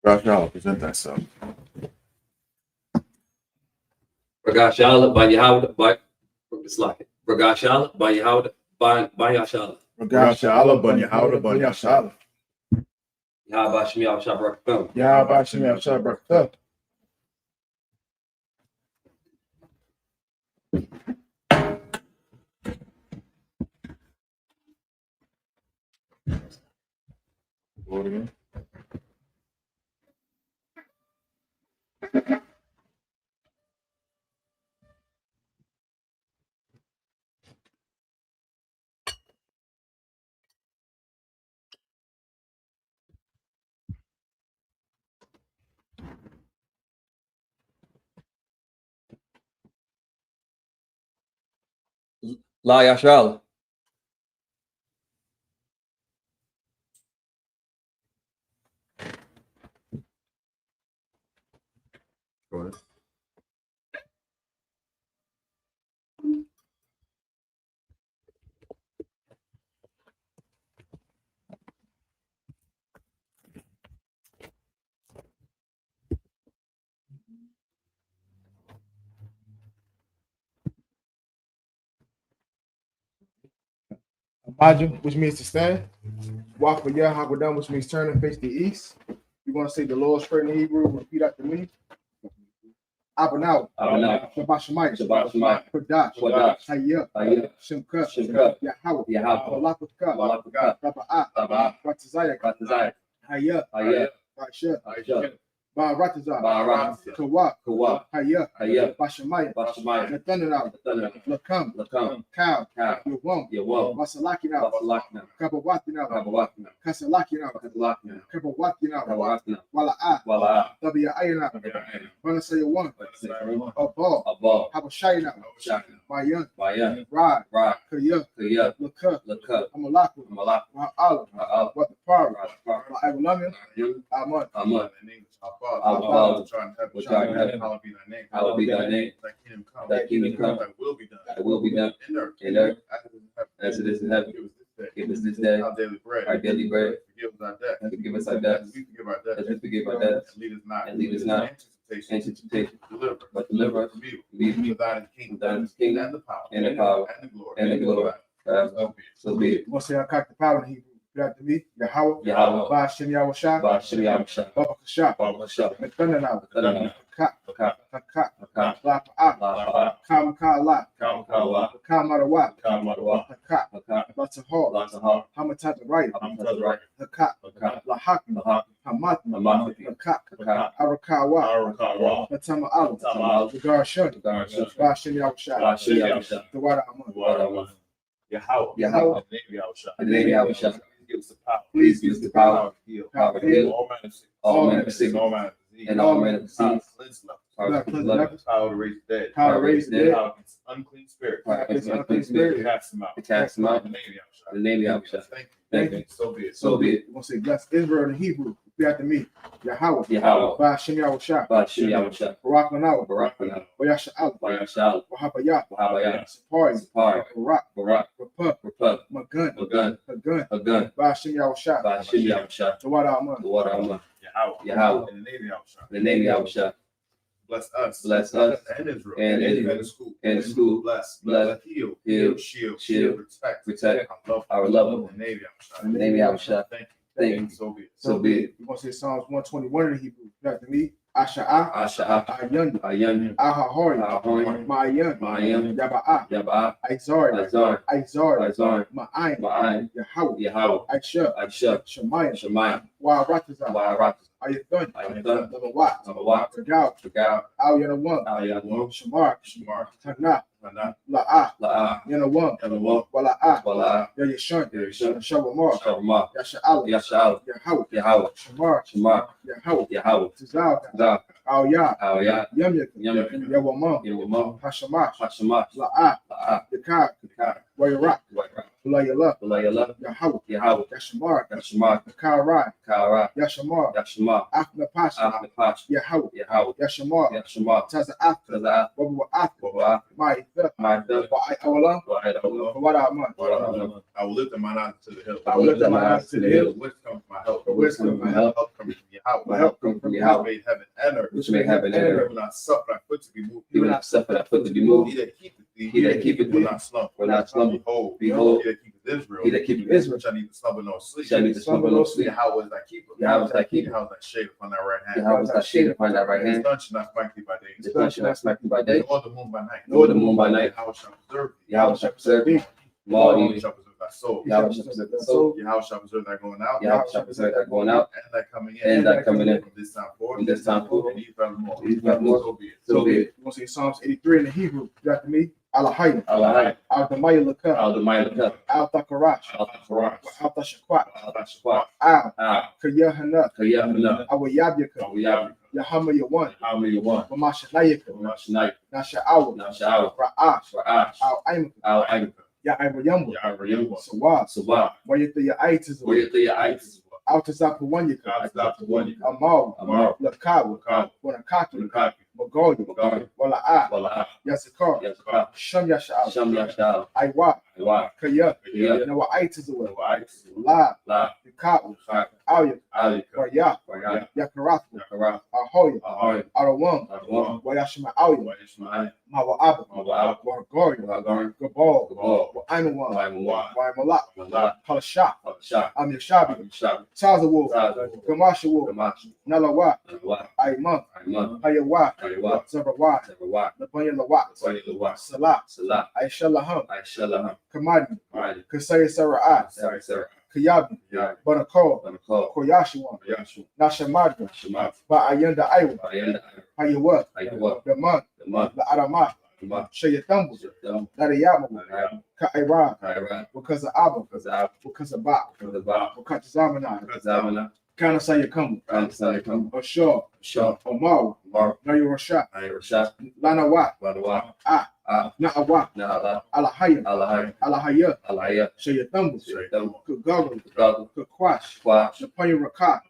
Y'all present thyself. Ragashala by Yahanna by Ragashala by Yahanna by Yashala. Ragashala ban Yahanna ban Yashala. Yahaba Shmi Al Shabrak. Yahaba Shmi Al Shabrak. La Yashala. Go ahead. Imagine, which means to stand. Walk for Yah, Hagadam, which means turn and face the east. You want to say the Lord's Prayer in Hebrew, repeat after me. Abanau, Shabbat Shemayim, Kodash, Hayya, Shimka, Yahweh, Malakutka, Taba'ah, Ratazayah, Hayya, Baisha, Ba'aratazah, Kawak, Hayya, Bashamayim, Nathanael, Lakam, Cow, Yawam, Masalakina, Kabawatina, Kasalakina, Kabawatina, Wala'ah, Tabi'ayana, Vanasaya Abal, Habashayna, Mayan, Rod, Kaya, Laka, Amalaku, Ma'ala, what the power, Ma'alamia, Ahmad, Father, which art in heaven, hallowed be thy name. Thy kingdom come, thy will be done in earth as it is in heaven. Give us this day our daily bread. Forgive us our debts as we forgive our debtors. And lead us not into temptation, but deliver us from evil. For thine is the kingdom, and the power, and the glory. So be it. We'll say I cock the power in Hebrew. After me, Yahweh, Ba'ashem Yahushua, Baba Kasha, Nathanael, Kak, La'ah, Kamala, Kamarawat, Kak, Latahar, Hamatat right, Kak, Lahak, Hamat, Kak, Arakawa, Natama Al, the Garshun, Ba'ashem Yahushua, the Wada Yahweh, In the name of Yahushua. Please give us the power to heal all manner of sickness, and all manner of disease. Power to raise the dead. Power to raise the dead. Power against unclean spirits. Unclean spirit. Cast them out. In the name of Yahushua. Thank you. So be it. So be it. We're going to say, bless Israel in Hebrew. Repeat after me. Yahweh. Ba'ashem Yahushua. Barak Manawa. Wayasha'al. Wahabayah. Sapari. Barak. Rapah. Magun. Hagun. Ba'ashem Yahushua. The water Amon. Yahweh. In the name of Yahushua. Bless us. And Israel. And the school. Bless. Heal. Shield. Protect. Our love. In the name of Yahushua. Thank you. So be it. We're going to say Psalms 121 in Hebrew. After me. Asha'ah. Ayun. Ahahori. Ma'ayan. Yaba'ah. Aizar. Ma'ayin. Yahweh. Aisha. Shemayim. Wa'aratazah. Ayathan. Lamawat. Regal. Al Yanawam. Shamar. Tanah. La'ah. Yanawam. Wala'ah. Yayashun. Shawamar. Yasha'al. Yahweh. Shamar. Yahweh. Tizal. Al Yah. Yamyakin. Yawamam. Hashamash. La'ah. Yakar. Wayarak. Layala. Yahweh. Yashamar. Karai. Yashamar. Afna Pasha. Yahweh. Yashamar. Taza'af. Wabwa'af. Ma'ithah. Wa'awalam. Wa'aman. I will lift my eyes to the hill. Which comes my help. Help comes from Yahweh. My help comes from Yahweh. Made heaven and earth. Which made heaven and earth. He will not suffer thy foot to be moved. He will not suffer thy foot to be moved. He that keepeth thee, He that keepeth will thee, not slumber. will not slumber. Behold, Behold, he that keepeth Israel, he that keepeth Israel, shall neither slumber nor sleep. shall neither slumber nor sleep. Yahweh is thy keeper. Yahweh is thy keeper. Yahweh is thy shade upon thy right hand. Yahweh is thy shade upon thy right The hand. sun shall not smite thee by day. The sun shall not smite thee by day, Nor the moon by night. nor the moon by night. Yahweh shall preserve thee. Yahweh shall preserve thee from all Yahweh evil. shall preserve thy soul. Yahweh shall preserve thy soul. Yahweh shall preserve thy going out. Yahweh shall preserve thy going out And thy coming in. and thy coming in. From this time forth. From this time forth. And forevermore. And forevermore. So be it. So be it. We're going to say Psalms 83 in the Hebrew. You after me? Alahayim. Allah, Al-Damaya Lakah. Al-Damayah, Al-Takarash. Al-Takarach. Al-Tashakwat. Al-Tashquat. Al-Kayahanah. Kayahana, Awayabyaka. Awiyah, Yahama Yawan. how many you want? Wamashanayaka. Night, Nasha'awa. now shall Ra'ash. Ra'ash, Al-Aimaka. Al-Aimka, Ya'aywayamu. Yahweh. Sawab. Sabah, Wayata Ya'aitis. Wayataya Ites, Al-Tazapawanyaka. Al-Tazapawanyaka. Amal. Amar, Lakawa. Lakawa. Wanakaki. Ulakaki, Magoya. Magari, Wala'a. Wala'a, Yasakar. Yazaka, Sham Yasha'al. Sham Yashal, Aywa. Iwa, Kaya. Kaya, Nawa'aitis. Ites, La. La, Yakawa. Chak, Alya. Ali, Waya. Waya, Yakarath. Yakara, Ahoya. Ahoy, Arawam. Arwan, Wayashima Alya. Ishmael, Mawa'aba. Mawa'ab, Wargoria. Wagar, Gabal. Gabal, Wa'aimawan. Waimawa, Waimalak. Malak, Palashah. Shak, Amyashabi. Shak, Tazawu. Taza, Gamashawu. Gamash, Nalawa. Alwa, Aiman. Aiman, Hayawa. Ariwa, Zabawa. Sarawak, Labanya Lawat. Wani Luwa, Salah. Salah, Aishalaham. Aishalaham, Kamadi. Mali, Kasaya Sara'at. Sarah, Sarah, Kayabi. Yah, Banakol. Banakol, Koyashawan. Yashu, Nashamadra. Shamat, Ba'ayanda Aiwa. Ayanda, Hayawa. Ayuwa, Daman. the month, La Arama. Ma, Shayatambu. Shadam, Narayamu. Ayam, Ka'ira. Kaira, Because of Abba. Kazab, Because of Ba. Kazaba, Because of Zamana. Kazamana, Kana Sayakamu. Kansayakam, Ashar. Shaw, Omaru. Mar, Nayurasha. Ayurasha, Lana Wa. Wadawa, Ah. Ah, Na'awa. Naala, Alahaya. Alahai, Alahaya. Alaya, Shayatambu. Shadam, Kagaru. Gagal, Kakwash. Kwa, Shapanya Raka.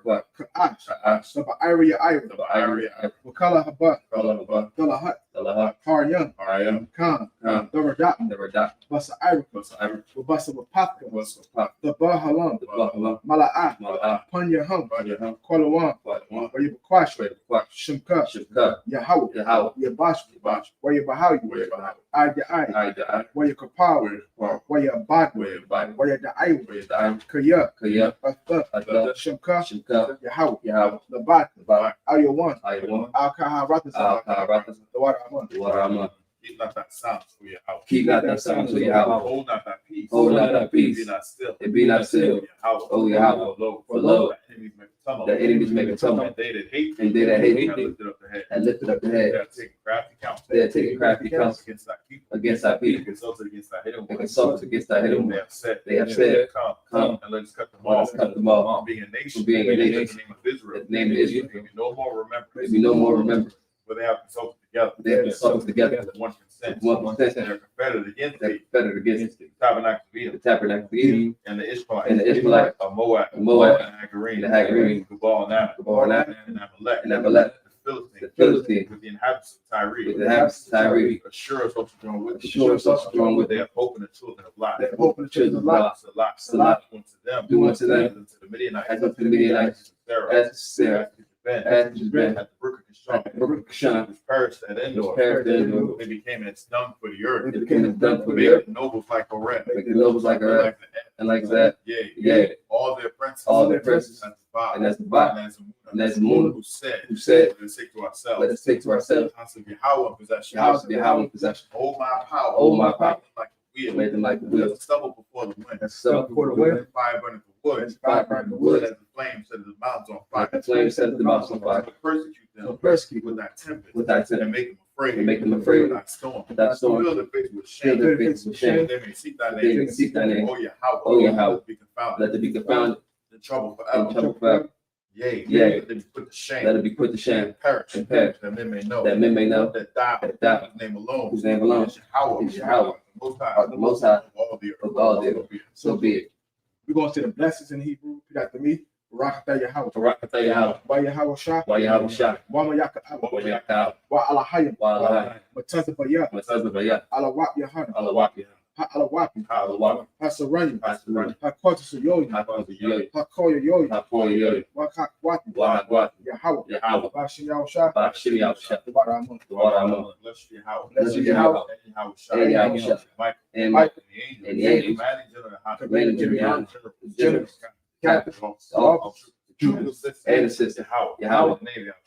Kwa, Ka'ash. Sha'ash, Saba Iria Ira. the Iria, Wakala Haba. Kalahaba, Dalahat. Dalaha, Haryan. Arayam, Khan. Khan, Daradat. never that, Basa Ira. was Iris, Wabasa Wapaka. was Pop, The Bahalam. the Buffalo, Mala'a. Mala, Panya Hum. Banya, Kwalawan. Quatawan, Wayabakwash. Quack, Shimka. Shipka, Yahawa. Yahao, Yabash. Bash, Wayabahayu. Wayabah, Aya Ai. I, Wayakapawa. Wayabah, Wayabad. Wayabah, Wayada'ayu. Wayadai, Kaya. Kaya, Atha. Atla, Shimka. Shipka, Yahawa. Yahao, Labat. Ba, Ayawan. Ayawan, Al-Kaharatas. Al-Karatas, The water Aman. Warama, Keep not that sound for your house. keep not that sound to Yahao, Hold not that peace. hold not that Be peace, not still. and be not still, Your house. O Yahweh, for lo, The enemies make a tumult. the enemies make a tumult, And they that hate and they that hate have thee lifted up the head. and lifted up the They head. have taken crafty counsel. They are taking crafty counsel Against thy people. against thy They people, consulted against thy hidden and ones. consulted against thy hidden They one. have said, They have said, Come, Come, and let us cut them let off. us cut them off. Being a nation, From being a nation, in the name of Israel. in the name of Israel. There be no more remembrance. There be no more remembrance. Where they have consulted together. They have consulted together, One consent. one consent, They are confederate against that thee. confederate against The tabernacle of the Edom. tabernacle of Eden, And the Ishmaelites. and the Ishmaelites, Of Moab. Moab, And Hagarine. and the Hagarine, Gebal and Ammon. Gebal and Ammon, And Amalek. and Amalek, The Philistines. the Philistines, With the inhabitants of Tyre. with the inhabitants of Tyre, Assure us what you're doing with us. assure us also strong with They them. have hope in the children of life. They have hope in the children of life. Salah. Salah. Unto them. Do unto them. As unto the Midianites. As unto the Midianites, Sarah. as Sarah, Ben. as has been At the brook of at the Kishon. brook of Kishon, Which perished at which Endor. perished in Endor. They became as dung for the earth. It became done for Made the earth, the nobles like a rat. make the nobles like a rat, and like that, Yea. yea, All their princes. all their princes, As the Ba. and as the Ba, And as the Moon. and as the Moon, Who said. who said, Let us take to let ourselves. us take to ourselves House of Yahweh possession. the house of Yahweh in possession. Hold my power. Hold my power. Like a wheel. Made them like a As wheel. a stubble before the wind. As so Before the wind. As fire burning the wood. As fire burning the And wood. as the flame set the mountains on fire. The flame sets the mountains on fire. To persecute So them persecute with that tempest. with thy And sin, make them afraid. and make them afraid With that storm. with thy storm. Fill their face with Fill shame. their faces with shame. They may seek thy They name. may seek thy name. Oh Yahweh. O Yahweh. Be confounded. Let them be confounded In trouble in forever. trouble forever. Yea. Yea. Let them be put to shame. Let it be put to shame, Perish. and perish, That men may know. that men may know That thou. that thou, Whose name alone. whose name alone, Is Yahweh. is Yahweh, The Most High. art the Most High Of all the earth. of all the earth. So be it. We're going to say the blessings in Hebrew. Repeat after me. Barakatah Yahweh. Barakatah Yahweh, Wa Yahweh Shah. wa Yahweh Shah, Wa Mayaka Abba. wa Yakal, Wa Alahayim. wa Alahai, Matazabaya. wa Tazabaya, Alawat Yahanna. Alawak, Ha'alawapi, Hallelujah. Hasaranya, Hasaranya. Hakwatasayoyi, Hakoyoyoyo. Hakoyoyoyi, Hakoyoyoyo. Wakakwati, Wahagwati. Yahweh, Yahweh. Bashiyahusha, Bashiri Yahushua. Tabaramon, Tabaramon. Bless you, Yahweh. Bless you, Yahweh. And Yahushua. And Yahushua. Michael. and Michael. and the angels. Commanding general. Generals, captains, officers, troopers, and assistant. Yahweh.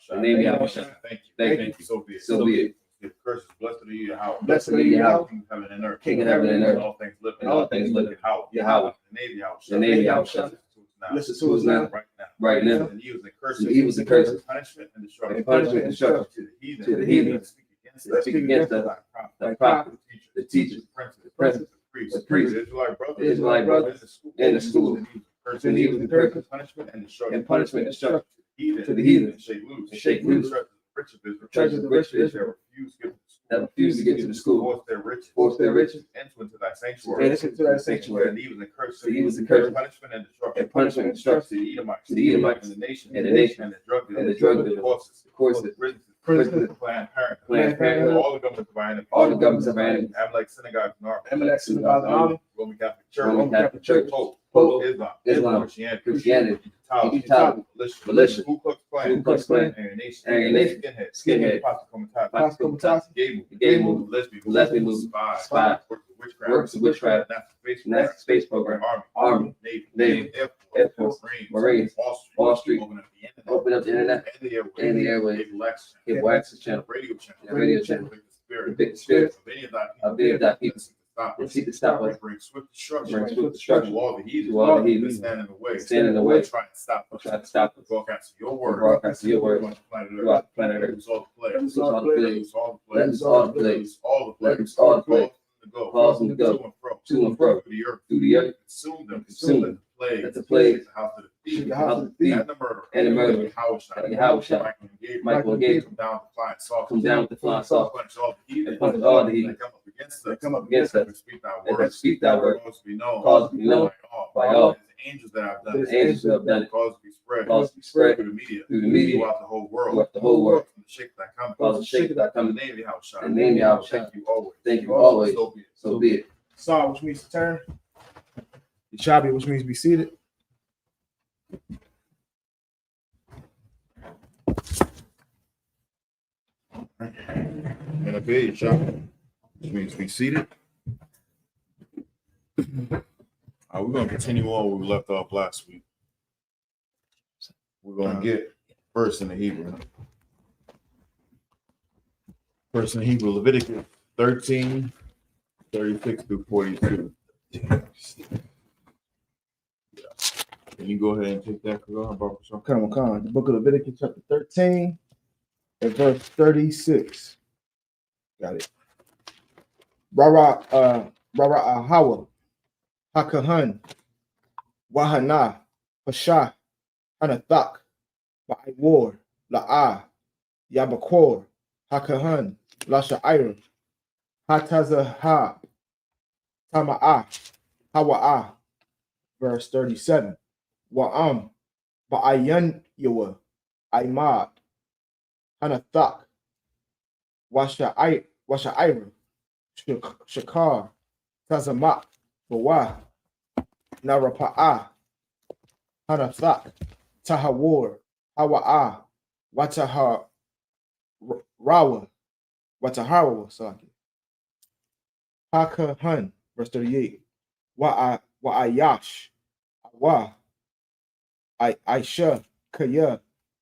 The name Yahushua. Thank you. Thank you. So be it. So be it. Give curses. Blessed are you, Yahweh. Blessed are you, Yahweh. King of heaven and earth. King of heaven and earth. All things living. And all things living. Yahweh. The name Yahushua. The name Yahushua. Listen to us now. Right now. Right now. And evils and curses. The evils and curses. Punishment and destruction. And punishment and destruction. To the heathen. To the heathen. That speak against us. Thy prophet, the teacher, the princes, the priest, the Israelite brothers, the Israelite brothers, and the school. Curses, And evils and curses. punishment and destruction. And punishment and destruction. To the heathen. Shake loose. And shake loose. Treasures of the rich of Israel. That refuse to get to the school. Force their riches. Enter into thy sanctuary. Enter into thy sanctuary. And evils and curses. The evils and curses. Punishment and destruction. And punishment and destruction. To the Edomites. To the Edomites. And the nation. And the nation. And the drug dealers. And the drug dealers. The horses. The courses. Prisoners. Planned Parenthood. Planned Parenthood. All the governments of our enemies. All the governments of our enemies. Amalek synagogues and armies. Amalek synagogues and armies. Roman Catholic Church. Roman Catholic Church. Pope. Islam. Christianity. Italian. Militia. Ku Klux Klan. Ku Klux Klan. Aryan Nation. Aryan Nation. Skinhead. Pasco Gay movement. Lesbian movement. Spy. Works of witchcraft. NASA space program. Army. Navy. Air Force. Marines. Wall Street. Open up the internet. And the airways. Cable access channel. Radio channel. Radio channel. The The spirit of any of thy people. and seek to stop us. Bring swift destruction. Bring swift destruction To all the heathen. to all the heathen. that stand in the way. Stand in the way. Try and stop us. Try to stop us. Broadcast your word. Broadcast your word Throughout the planet Earth. throughout the planet Earth. Loose all the plague. Loose all the plague. Loose all the Let plague. loose all the plague. Loose all the Let plague. loose all the plague. Cause them to go. To and fro. To and fro. Through the earth. Through the earth. Consume them. Consume Let the plague. Let the plague. The house of the thief. The house of the thief. And the murderer. And the murderer. Yahushua. Michael and Gabriel. Come down with the flying saucer. Come down with the flying saucer. Punch all the heathen. And punish all the heathen. They come up against They us. come up against us. And speak thy And word. speak thy word. Cause to be known. Cause to be known by all. It's the angels that have done The it. angels who have done it. Cause to be spread. Cause to be spread Through the media. through the media. Throughout the whole world. Throughout the whole world. From the shake that comes. Cause the shake that In comes. the name of Yahushua. In the name of Yahushua. Thank you always. Thank you always. So be it. So be it. Saw, which means to turn. Shabi, which means be seated. And a big shot, which means be seated. We're going to continue on where we left off last week. We're going to get first in the Hebrew. First in the Hebrew, Leviticus 13, 36 through 42. Can you go ahead and take that? Come on. The book of Leviticus, chapter 13, and verse 36. Got it. Rara Ahawa, Hakahan, Wahana, Pasha, Hanathak, Ba'awar, La'ah, Yabakor, Hakahan, Lasha'ir, Hatazahab, Tama'ah, Hawa'ah. Verse 37. Wa'am, Ba'ayan Yawa, Aimad, Hanathak, Washa'ir, Shakar, Tazamak, Bawa, Narapa'ah, Hanathak, Tahawar, Hawa'ah, Wataharawa, sorry. Hakahan, verse 38. Wa'ayash, Awa, I.S.U.P.K,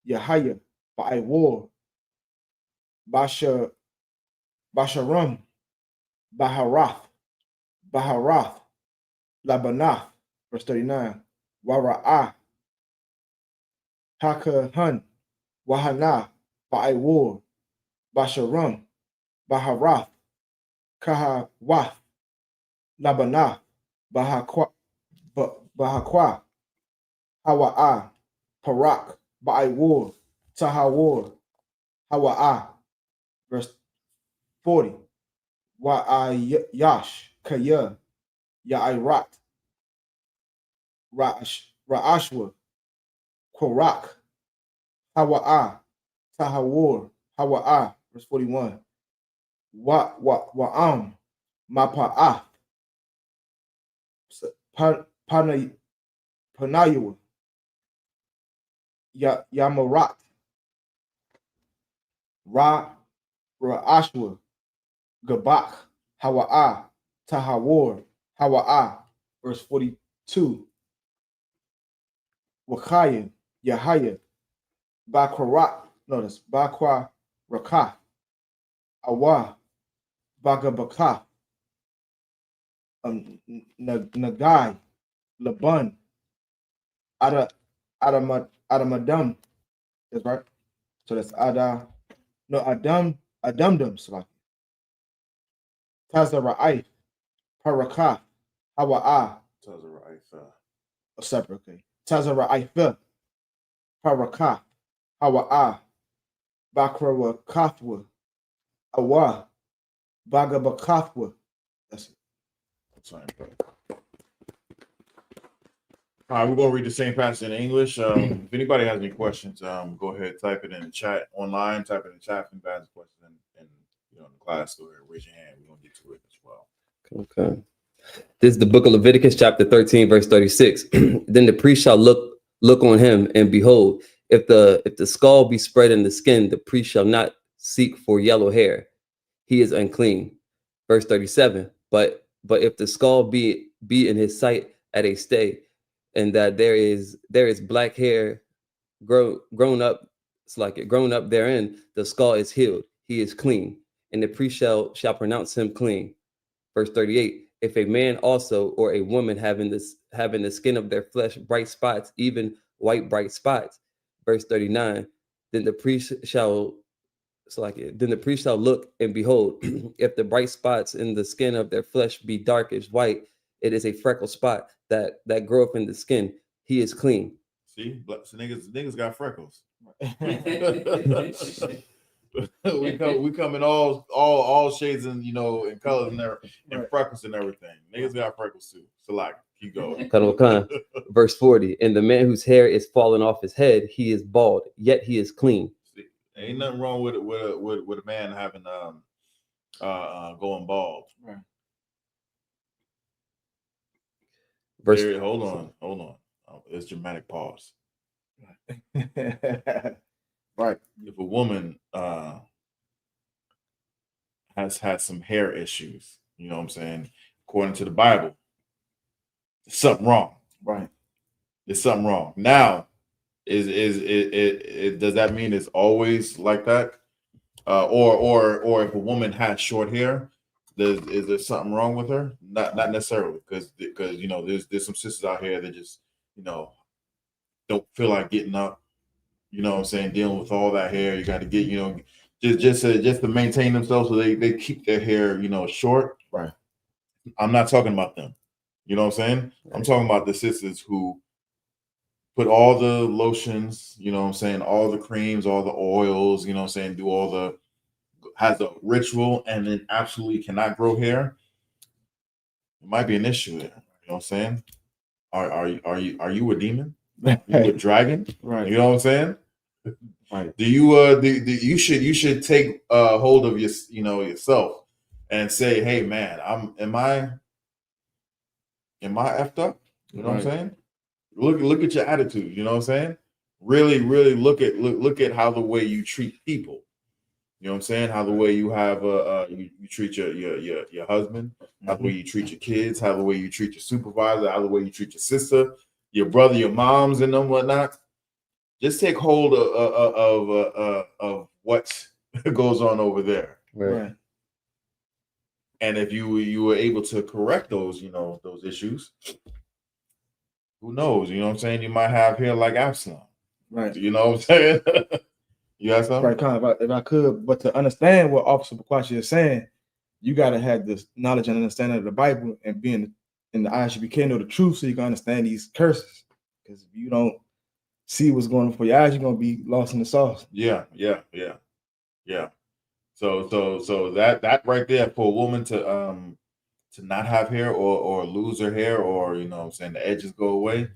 Yahaya, Ba'awar, Basharam, Baharath, Labanath, verse 39. Wara'ah, Hakahan, Wahana, Ba'awar, Basharam, Baharath, Kahawath, Labanath, Bahakwa, Hawa'ah, Parak, Ba'awar, Tahawar, Hawa'ah. Verse 40. Wa'ayash, Kaya, Ya'irat, Ra'ashwa, Korak, Hawa'ah, Tahawar, Hawa'ah. Verse 41. Wa'am, Mapa'ah, Panayawa, Yamarat, Ra'ashwa, Gabak, Hawa'a, Tahawar, Hawa'a, verse 42. Wakaya, Yahaya, Bakwarat, notice, Bakwa Rakah, Awa, Bagabakah, Nagai, Laban, Adamadam. That's right. So that's Adamdum, Salaki. Tazara'ai, Parakah, Hawa'a, separate, okay. Tazara'ai, Parakah, Hawa'a, Bakrawa Kathwa, Awa, Bagabakathwa. That's it. That's fine, bro. All right, we're gonna read the same passage in English. If anybody has any questions, go ahead, type it in the chat online. Type it in the chat if anybody has a question, and in the class, go ahead, raise your hand. We're gonna get to it as well. Okay. This is the book of Leviticus, chapter 13, verse 36. Then the priest shall look on him, and behold, if the skull be spread in the skin, the priest shall not seek for yellow hair. He is unclean. Verse 37. But if the skull be in his sight at a stay, and that there is black hair grown up, it's like it grown up therein, the skull is healed. He is clean, and the priest shall pronounce him clean. Verse 38. If a man also or a woman having the skin of their flesh bright spots, even white bright spots. Verse 39. Then the priest shall look, and behold, if the bright spots in the skin of their flesh be darkish white, it is a freckle spot that groweth in the skin. He is clean. See, so niggas got freckles. we come in all shades and in colors and freckles and everything. Niggas got freckles too. So like, keep going. Verse 40. And the man whose hair is fallen off his head, he is bald, yet he is clean. See, ain't nothing wrong with a man having going bald. Right. Hold on. Oh, it's dramatic pause. Right. If a woman has had some hair issues, you know what I'm saying, according to the Bible, there's something wrong. Right. There's something wrong. Now, does that mean it's always like that? Or if a woman has short hair, is there something wrong with her? Not necessarily, because there's some sisters out here that just don't feel like getting up. You know what I'm saying? Dealing with all that hair, you got to get just to maintain themselves, so they keep their hair short. Right. I'm not talking about them. You know what I'm saying? Right. I'm talking about the sisters who put all the lotions, all the creams, all the oils, do has a ritual and then absolutely cannot grow hair. It might be an issue there. You know what I'm saying? Are you a demon? Are you a dragon? Right. You know what I'm saying? Right. You should take hold of yourself and say, hey man, am I effed up? You know what I'm saying? Look at your attitude. You know what I'm saying? Really look at how the way you treat people. You know what I'm saying? How the way you have you treat your husband, how the way you treat your kids, how the way you treat your supervisor, how the way you treat your sister, your brother, your moms, and them whatnot. Just take hold of what goes on over there. Right. And if you were able to correct those issues, who knows? You know what I'm saying? You might have hair like Absalom. Right. You know what I'm saying? You got something? Right, kind of. If I could, but to understand what Officer Bakwashi is saying, you got to have this knowledge and understanding of the Bible and being in the I.S.U.P.K, know the truth, so you can understand these curses. Because if you don't see what's going on for your eyes, you're gonna be lost in the sauce. Yeah. So that right there, for a woman to not have hair or lose her hair, or the edges go away,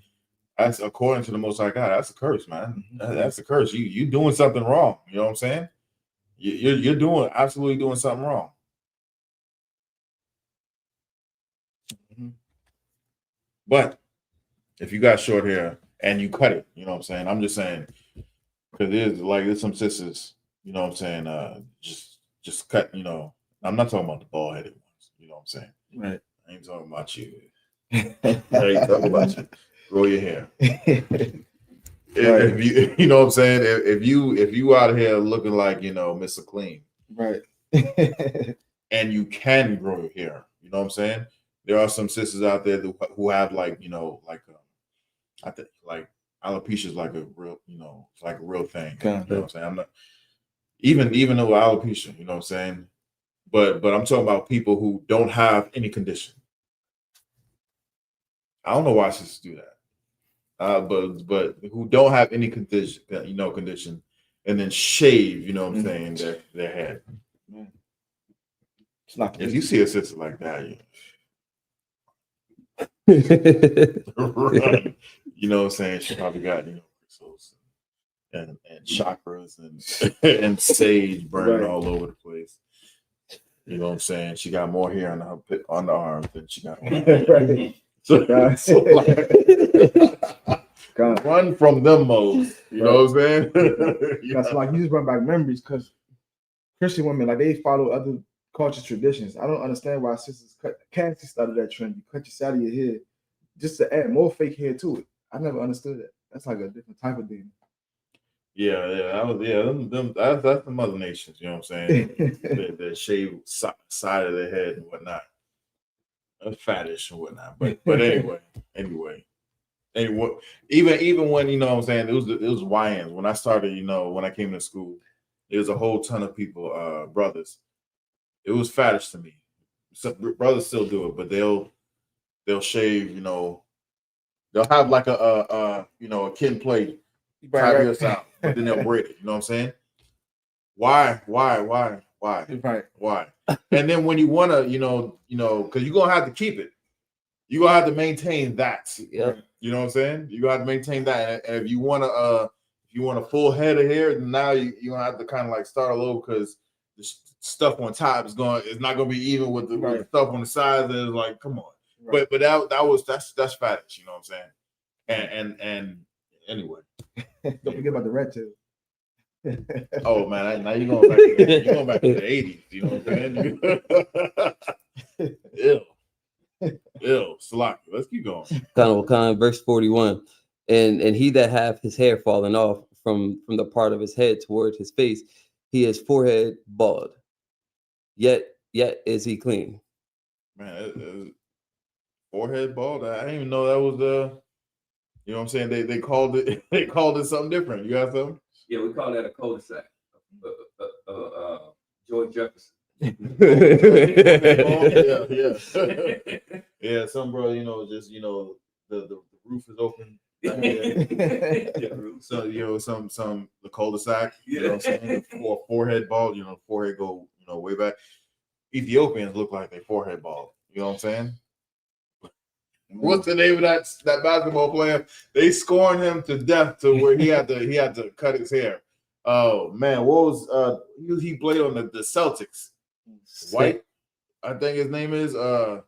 that's according to the Most High God. That's a curse, man. That's a curse. You doing something wrong. You know what I'm saying? You're absolutely doing something wrong. But if you got short hair and you cut it, you know what I'm saying? I'm just saying, because there's some sisters, you know what I'm saying, just cut, you know. I'm not talking about the bald headed ones, you know what I'm saying? Right. I ain't talking about you. I ain't talking about you. Grow your hair. If you, you know what I'm saying, if you out here looking like, you know, Mr. Clean, right, and you can grow your hair, you know what I'm saying. There are some sisters out there who have like, you know, like I think like alopecia is like a real, you know, it's like a real thing. You know what I'm saying. I'm not even though alopecia, you know what I'm saying. But I'm talking about people who don't have any condition. I don't know why sisters do that. But who don't have any condition, you know, and then shave, you know what I'm saying, their head. It's not. If you see a sister like that, run. You know what I'm saying? She probably got, you know, crystals and chakras and sage burning all over the place. You know what I'm saying? She got more hair on the arms than she got on the so run from them modes. You know what I'm saying? That's like you just brought back memories because Christian women, like, they follow other culture traditions. I don't understand why sisters Cassie started that trend. You cut your side of your hair just to add more fake hair to it. I never understood that. That's like a different type of thing. That's the Mother Nations, you know what I'm saying? the shaved side of their head and whatnot. Faddish and whatnot. But anyway, even when, you know what I'm saying, it was YNs. When I started, you know, when I came to school, there was a whole ton of people, brothers. It was faddish to me. Some brothers still do it, but they'll shave, you know, they'll have like a you know, a kin plate 5 years out, but then they'll braid it. You know what I'm saying? Why? Right. Why? And then when you wanna, you know, because you're gonna have to keep it. You're gonna have to maintain that. Yeah. You know what I'm saying? You gotta maintain that. And if you want a full head of hair, then now you're gonna have to kind of like start all over because the stuff on top is not gonna be even with the stuff on the sides. And it's like, come on. Right. But that's faddish, you know what I'm saying? And anyway. Don't forget about the red too. Oh man, now you're going back to the 80s, you know what I'm saying? Ew, Salaki. Let's keep going. Kind of verse 41. And he that hath his hair fallen off from the part of his head toward his face, he is forehead bald. Yet is he clean. Man, forehead bald. I didn't even know that was you know what I'm saying? They called it something different. You got something? Yeah, we call that a cul-de-sac. George Jefferson. Yeah. Some bro, you know, just, you know, the roof is open. So, you know, some the cul-de-sac. You know what I'm saying? Forehead bald. You know, forehead go, you know, way back. Ethiopians look like they forehead bald. You know what I'm saying? What's the name of that basketball player? They scorned him to death to where he had to cut his hair. Oh man, what was he played on the Celtics? White, I think his name is. Oh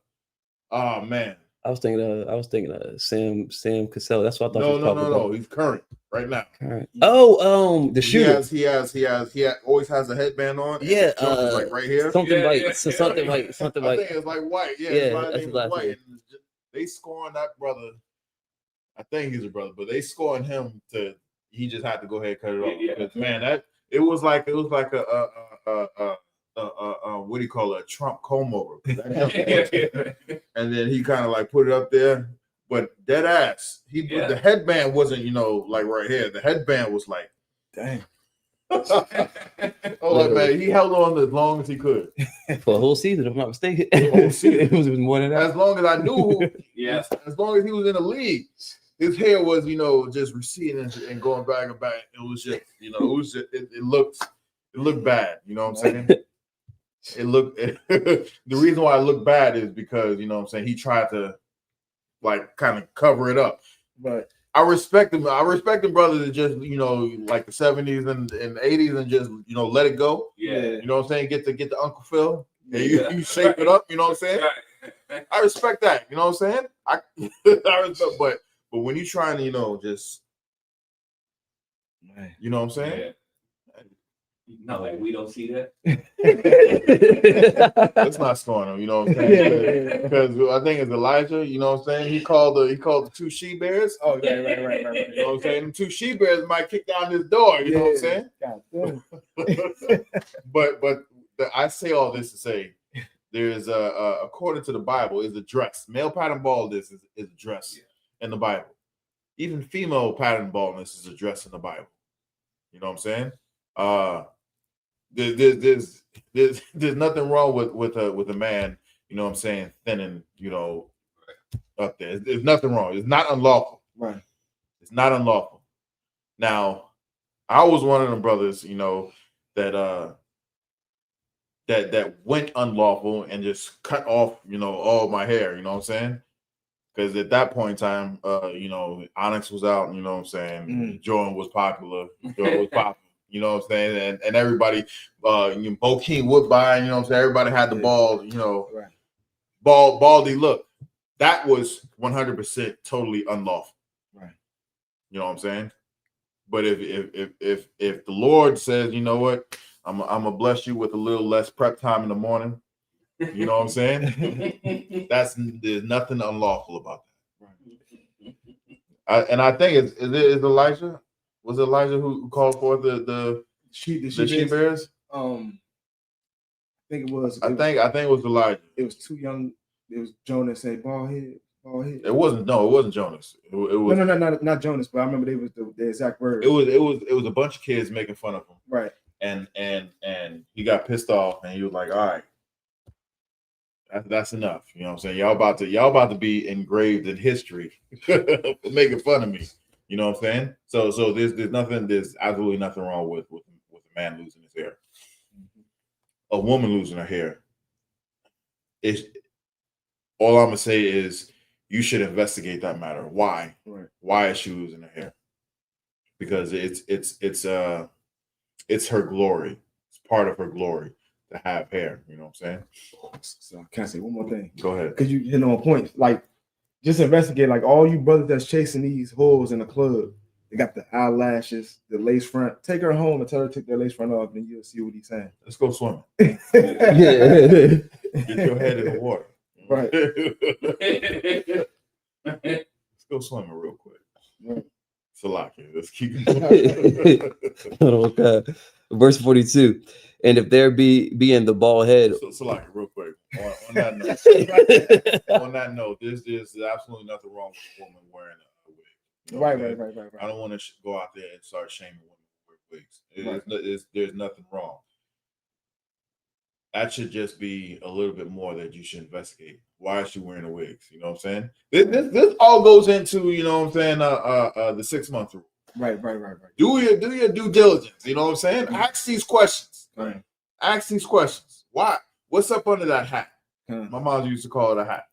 man, I was thinking of Sam Cassell. That's what I thought. No. He's current right now. Current. Oh, the shooter. He always has a headband on. Yeah, like right here. Something like. I think it's like white. Yeah, that's his last name. They scoring that brother. I think he's a brother, but they scoring him to. He just had to go ahead and cut it off. Because, man, it was like a what do you call it? A Trump comb over. And then he kind of like put it up there, but dead ass. The headband wasn't, you know, like right here. The headband was like, dang. Oh, man, he held on as long as he could for a whole season, if I'm not mistaken. It was more than that. As long as I knew, as long as he was in the league, his hair was, you know, just receding and going back and back. It was just, you know, it looked bad. You know what I'm saying? The reason why it looked bad is because, you know what I'm saying, he tried to like kind of cover it up. But I respect him. I respect him, brothers, that just, you know, like the 70s and 80s and just, you know, let it go. Yeah. You know what I'm saying? Get the Uncle Phil. And you shape it up, you know what I'm saying? I respect that. You know what I'm saying? I respect, but when you trying to, just, Man. you know what I'm saying? Yeah. Not like we don't see that. Let's not scorn him. You know what I'm saying? Because I think it's Elijah. You know what I'm saying? He called the 2 she bears. Oh, right. You know what I'm saying? Them 2 she bears might kick down this door. You know what I'm saying? God But I say all this to say there's according to the Bible is a dress. Male pattern baldness is a dress in the Bible. Even female pattern baldness is a dress in the Bible. You know what I'm saying? There's nothing wrong with a man, you know what I'm saying, thinning, up there. There's nothing wrong. It's not unlawful. Right. It's not unlawful. Now, I was one of them brothers, that that went unlawful and just cut off, all my hair, you know what I'm saying? Because at that point in time, Onyx was out, you know what I'm saying? Jordan was popular. You know what I'm saying? And everybody, Bokeem Woodbine, you know what I'm saying? Everybody had the bald, Right. baldy look. That was 100% totally unlawful. Right. You know what I'm saying? But if the Lord says, you know what, I'm gonna bless you with a little less prep time in the morning, you know what I'm saying? There's nothing unlawful about that. And I think is Elijah? Was it Elijah who called for the she bears? I think it was. I think it was Elijah. It was too young. It was Jonas say bald head. It wasn't Jonas. It was not Jonas, but I remember they was the exact word. It was a bunch of kids making fun of him. Right. And he got pissed off and he was like, all right, that's enough. You know what I'm saying? Y'all about to be engraved in history for making fun of me. You know what I'm saying? So there's absolutely nothing wrong with a man losing his hair. A woman losing her hair. All I'm gonna say is you should investigate that matter. Why? Right. Why is she losing her hair? Because it's her glory. It's part of her glory to have hair. You know what I'm saying? So can I say one more thing? Go ahead. Because you hit on a point. Like, just investigate. Like all you brothers that's chasing these hoes in the club, they got the eyelashes, the lace front. Take her home and tell her to take their lace front off, and you'll see what he's saying. Let's go swimming. Yeah. Get your head in the water. Right. Let's go swimming real quick. Right. Salaki, let's keep going. Okay. Verse 42. And if there be in the bald head. Salaki, real quick. On that note, there's absolutely nothing wrong with a woman wearing a wig. You know Right. I don't want to go out there and start shaming women who wear wigs. There's nothing wrong. That should just be a little bit more that you should investigate. Why is she wearing the wigs? You know what I'm saying? This all goes into, you know what I'm saying, the 6-month rule. Right. Do your due diligence. You know what I'm saying? Ask these questions. Right. Ask these questions. Why? What's up under that hat? My mom used to call it a hat.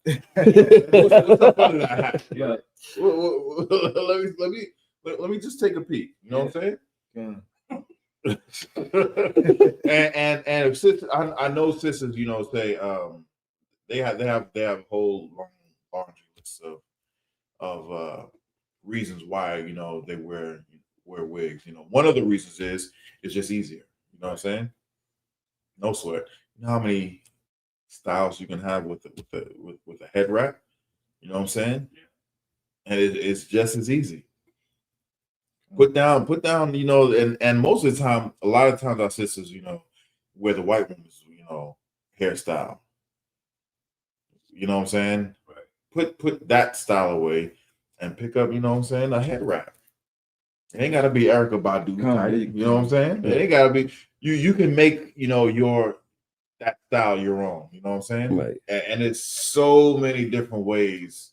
What's up under that hat? Yeah. Let me just take a peek. You know what I'm saying? Yeah. and if sisters, I know sisters, you know, say they have a whole laundry list of reasons why, you know, they wear wigs. You know, one of the reasons is it's just easier. You know what I'm saying? No sweat. You know how many styles you can have with a head wrap? You know what I'm saying? And it's just as easy. Put down, you know, and most of the time, a lot of times our sisters, you know, wear the white woman's, you know, hairstyle. You know what I'm saying? Right. Put that style away and pick up, you know what I'm saying, a head wrap. It ain't gotta be Erica Badu type, you know what I'm saying? It ain't gotta be you can make, you know, that style your own, you know what I'm saying? Right. And it's so many different ways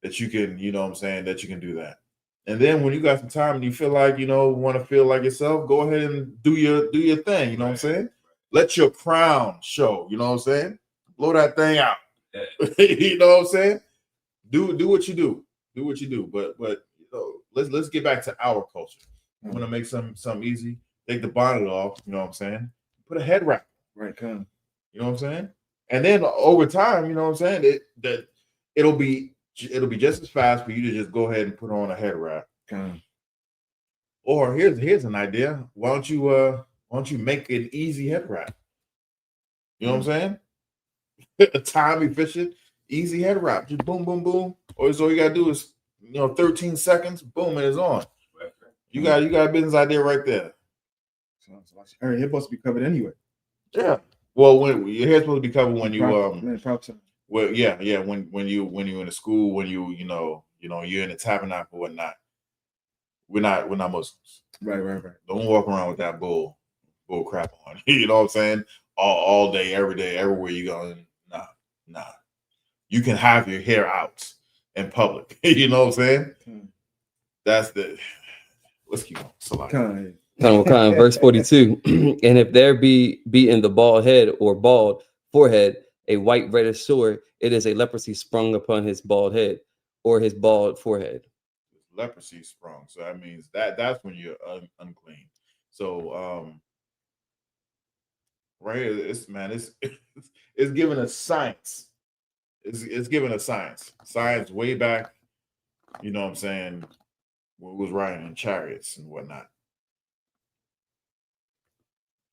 that you can, you know what I'm saying, that you can do that. And then when you got some time and you feel like, you know, want to feel like yourself, go ahead and do your thing. You know what I'm saying? Let your crown show. You know what I'm saying? Blow that thing out. You know what I'm saying? Do what you do. Do what you do. But you know, let's get back to our culture. I'm gonna make something easy. Take the bonnet off. You know what I'm saying? Put a head wrap. Right. Come. You know what I'm saying? And then over time, you know what I'm saying? It'll be just as fast for you to just go ahead and put on a head wrap. Or here's an idea. Why don't you make an easy head wrap? You know what I'm saying? Time efficient, easy head wrap. Just boom, boom, boom. Or all you gotta do is 13 seconds, boom, and it's on. You got a business idea right there. Her hair supposed to be covered anyway. Yeah. Well, when your hair's supposed to be covered when you well, yeah, when you're in the school, when you're in the tabernacle or whatnot. We're not Muslims. Right. Don't walk around with that bull crap on. You know what I'm saying? All day, every day, everywhere you go. Nah. You can have your hair out in public. You know what I'm saying? That's let's keep on. Verse 42. And if there be in the bald head or bald forehead a white reddish sore, it is a leprosy sprung upon his bald head or his bald forehead. Leprosy sprung. So that means that's when you're unclean. So right here, it's given us science. It's given us science way back. You know what I'm saying? When we was riding in chariots and whatnot.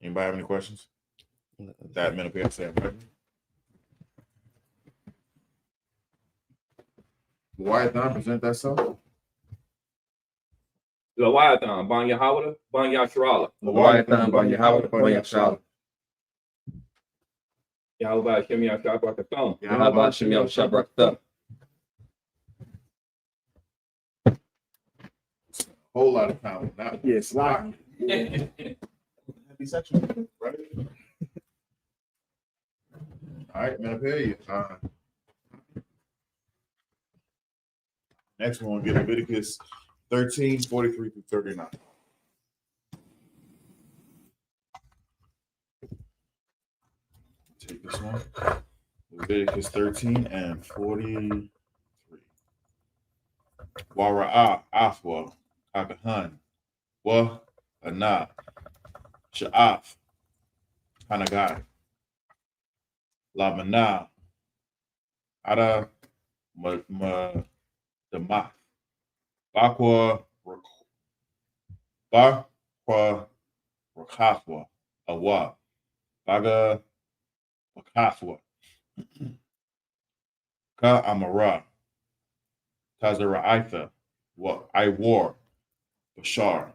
Anybody have any questions? That minute we have to say, right? Why not present that self? Leviathan, Ban Yahawah, Ban Yasharala. Leviathan, Ban Yahawah, Ban Yasharala. Yahweh Shem Yashabrakathan. Yahweh Shem Yashabrakathan. Whole lot of time. Yes, like Happy section, right? All right, man, I hear you. Next one, we'll get Leviticus 13, 43 through 39. Take this one. Leviticus 13 and 43. Wara'a afwa kakahan wa ana sha'af hanagai lamana ada ma dama bakwa rakafwa awa baga bakafwa ka amara Tazara'itha, what I wore, Bashar.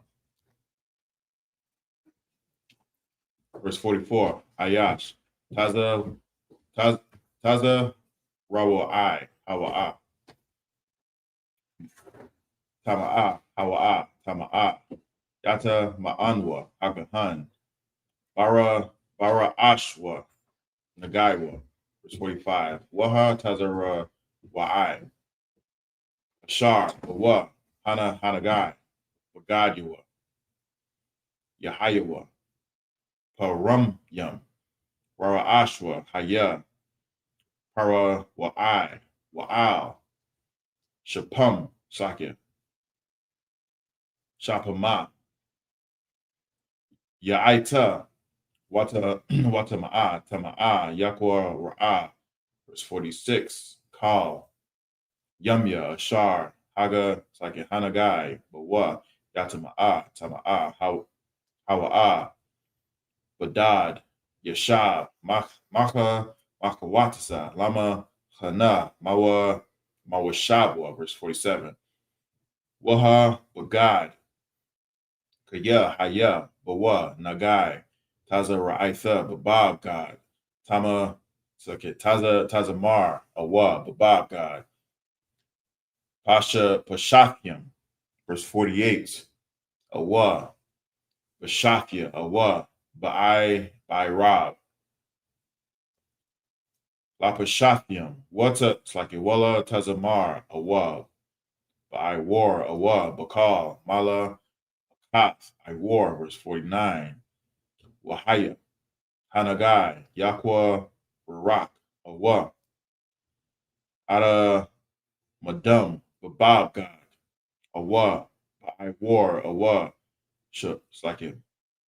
Verse 44, Ayash, Taza Rawa'ai, Hawa'a. Tama'a, Yata Ma'anwa, Hakahan, Bara Ashwa, Nagaiwa. Verse 45, Waha Tazara Wa'ai. Ashar, Bawa, Hanagai, Bagadiwa, Yahayawa, Paramyam, Wara Ashwa, Haya, Para Wa'ai, Wa'al, Shapum, Sakya, Shapama, Ya'ita, Watama'a, Tama'a, Yakwa Ra'a, verse 46, Kal, Yamya, Ashar, Haga, Sakya Hanagai, Bawa, Yatama'a, Tama'a, Hawa'a, Badad, Yashab, Maka, Makawatasa, Lama, Hana, Mawashabwa, verse 47. Waha, Bagad, Kaya, Haya, Bawa, Nagai, Taza Ra'itha, Babab God, Tama, Tazamar, Awa, Babab God, Pashathyam, verse 48. Awa, Bashathya, Awa, Ba'ai Rob. Lapashathyam, Wata, Slakiwala, Tazamar, Awa, Ba'ai War, Awa, Bakal, Mala, Kath, I war, verse 49. Wahaya, Hanagai, Yakwa, Barak, Awa, Ada Madam, Babab God, Awa, Ba'ai war, Awa, Slakim,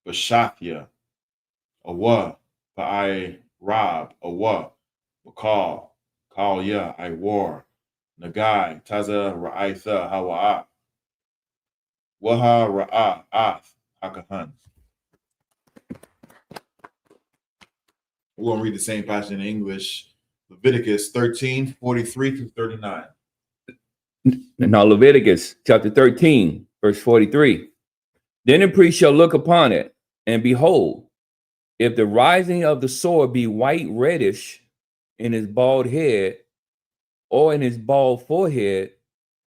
Bashathya, Awa, Ba'ai Rob, Awa, Bakal, Kal Ya, I war, Nagai, Taza Ra'aitha, Hawa'a, Waha Ra'a, Ath, Hakahan. We're going to read the same passage in English. Leviticus 13:43-39. Now Leviticus chapter 13, verse 43. Then the priest shall look upon it, and behold, if the rising of the sore be white reddish in his bald head, or in his bald forehead,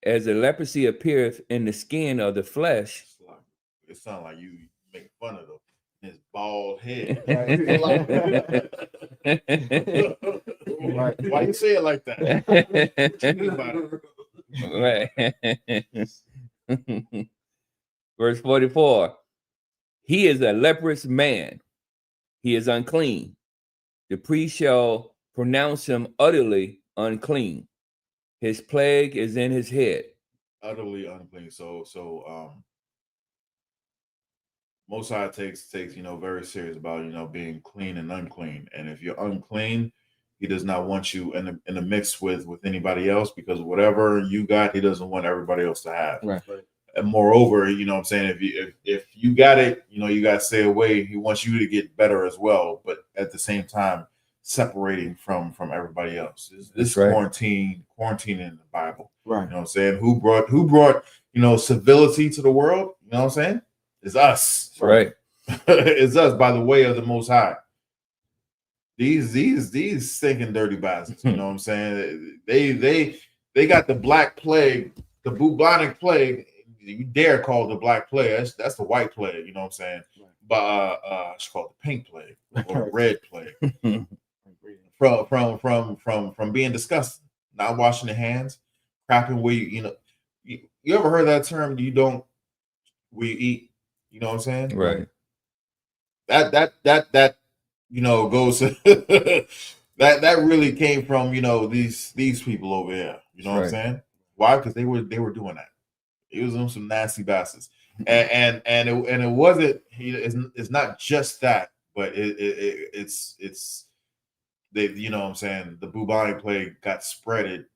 as the leprosy appeareth in the skin of the flesh. It sounds like you make fun of his bald head. Why you say it like that? Right. Verse 44. He is a leprous man. He is unclean. The priest shall pronounce him utterly unclean. His plague is in his head. Utterly unclean. So Most High takes very serious about being clean and unclean. And if you're unclean, he does not want you in a mix with anybody else, because whatever you got, he doesn't want everybody else to have. Right. And moreover, what I'm saying, if you got it, you got to stay away. He wants you to get better as well, but at the same time, separating from everybody else. This right. quarantine in the Bible. Right. You know what I'm saying? Who brought civility to the world? You know what I'm saying? It's us. Right. It's us by the way of the Most High. These stinking dirty bastards. You know what I'm saying? They got the black plague, the bubonic plague. You dare call it the black plague? That's the white plague. You know what I'm saying? But I should call it the pink plague or the red plague. From being disgusting, not washing the hands, crapping where you ever heard that term? You don't where you eat. You know what I'm saying? Right. That goes that really came from these people over here. You know what I'm saying? Why? Because they were doing that. It was on some nasty bastards, and it wasn't. It's not just that, but it's they. You know what I'm saying? The bubonic plague got spread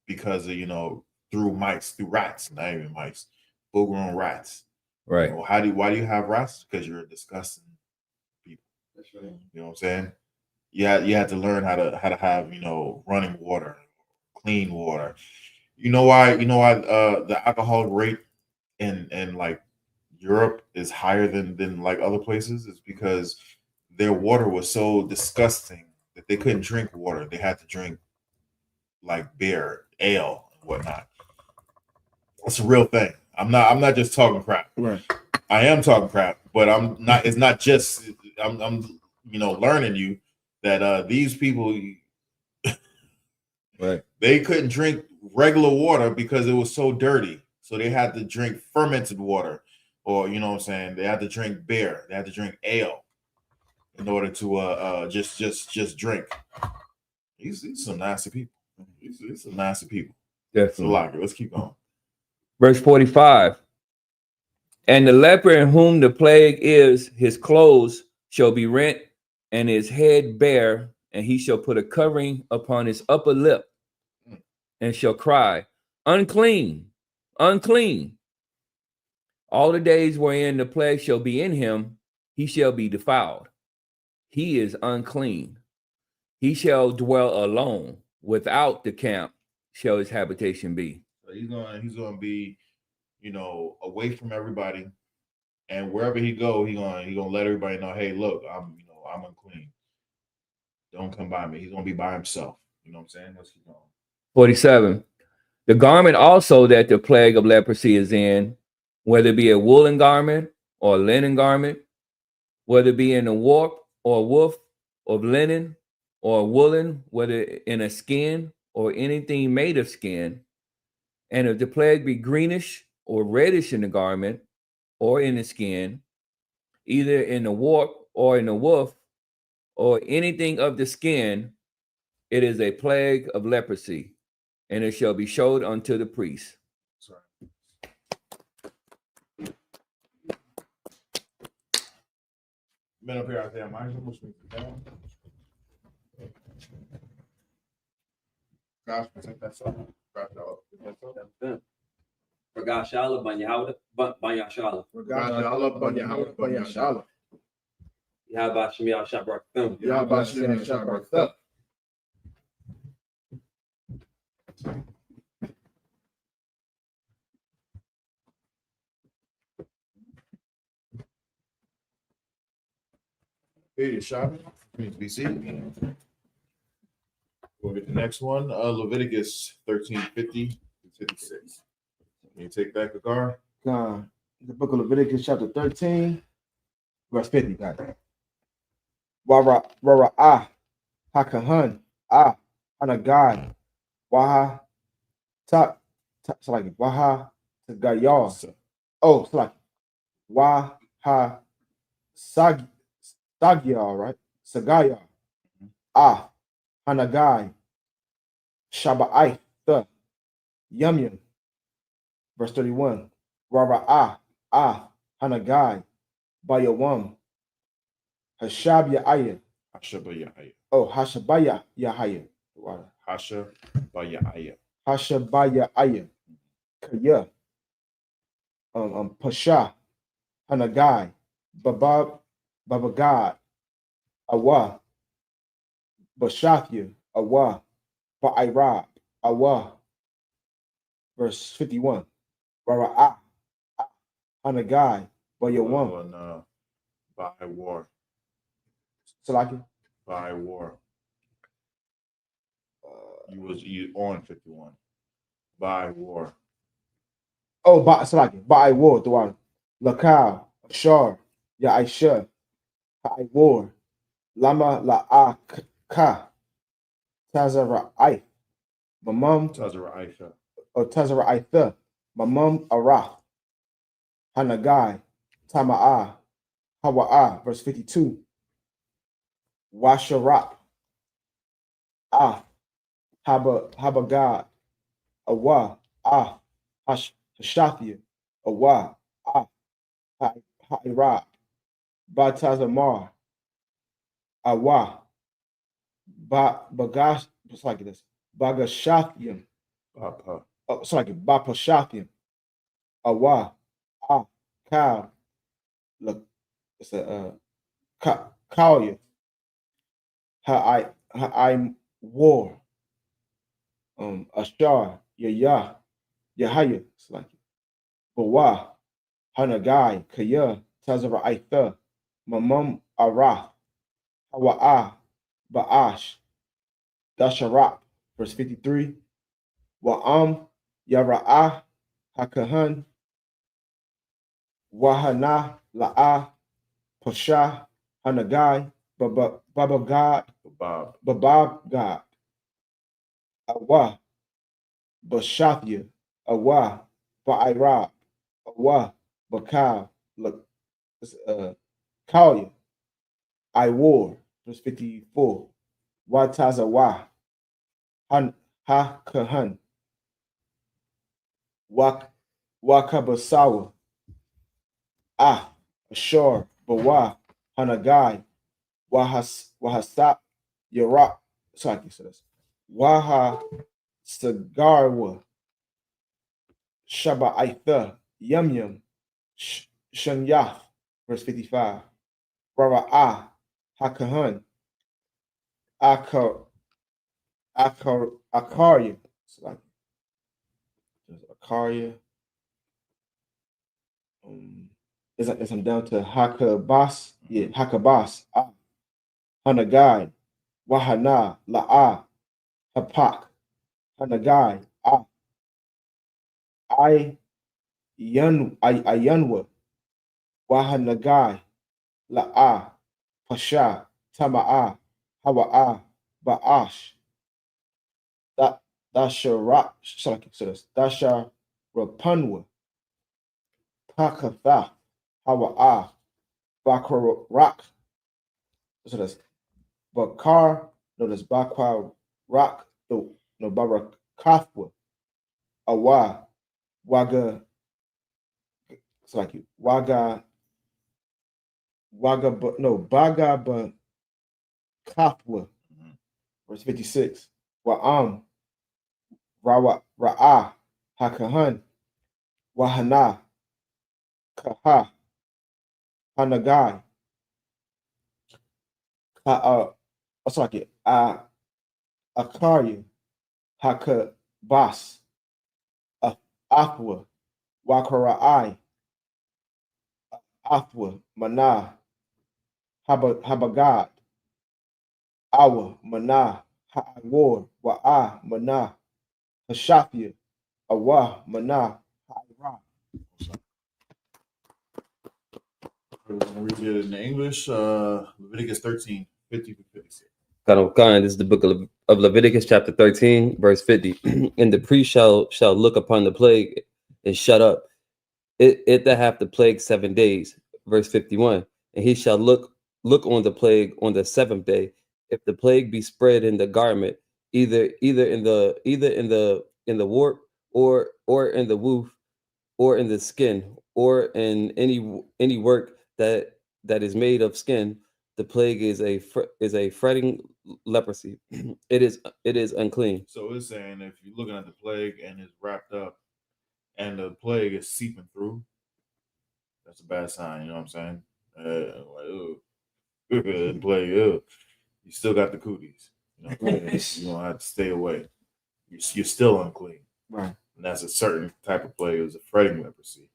because of through mice, through rats, not even mice, full-grown rats. Right. Why do you have rats? Because you're disgusting people. That's right. You know what I'm saying? You had to learn how to have running water, clean water. You know why the alcohol rate in like Europe is higher than like other places? Is because their water was so disgusting that they couldn't drink water. They had to drink like beer, ale, and whatnot. That's a real thing. I'm not just talking crap. Right. I am talking crap, but I'm not. It's not just. I'm learning you that these people, Right. they couldn't drink regular water because it was so dirty. So they had to drink fermented water, or what I'm saying, they had to drink beer, they had to drink ale in order to just drink. These some nasty people. These some nasty people. Definitely. So let's keep going. Verse 45. And the leper in whom the plague is, his clothes shall be rent and his head bare, and he shall put a covering upon his upper lip and shall cry, unclean, unclean. All the days wherein the plague shall be in him, he shall be defiled. He is unclean. He shall dwell alone. Without the camp shall his habitation be. So he's gonna be, away from everybody, and wherever he go, he gonna let everybody know, hey, look, I'm unclean. Don't come by me. He's gonna be by himself. You know what I'm saying? Let's keep going. 47. The garment also that the plague of leprosy is in, whether it be a woolen garment or a linen garment, whether it be in a warp or a woof of linen or woolen, whether in a skin or anything made of skin, and if the plague be greenish or reddish in the garment or in the skin, either in the warp or in the woof or anything of the skin, it is a plague of leprosy, and it shall be showed unto the priest. Sorry. Men up here out there, might as well speak to them. Guys, present that song. Grab that up. Forgot Shala, Banyahawda, Banya Shala. Yahaba Shemi Al Shabrak Film. Hey, Shabbat. Please be seated. We'll get the next one. Leviticus 13:50-56. Can you take that, Gagar? The book of Leviticus, chapter 13, verse 50. Got it. Wara Hakahan Hanagai Waha it's like Waha Tagayar. Oh, it's like Waha Sagyar, right? Sagayar. Hanagai Shaba'ai the Yum. Verse 31. Wara Hanagai Bayawam Hashabya Ayah. Hashabaya. Oh, Hashabaya Yahaya. Hashabaya. Hashabaya Ayah. Kaya. Pasha. Hanagai. Babagad. Awa. Bashathya. Awa. Ba'irab. Awa. Verse 51. Rara'a. Hanagai. Bayawam. By war. Salaki. By war. You on 51. By war. Oh, Salaki. Ba'i war. The one. Lakal. Ashar. Ya Aisha. Ba'i war. Lama la'a ka. Tazara'ai. Mamam. Tazara'aitha. Or Tazara'aitha. Mamam Arath. Hanagai. Tama'a. Hawa'a. Verse 52. Washarap. Habagad. Awa. Hashathia. Awa. Ha'irab. Batazamar. Awa. Bagash. It's like this. Bagashathium. Papa. Oh, it's like Bapashathium. Awa. Cow. Look. It's a Kauya. I war. Ashar. Yahya. Yahaya. It's like Bawa. Hanagai. Kaya. Tazara Aitha. Mamam Arath. Hawa'a. Ba'ash. Dasharap. Verse 53. Wa'am. Yara'ah. Hakahan. Wahana. La'a. Pasha. Hanagai. Babagad. Babagad. Awa. Bashathya. Awa. Ba'irab. Awa. Bakal. Look. Kauya. I war. Verse 54. Watazawa. Hakahan. Wakabasawa. Ashar. Bawa. Hanagai. Wahasap. Yarak. Sorry, so this. Waha Sagarwa. Shaba'aitha. Yum. Shanyath. Verse 55. Rara'a. Hakahan. Akarya. So like Akarya. Is I'm down to Hakabas. Yeah, Hakabas. Hanagai. Wahana. La'a. Hapak. Hanagai. Ayanwa. Wahanagai. La'a. Pasha. Tama'a. Hawa'a. Ba'ash. Dasha Rapunwa. Pakatha. Hawa'a. Bakra. So that's Bakar. No, that's Bakwa Rock. No, Barakafwa. Awa. Waga. It's like you. Baga ba Kafwa. Verse 56. Wa'am Ra'ah Hakahan Wahana Kaha Hanagai Akarya Hakabas Afwa Wakara'ai Afwa Mana Habagad Awa Mana Ha'awar Wa'ah Mana Hashafia Awa Mana Ha'ira. We're gonna read it in English. Leviticus 13, 50 to 56. This is the book of Leviticus, chapter 13, verse 50. And the priest shall look upon the plague and shut up it that hath the plague 7 days. Verse 51. And he shall look on the plague on the 7th day. If the plague be spread in the garment, either in the warp or in the woof or in the skin or in any work that is made of skin, the plague is a fretting leprosy. It is unclean. So it's saying if you're looking at the plague and it's wrapped up and the plague is seeping through, that's a bad sign. You know what I'm saying? The plague, you still got the cooties. You know, you don't have to stay away. You're still unclean. Right. And that's a certain type of plague. It was a fretting leprosy.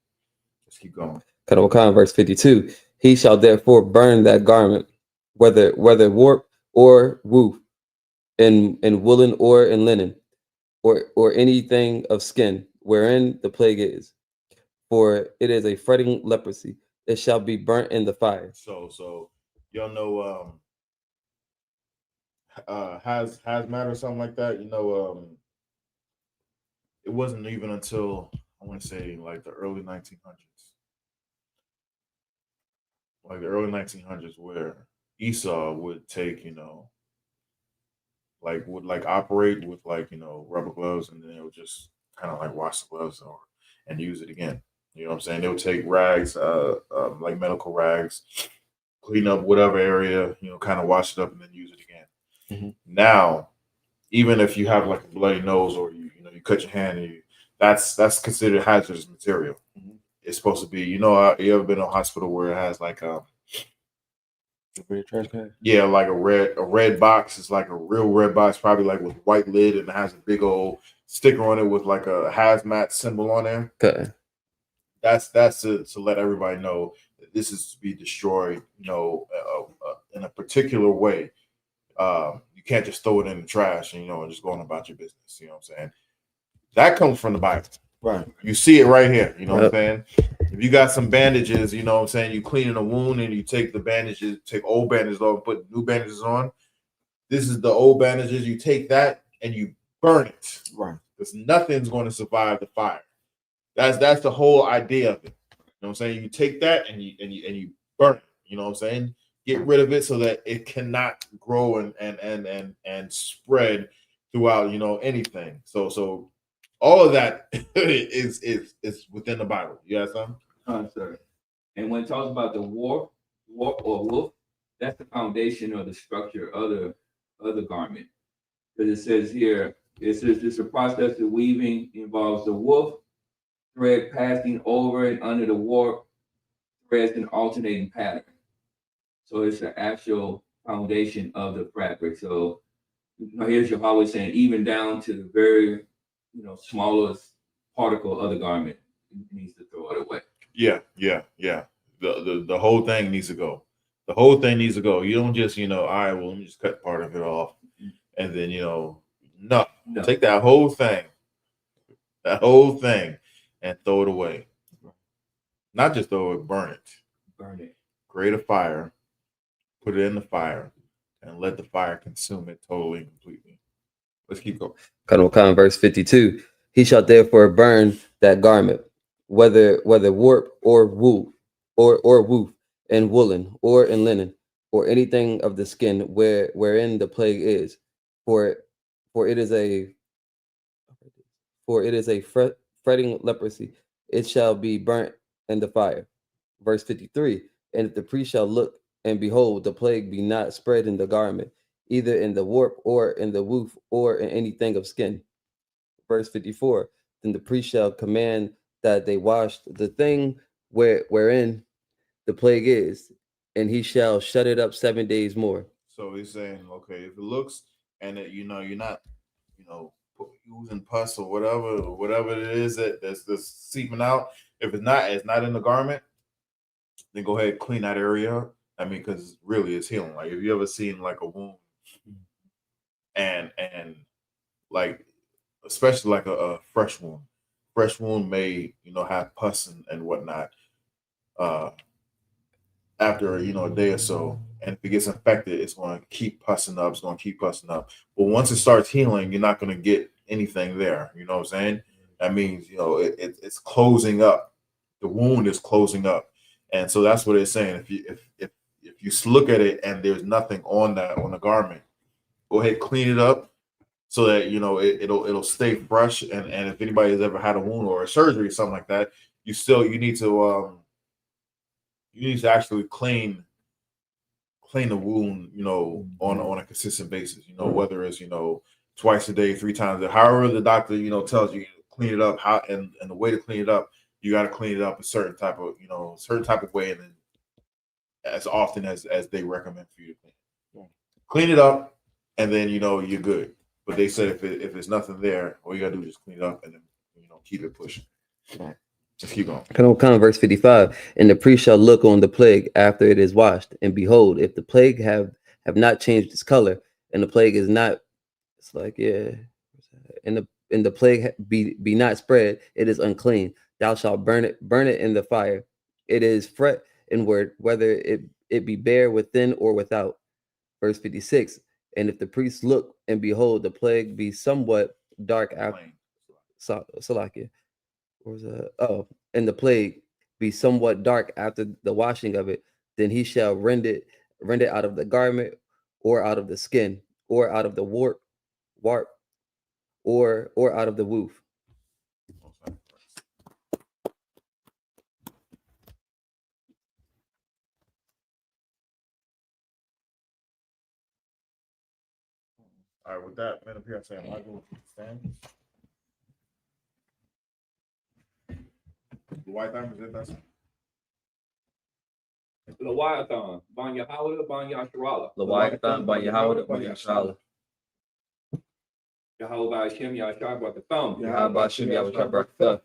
Let's keep going. Verse 52. He shall therefore burn that garment, whether warp or woof, in woolen or in linen, or anything of skin, wherein the plague is. For it is a fretting leprosy. It shall be burnt in the fire. So y'all know hazmat or something like that. You know, it wasn't even until I want to say like the early 1900s. Like the early 1900s, where Esau would take, would operate with rubber gloves, and then it would just kind of like wash the gloves and use it again. You know what I'm saying? They would take rags, like medical rags, clean up whatever area, kind of wash it up and then use it again. Mm-hmm. Now, even if you have like a bloody nose or you cut your hand, and that's considered hazardous material. Mm-hmm. It's supposed to be, you ever been in a hospital where it has like a trash can? Yeah, like a red box. It's like a real red box, probably like with white lid, and it has a big old sticker on it with like a hazmat symbol on there. Okay. That's to let everybody know that this is to be destroyed, in a particular way. You can't just throw it in the trash and just go on about your business. You know what I'm saying? That comes from the Bible. Right. You see it right here. You know what I'm saying? If you got some bandages, you know what I'm saying, you cleaning a wound and you take the bandages, take old bandages off, put new bandages on. This is the old bandages. You take that and you burn it. Right. Because nothing's going to survive the fire. That's the whole idea of it. You know what I'm saying? You take that and you burn it. You know what I'm saying? Get rid of it so that it cannot grow and spread throughout, anything. So all of that is within the Bible. You got something? Sir. And when it talks about the warp or woof, that's the foundation or the structure of the garment. Because it says here, it's a process of weaving involves the woof, thread passing over and under the warp, threads in alternating pattern. So it's the actual foundation of the fabric. So here's your Yahweh saying, even down to the very, smallest particle of the garment, it needs to throw it away. Yeah. The whole thing needs to go. The whole thing needs to go. You don't just, all right, well, let me just cut part of it off. And then, no. Take that whole thing, and throw it away. Not just throw it, burn it. Burn it. Create a fire, put it in the fire, and let the fire consume it totally and completely. Let's keep going. Verse 52. He shall therefore burn that garment, whether warp or woof, or woof, in woolen or in linen, or anything of the skin wherein the plague is, for it is a fretting leprosy. It shall be burnt in the fire. Verse 53. And if the priest shall look and behold, the plague be not spread in the garment, either in the warp or in the woof or in anything of skin. Verse 54, then the priest shall command that they wash the thing wherein the plague is, and he shall shut it up 7 days more. So he's saying, okay, if it looks and it, you're not, using pus or whatever it is that's seeping out. If it's not in the garment, then go ahead and clean that area up. I mean, because really it's healing. Like, if you ever seen like a wound and like, especially like a fresh wound may, have pus and whatnot after, a day or so. And if it gets infected, it's going to keep pussing up. But once it starts healing, you're not going to get anything there. You know what I'm saying? That means, it's closing up. The wound is closing up. And so that's what it's saying. If you look at it and there's nothing on the garment, go ahead, clean it up so that, it'll stay fresh. And if anybody has ever had a wound or a surgery or something like that, you need to actually clean the wound, on a consistent basis, whether it's, twice a day, 3 times, however the doctor, tells you to clean it up, and the way to clean it up, you got to clean it up a certain type of way, and then as often as they recommend for you to clean it up, and then, you're good. But they said if it's nothing there, all you got to do is just clean it up and then, keep it pushing. Just keep going. Come on, verse 55. And the priest shall look on the plague after it is washed, and behold, if the plague have not changed its color, and the plague is not, it's like, and the plague be not spread, it is unclean. Thou shalt burn it in the fire. It is fret inward, whether it be bare within or without. Verse 56. And if the priest look and behold, the plague be somewhat dark after Salakia. And the plague be somewhat dark after the washing of it, then he shall rend it out of the garment, or out of the skin, or out of the warp, or out of the woof. All right, with that, man, up here, I'm saying, I go stand. The white diamond, is it? That's Leviathan, Ban Yahawah, Ban Yasharala. Leviathan, Ban Yahawah, Ban Yasharala. Yahawah Hashem, Yashar, Bakatham. Yahawah Hashem, Yahawah Bakatham.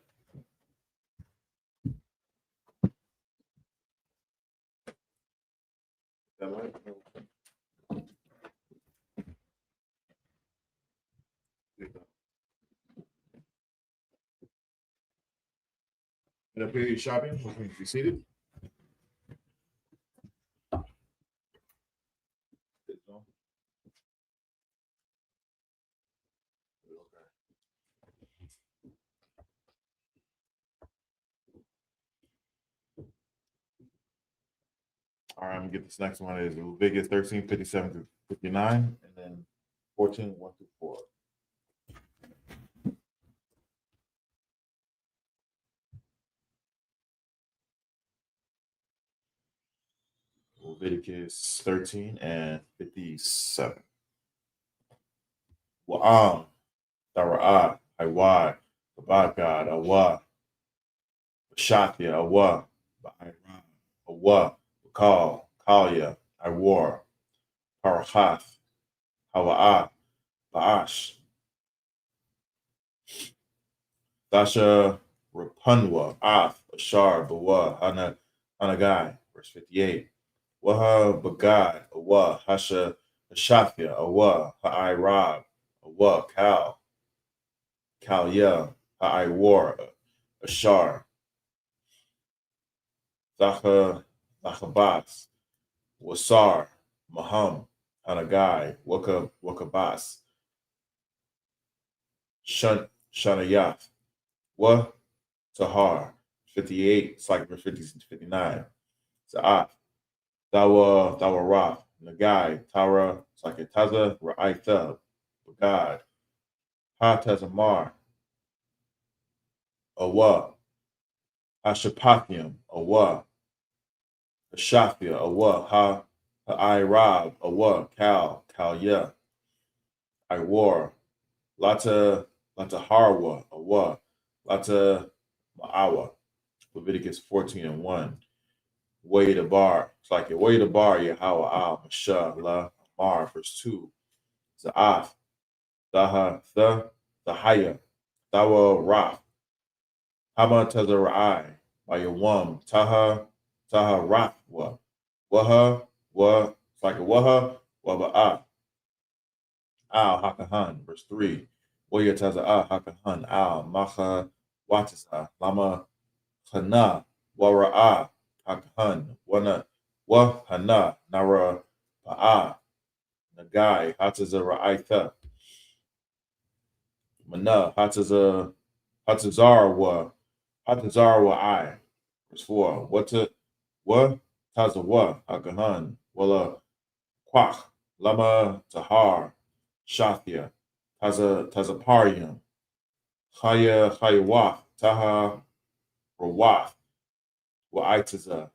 that right? And up here, you're shopping, which means you're seated. All right, I'm gonna get this next one. Is Leviticus 13, 57 through 59, and then 14, 1 through 4. Leviticus 13 and 57. Wa'am, Dara'ah, Iwad, Babagad, Awa, Shathia, Awa, Ba'iram, Awa, Bakal, Kalia, Iwar, Parachath, Hawa'ah, Ba'ash, Dasha, Rapunwa, Ath, Ashar, Bawa, Hanagai, verse 58. Waha Bagad, Awa, Hasha, Shathia, Awa, Ha'irab, Awa, Kalia, Ha'iwar, Ashar, Zachabas, Wasar, Maham, Hanagai, Wakabas, Shanayath, Wa Tahar, 58, it's like verse 50 to 59. Za'af, Dawa Rath, Nagai, Tara, Saketaza, Ra'aitha, Bagad, Ha Tazamar, Awa, Ashapakium, Awa, Ashafia, Awa, Ha'irab, Awa, Kalya, I war, Lata Harwa, Awa, Lata Ma'awa. Leviticus 14:1. Way the bar. It's like way the bar, Yahweh al Masha La Mar, verse 2. Za'af, Daha, the Haya, Dawa Ra, Hama Tazara'ai, Mayawam, Taha Rathwa, Waha, Wa, it's like a Waha, Waba'a, Al Hakahan, verse 3. Waya Taza'a Hakahan, Al Maha Watasa, Lama Hana, Wara'a, Hakahan, Wana, Wahana, Nara, Pa'a, Nagai, Hatazara'aitha, Mana, Hatazarwa, I, verse 4. What Tazawa, Hakahan, Wala, Kwach, Lama, Tahar, Shathia, Tazaparium, Hayawath, Taha, Rawath, Wa'itaza,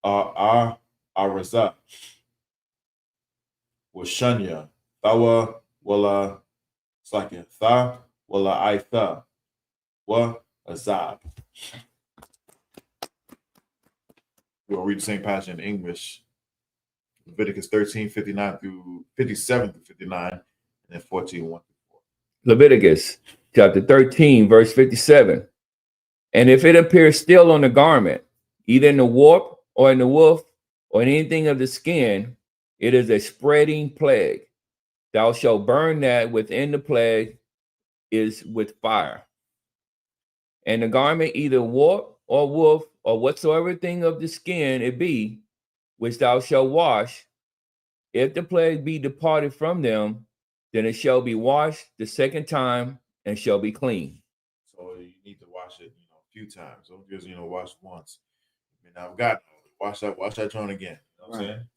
Araza, Washanya, Thawa, Wala, Slakia, Tha, Wala, Aitha, Wa, Azab. We'll read the same passage in English. Leviticus 13:59 through 57 through 59, and then 14:1 through 4. Leviticus chapter 13, verse 57. And if it appears still on the garment, either in the warp or in the woof or in anything of the skin, it is a spreading plague. Thou shalt burn that within the plague is with fire. And the garment either warp or woof or whatsoever thing of the skin it be, which thou shalt wash, if the plague be departed from them, then it shall be washed the second time and shall be clean. So you need to wash it, a few times. Don't just, wash once. I mean, I've got wash that joint again. You know what I'm saying?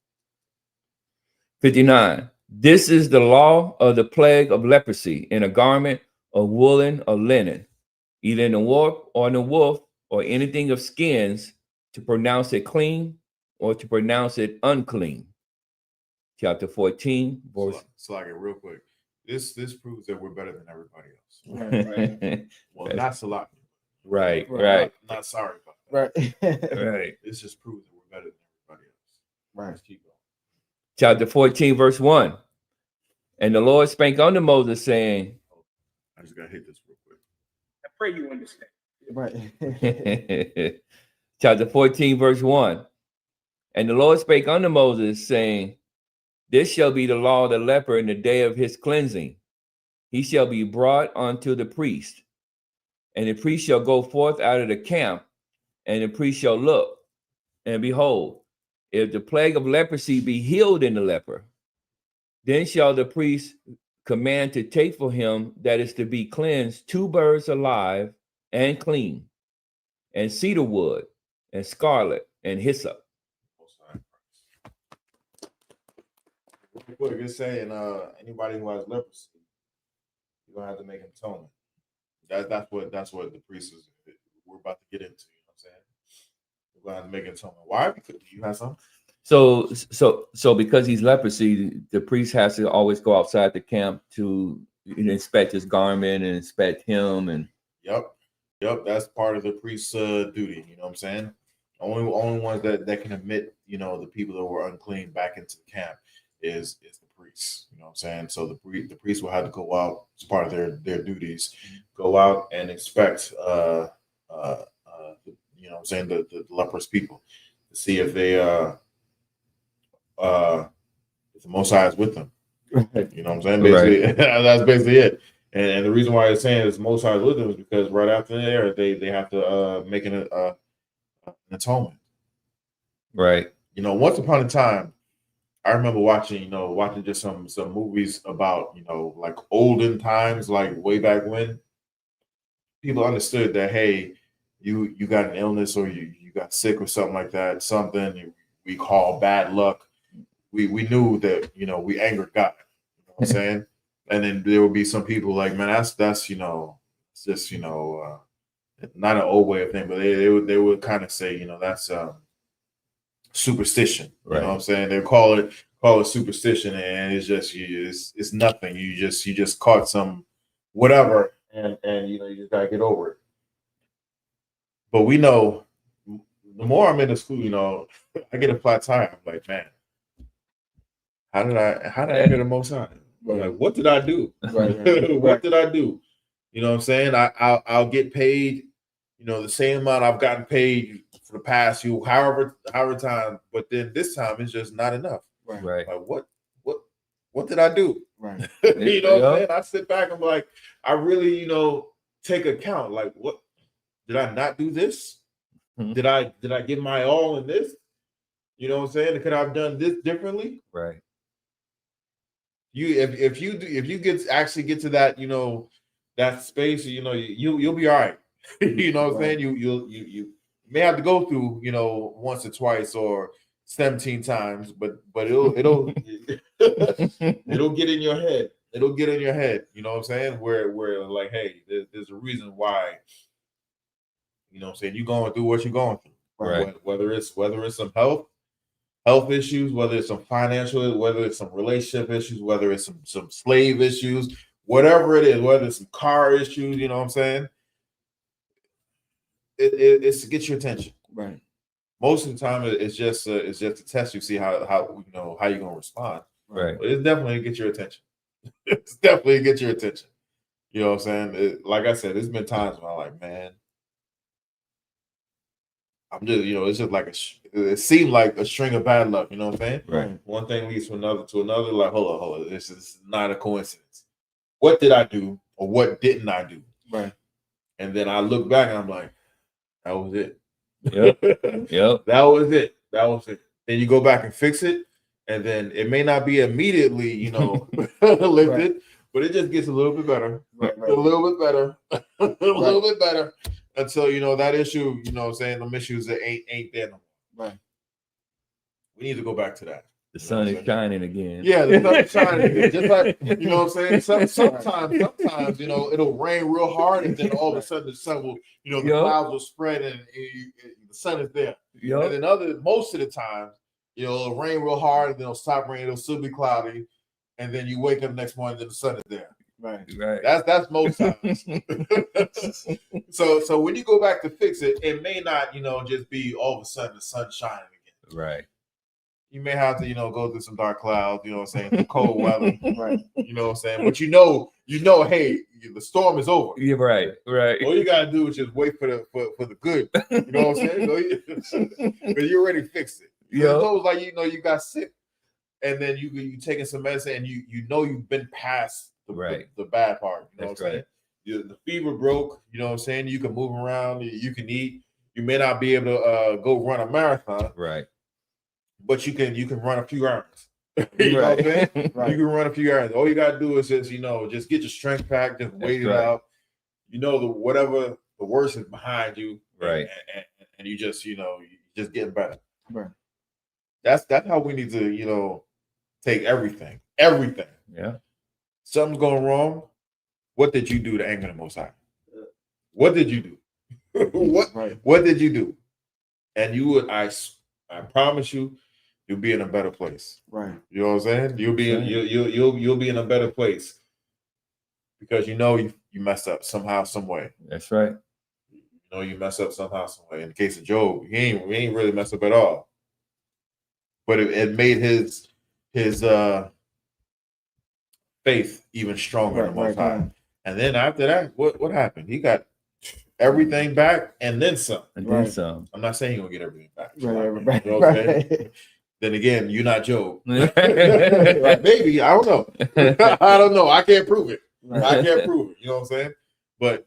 59. This is the law of the plague of leprosy in a garment of woolen or linen, either in the warp or in the woof or anything of skins, to pronounce it clean or to pronounce it unclean. Chapter 14, verse. So like it real quick. This proves that we're better than everybody else. Right. Well, not Salaki. Right. Not sorry about that. Right. This just proves that we're better than everybody else. Right. Let's keep going. Chapter 14, verse 1. And the Lord spake unto Moses, saying, I just gotta hit this real quick. I pray you understand. Right. Chapter 14, verse 1. And the Lord spake unto Moses, saying, this shall be the law of the leper in the day of his cleansing. He shall be brought unto the priest, and the priest shall go forth out of the camp, and the priest shall look, and behold, if the plague of leprosy be healed in the leper, then shall the priest command to take for him that is to be cleansed 2 birds alive and clean, and cedar wood, and scarlet, and hyssop. Real quick, it's saying anybody who has leprosy, you're gonna have to make an atonement. That's what the priest is. We're about to get into. You know what I'm saying? We're gonna have to make an atonement. Why? Because you have something. So because he's leprosy, the priest has to always go outside the camp to inspect his garment and inspect him. And Yep, that's part of the priest's duty. You know what I'm saying? Only ones that can admit, the people that were unclean back into the camp is the priests. You know what I'm saying? So the priest will have to go out as part of their duties, go out and inspect you know what I'm saying, the leprous people to see if they if the Most High is with them. You know what I'm saying? Basically, right. That's basically it. And the reason why it's saying it's Most High is with them is because right after there they have to make an atonement. Right. Once upon a time, I remember watching just some movies about, like olden times, like way back when. People understood that, hey, you got an illness or you got sick or something like that, something we call bad luck. We knew that, we angered God. You know what I'm saying? And then there would be some people like, man, that's it's just, not an old way of thinking, but they would kind of say, that's superstition. You know what I'm saying? They call call it superstition, and it's just it's nothing. You just caught some whatever, and you know you just gotta get over it. But we know the more I'm in the school, you know, I get a flat tire. I'm like, man, how did I get the most out? Like, what did I do? What did I do? You know what I'm saying? I'll get paid, you know, the same amount I've gotten paid for the past however time, but then this time it's just not enough. Right. Like what did I do? Right. You know what I'm saying? I sit back and be like, I really, you know, take account. Like, what did I not do this? Mhm. Did I give my all in this? You know what I'm saying? Could I have done this differently? Right. If you get to that, you know, that space, you know, you'll be all right. You know what I'm saying? You may have to go through, you know, once or twice or 17 times, but it'll it'll get in your head. It'll get in your head. You know what I'm saying? Where like, hey, there's a reason why. You know what I'm saying? You're going through what you're going through. Right. Whether it's some health issues, whether it's some financial, whether it's some relationship issues, whether it's some slave issues, whatever it is, whether it's some car issues, you know what I'm saying? It's to get your attention. Right. Most of the time, it's just to test you, see how you know how you're gonna respond. Right. But it's definitely to get your attention. It's definitely to get your attention. You know what I'm saying? Like I said, there's been times when I'm like, man, I'm just, you know, it's just like it seemed like a string of bad luck. You know what I'm saying? Right. One thing leads to another. Like, hold on. This is not a coincidence. What did I do, or what didn't I do? Right. And then I look back and I'm like, that was it. Yep. Yep. That was it. Then you go back and fix it, and then it may not be immediately, you know, lifted, but it just gets a little bit better, a little bit better, a little bit better, until you know that issue. You know, what I'm saying them issues that ain't there no more. Right. We need to go back to that. The sun is shining again. Yeah, the sun is shining again. Just like, you know what I'm saying? Sometimes, you know, it'll rain real hard, and then all of a sudden the sun will, you know, the clouds will spread and the sun is there. Yep. And then most of the time, you know, it'll rain real hard, and then it'll stop raining, it'll still be cloudy, and then you wake up the next morning and the sun is there. Right. That's most times. So when you go back to fix it, it may not, you know, just be all of a sudden the sun shining again. Right. You may have to, you know, go through some dark clouds, you know what I'm saying, some cold weather, Right. you know what I'm saying? But you know, hey, the storm is over. Yeah, right. All you gotta do is just wait for the good. You know what I'm saying? Because you already fixed it. Yeah. It's almost like, you know, you got sick, and then you taking some medicine, and you know you've been past the bad part. You know what I'm saying? The fever broke. You know what I'm saying? You can move around. You can eat. You may not be able to go run a marathon. Right. But you can run a few errands. You know what I'm saying? Right. You can run a few errands. All you gotta do is just, you know, just get your strength back, just wait it out. You know, whatever the worst is behind you, right? And you just, you know, you just getting better. Right. That's how we need to, you know, take everything. Everything. Yeah. Something's going wrong. What did you do to anger the Most High? What did you do? What did you do? And you would, I promise you, you'll be in a better place. Right. You know what I'm saying? You'll be in a better place because you know you messed up somehow, some way. That's right. You know you messed up somehow, some way. In the case of Job, he ain't really messed up at all. But it made his faith even stronger in the Most High. And then after that, what happened? He got everything back and then some. And then some. I'm not saying he's gonna get everything back. Right. You know what I'm saying? Then again, you're not Job. Maybe, I don't know. I don't know. I can't prove it. I can't prove it. You know what I'm saying? But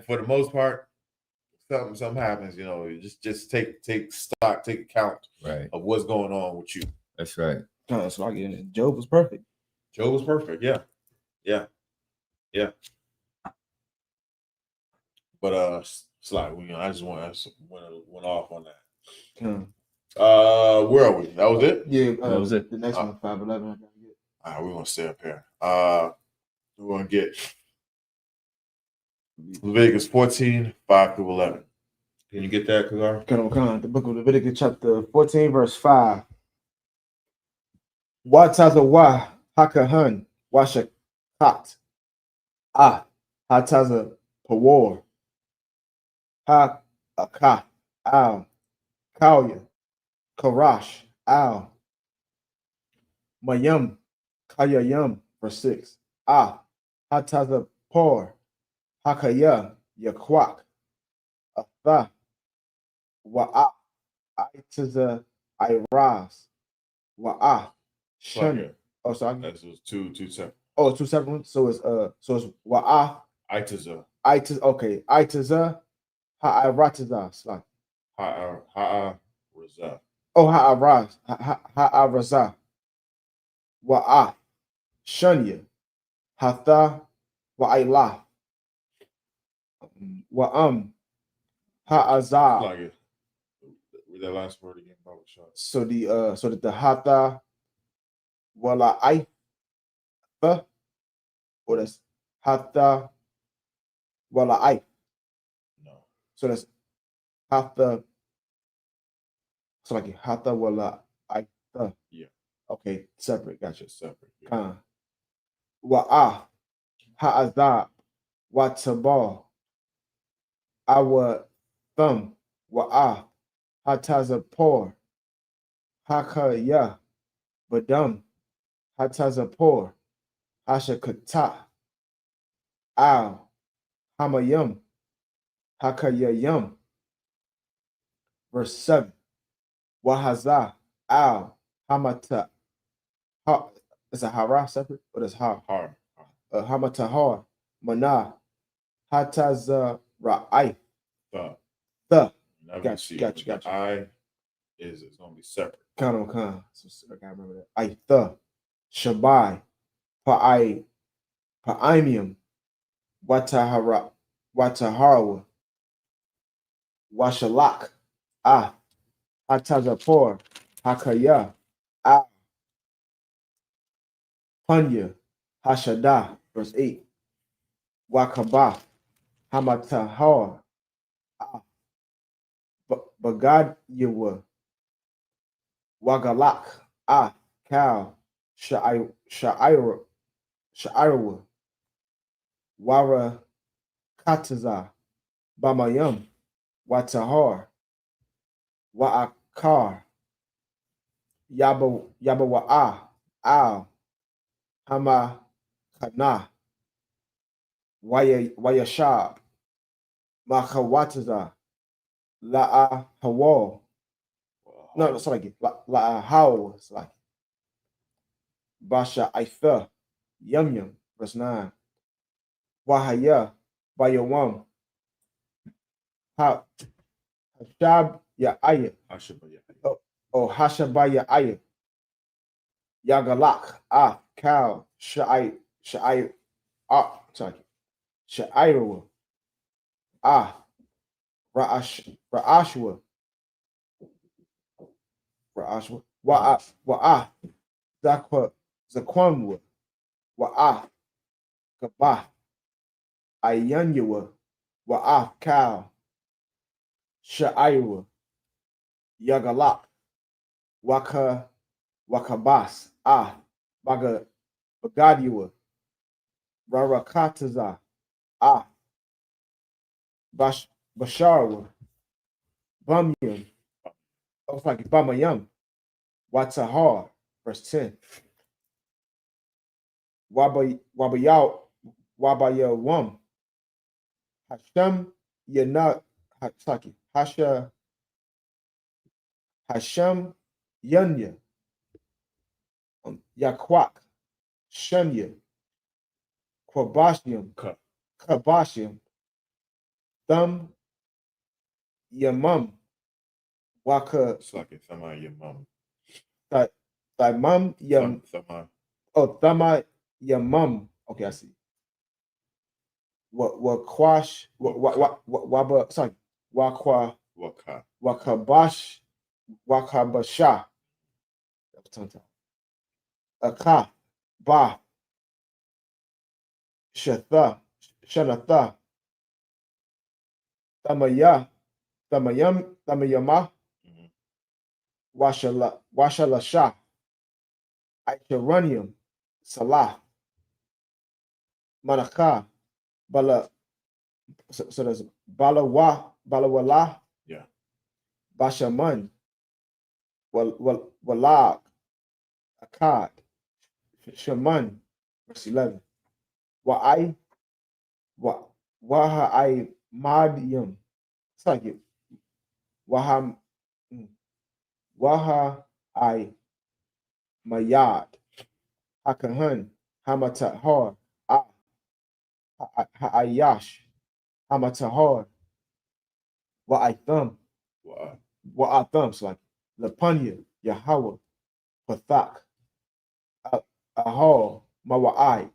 for the most part, something happens. You know, just take stock, take account of what's going on with you. That's right. No, that's why I get it. Job was perfect. Job was perfect. Yeah. But Sly, I just went off on that. Where are we? That was it? Yeah, that was it. The next one, 511. All right, we're gonna stay up here. We're gonna get Leviticus 14, 5 through 11. Can you get that, Kazar? The book of Leviticus, chapter 14, verse 5. Wataza wa hakahan washakat hataza pawar ha aka al kauya karash al mayam kayayam. Verse 6. Hataza por hakaya yakwak atha wa itaza iras wa shun. Oh, sorry. That's two separate. Oh, two separate ones. So it's wa Itaza. okay. Itaza ha'irataza. Sorry. Raza. Oh, ha'iraza. Wa shunya hatha wa ilah wa ha'azah. Like it. Read that last word again, Baba Shah. So the hatha wala I or that's hatha wala I. No. So that's hatha. So like hatha wala I. Yeah. Okay, separate. Gotcha. Separate. Yeah. Wa ha'azah wa tabal. Our thumb wa hataza por hakaya badam hataza por hashakata al hamayam hakayayam. Verse 7. Wahaza al hamata. Is a hara separate? What is ha? Har. Hamatahar mana hataza ra'ai. The. Gotcha. I it's gonna be separate. Kano. So I gotta remember that. I the Shabai Pa'imium Wataharawa Washalak Hatazapor Hakaya Punya Hashada. Verse 8. Wakaba Hamatahar Bagad Yewa Wagalak Kal Sha'ira Wara Kataza Bamayam Watahar Wa'akar Yabawa'a Al Hama Kana Wayashab Makawataza La'a Hawal. No, it's like La'a How. It's like Basha Ifa Yum. Verse 9. Wahaya Bayawam Hashab Ya'aya. Oh, Hashabaya Aya Yagalak Kal Sha'irawa Ra'ashwa Wa'a Zaquamwa Wa'a Gabah Ayanyawa Wa'a Kal Sha'ira Yagalak Wakabas Bagadiwa Rarakataza Basharwa Bamyam. It's like Bamayam Watahar. Verse 10. Wabayawam Hashem Yana Hataki Hashem Yanya Yakwak Shemya Kabashium Thumb Yamum Waka. It's like Thama your mom. Thy mum Yam. Oh, Thama Yamum. Okay, I see. What quash waba sorry Wakwa Wakabash Wakabasha. Aka Ba Shanatha Tamayama Washalasha Icharunium, Salah, Manakah, Bala. So there's Balawala, Yeah. Bashaman, Walag, Akkad, Shaman, verse 11. Waha I Madium. It's like it. Waha I Mayad. Hakahan, Hamatahar, Ha'ayash, Hamatahar, Wa'itham, Wow. Wa'atham, so like Lapunya, Yahweh, Pathak, Ahar, Mawa'ai.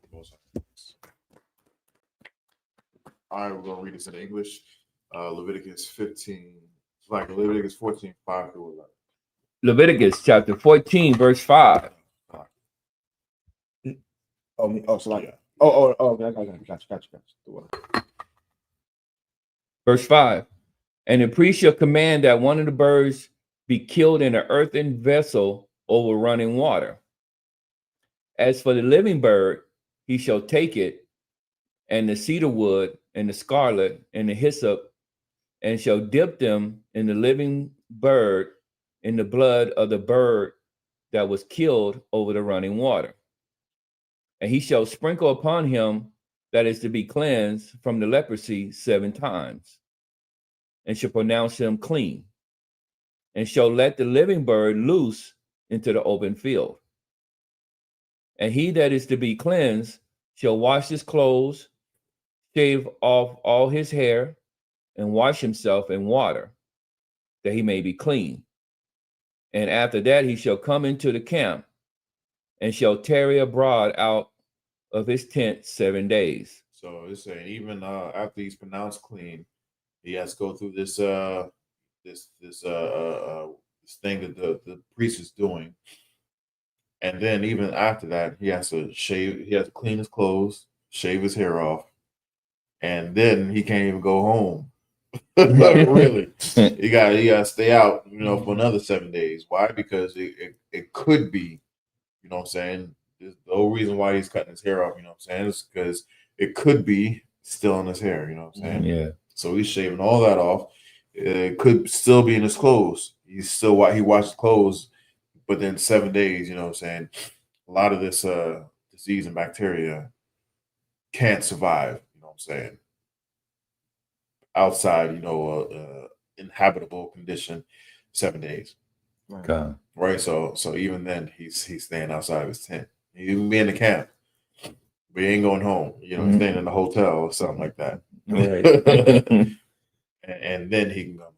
All right, we're gonna read this in English. Leviticus 15, it's like Leviticus 14, 5 through 11. Leviticus chapter 14, verse 5. So like, Yeah. okay, gotcha. Verse 5. And the priest shall command that one of the birds be killed in an earthen vessel over running water. As for the living bird, he shall take it, and the cedar wood, and the scarlet, and the hyssop, and shall dip them in the living bird in the blood of the bird that was killed over the running water. And he shall sprinkle upon him that is to be cleansed from the leprosy 7 times, and shall pronounce him clean, and shall let the living bird loose into the open field. And he that is to be cleansed shall wash his clothes, shave off all his hair, and wash himself in water, that he may be clean. And after that he shall come into the camp, and shall tarry abroad out of his tent 7 days. So it's saying even after he's pronounced clean, he has to go through this this thing that the priest is doing. And then even after that, he has to clean his clothes, shave his hair off, and then he can't even go home. Really. He got to stay out, for another 7 days. Why? Because it could be, you know what I'm saying? The whole reason why he's cutting his hair off, you know what I'm saying, is because it could be still in his hair, you know what I'm saying? Yeah. So he's shaving all that off. It could still be in his clothes. He washes clothes, but then 7 days, you know what I'm saying? A lot of this disease and bacteria can't survive, you know what I'm saying? Outside, inhabitable condition, 7 days. Okay. Right. So even then he's staying outside of his tent. He even be in the camp, but he ain't going home. He's staying in the hotel or something like that. Right. and then he can come home.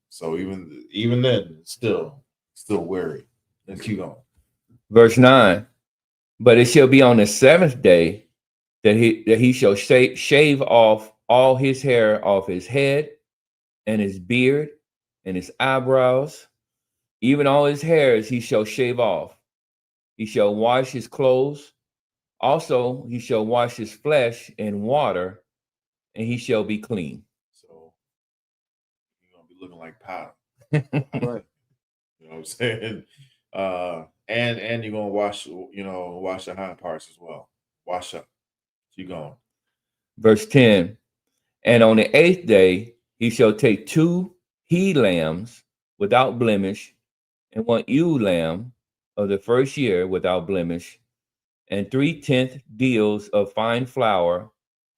So even then, still wary. Let's keep going. Verse 9. But it shall be on the 7th day that he shall shave off all his hair off his head, and his beard, and his eyebrows, even all his hairs he shall shave off. He shall wash his clothes. Also he shall wash his flesh in water, and he shall be clean. So you're gonna be looking like powder. Right. You know what I'm saying? And you're gonna wash the hind parts as well. Wash up. Keep going. Verse 10. And on the 8th day he shall take 2 he lambs without blemish, and 1 ewe lamb of the first year without blemish, and 3/10 deals of fine flour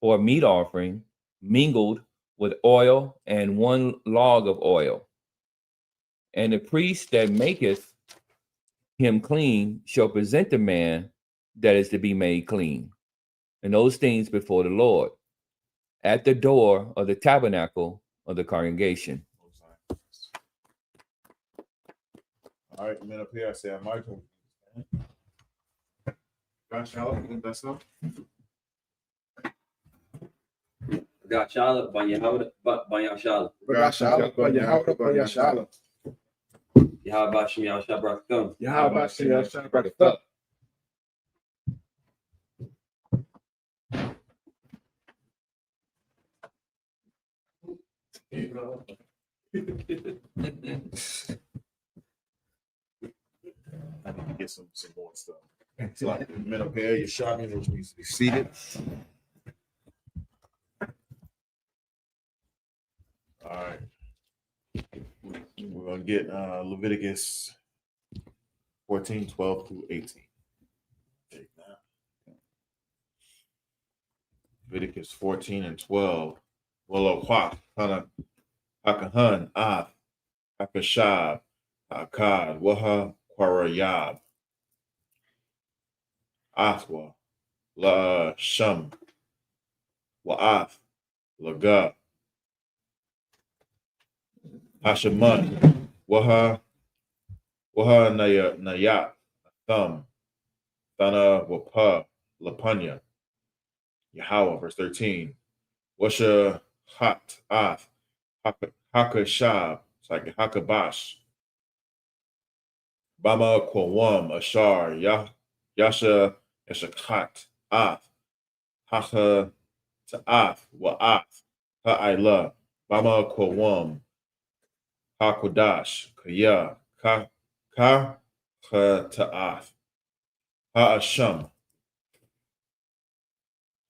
for a meat offering, mingled with oil, and 1 log of oil. And the priest that maketh him clean shall present the man that is to be made clean, and those things before the Lord, at the door of the tabernacle of the congregation. All right, men up here, I say, Michael. Got SHALAM, that's up. Got SHALAM, Yahanna, SHALAM. SHALAM, SHALAM. Yahweh Bashem Yahshua Barakam. Yahweh Bashem Barakam. I need to get some more stuff. It's like the middle pair, your shotgun, which needs to be seated. All right. We're going to get Leviticus 14, 12 through 18. Take that. Leviticus 14 and 12. Well, Hakahan, Hakashab, Hakad, Waha, Kwarayab, Athwa, La Shum, Wa'ath, Laga, Hashaman, Waha Nayat, Thumb, Thana Wapa, Lapanya, Yahweh, verse 13. Washa Hat Ath, Hakashab, it's like Hakabash, Bama Kwawam, Ashar, Yasha Eshakat, Ath, Haka Ta'ath, Wa'ath, Ha'ila, Bama Kwawam, Hakodash, Kaya, Ka Ta'ath, Ha'asham,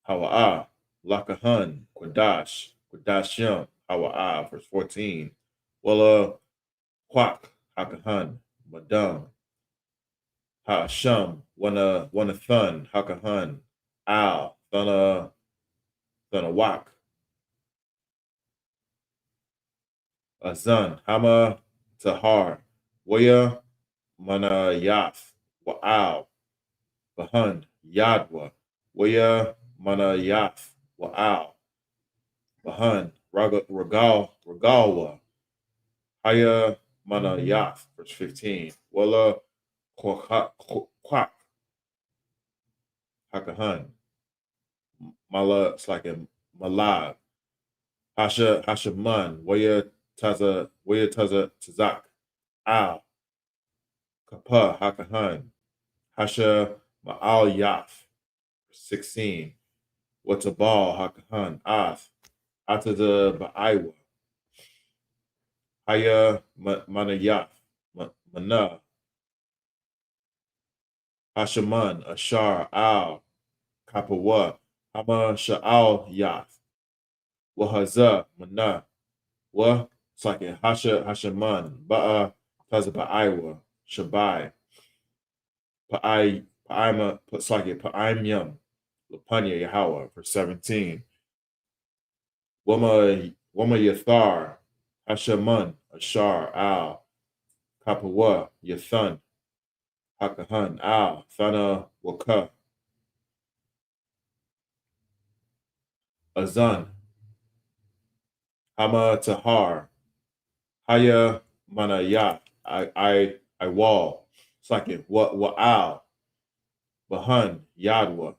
Hawa'ah, Lakahan, Quadashim, Hawa'ah, verse 14. Walla, Quak, Hakahan, Madam, Ha'asham, Wanathan, Hakahan, Al, Thanawak, Azan, Hama, Tahar, Waya, Manayath, Wa'al, Bahan, Yadwa, Waya, Manayath, Wa'al, Bahan, Ragalwa, Haya, Manayath, verse 15. Walla, Quak, Hakahan, Mala, it's like a Malab, Hashaman, Waya Taza, Tazak, Al, Kapa, Hakahan, Hasha, Ma'al Yaf, 16. Watabal, Hakahan, Ath, Atada Ba'aiwa, Haya, Manayaf, Mana, Hashaman, Ashar, Al, Kapawa, Hama Sha'al Yaf, Wahaza, Mana, Wa, Sake, Hashaman, Ba'a, Taza Ba'aiwa, Shabai, Pa'ima, Sake, Pa'im Yum, Lapanya Yahweh, verse 17. Wama Yathar, Hashaman, Ashar, Al, Kapawa, Yathan, Hakahan, Al, Thana, Waka, Azan, Hama Tahar, Haya Manayat, I wall, Sake, Wa'al, Bahan, Yadwa,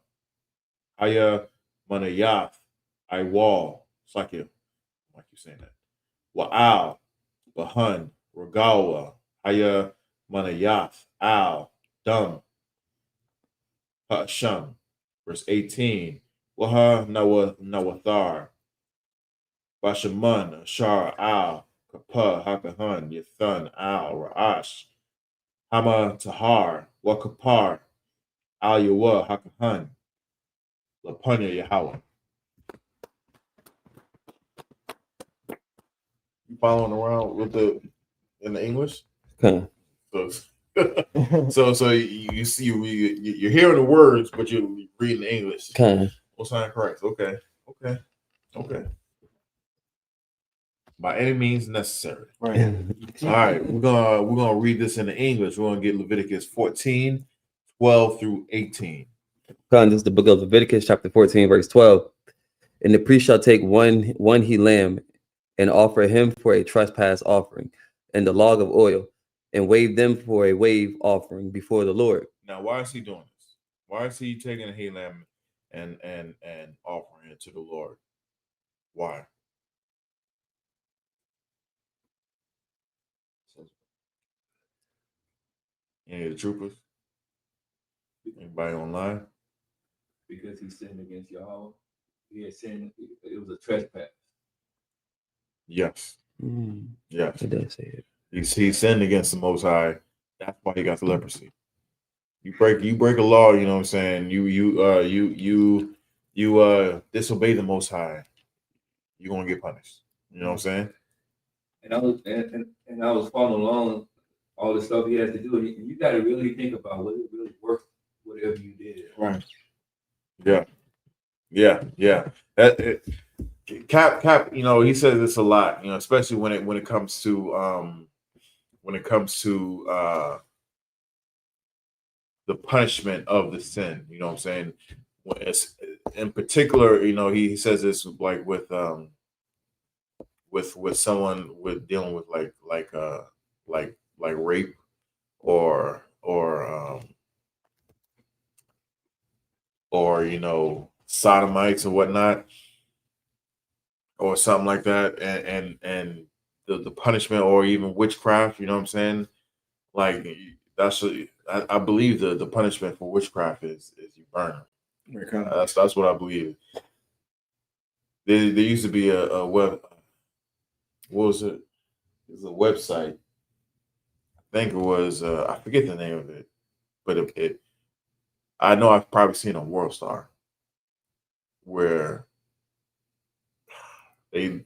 Haya Manayath, I wall, Sake, like you saying that. Wa'al, Bahan, Ragawa, Haya Manayath, Al, Dum, Hasham, verse 18. Waha Nawathar, Bashaman, Shar Al, Kapa, Hakahan, Yathan, Al, Ra'ash, Hama Tahar, Wakapar, Al Yawa, Hakahan, Lapanya Yahweh. You following around with in the English? Okay. So you see you're hearing the words, but you're reading the English. Okay. Most High Christ. Okay. By any means necessary. Right. All right, we're gonna read this in the English. We're gonna get Leviticus 14, 12 through 18. This is the book of Leviticus, chapter 14, verse 12. And the priest shall take one he lamb and offer him for a trespass offering and the log of oil, and wave them for a wave offering before the Lord. Now, why is he doing this? Why is he taking a hay lamb and offering it to the Lord? Why? Any of the troopers? Anybody online? Because he sinned against Yahweh. He had sinned. It was a trespass. Yes. Yes. It does say it. He sinned against the Most High. That's why he got the leprosy. You break a law, you know what I'm saying? You disobey the Most High, you're gonna get punished. You know what I'm saying? And I was following along all the stuff he has to do. And you got to really think about whether it really worth whatever you did. Right. Yeah. Cap, you know, he says this a lot, you know, especially when it comes to the punishment of the sin. You know what I'm saying? When it's, in particular, you know, he says this like with someone with dealing with like rape or you know, sodomites or whatnot or something like that, and the punishment, or even witchcraft. You know what I'm saying? Like that's I believe the punishment for witchcraft is you burn them. That's what I believe. There used to be a web. What was it? It was a website. I think it was. I forget the name of it, but it I know I've probably seen on World Star where they.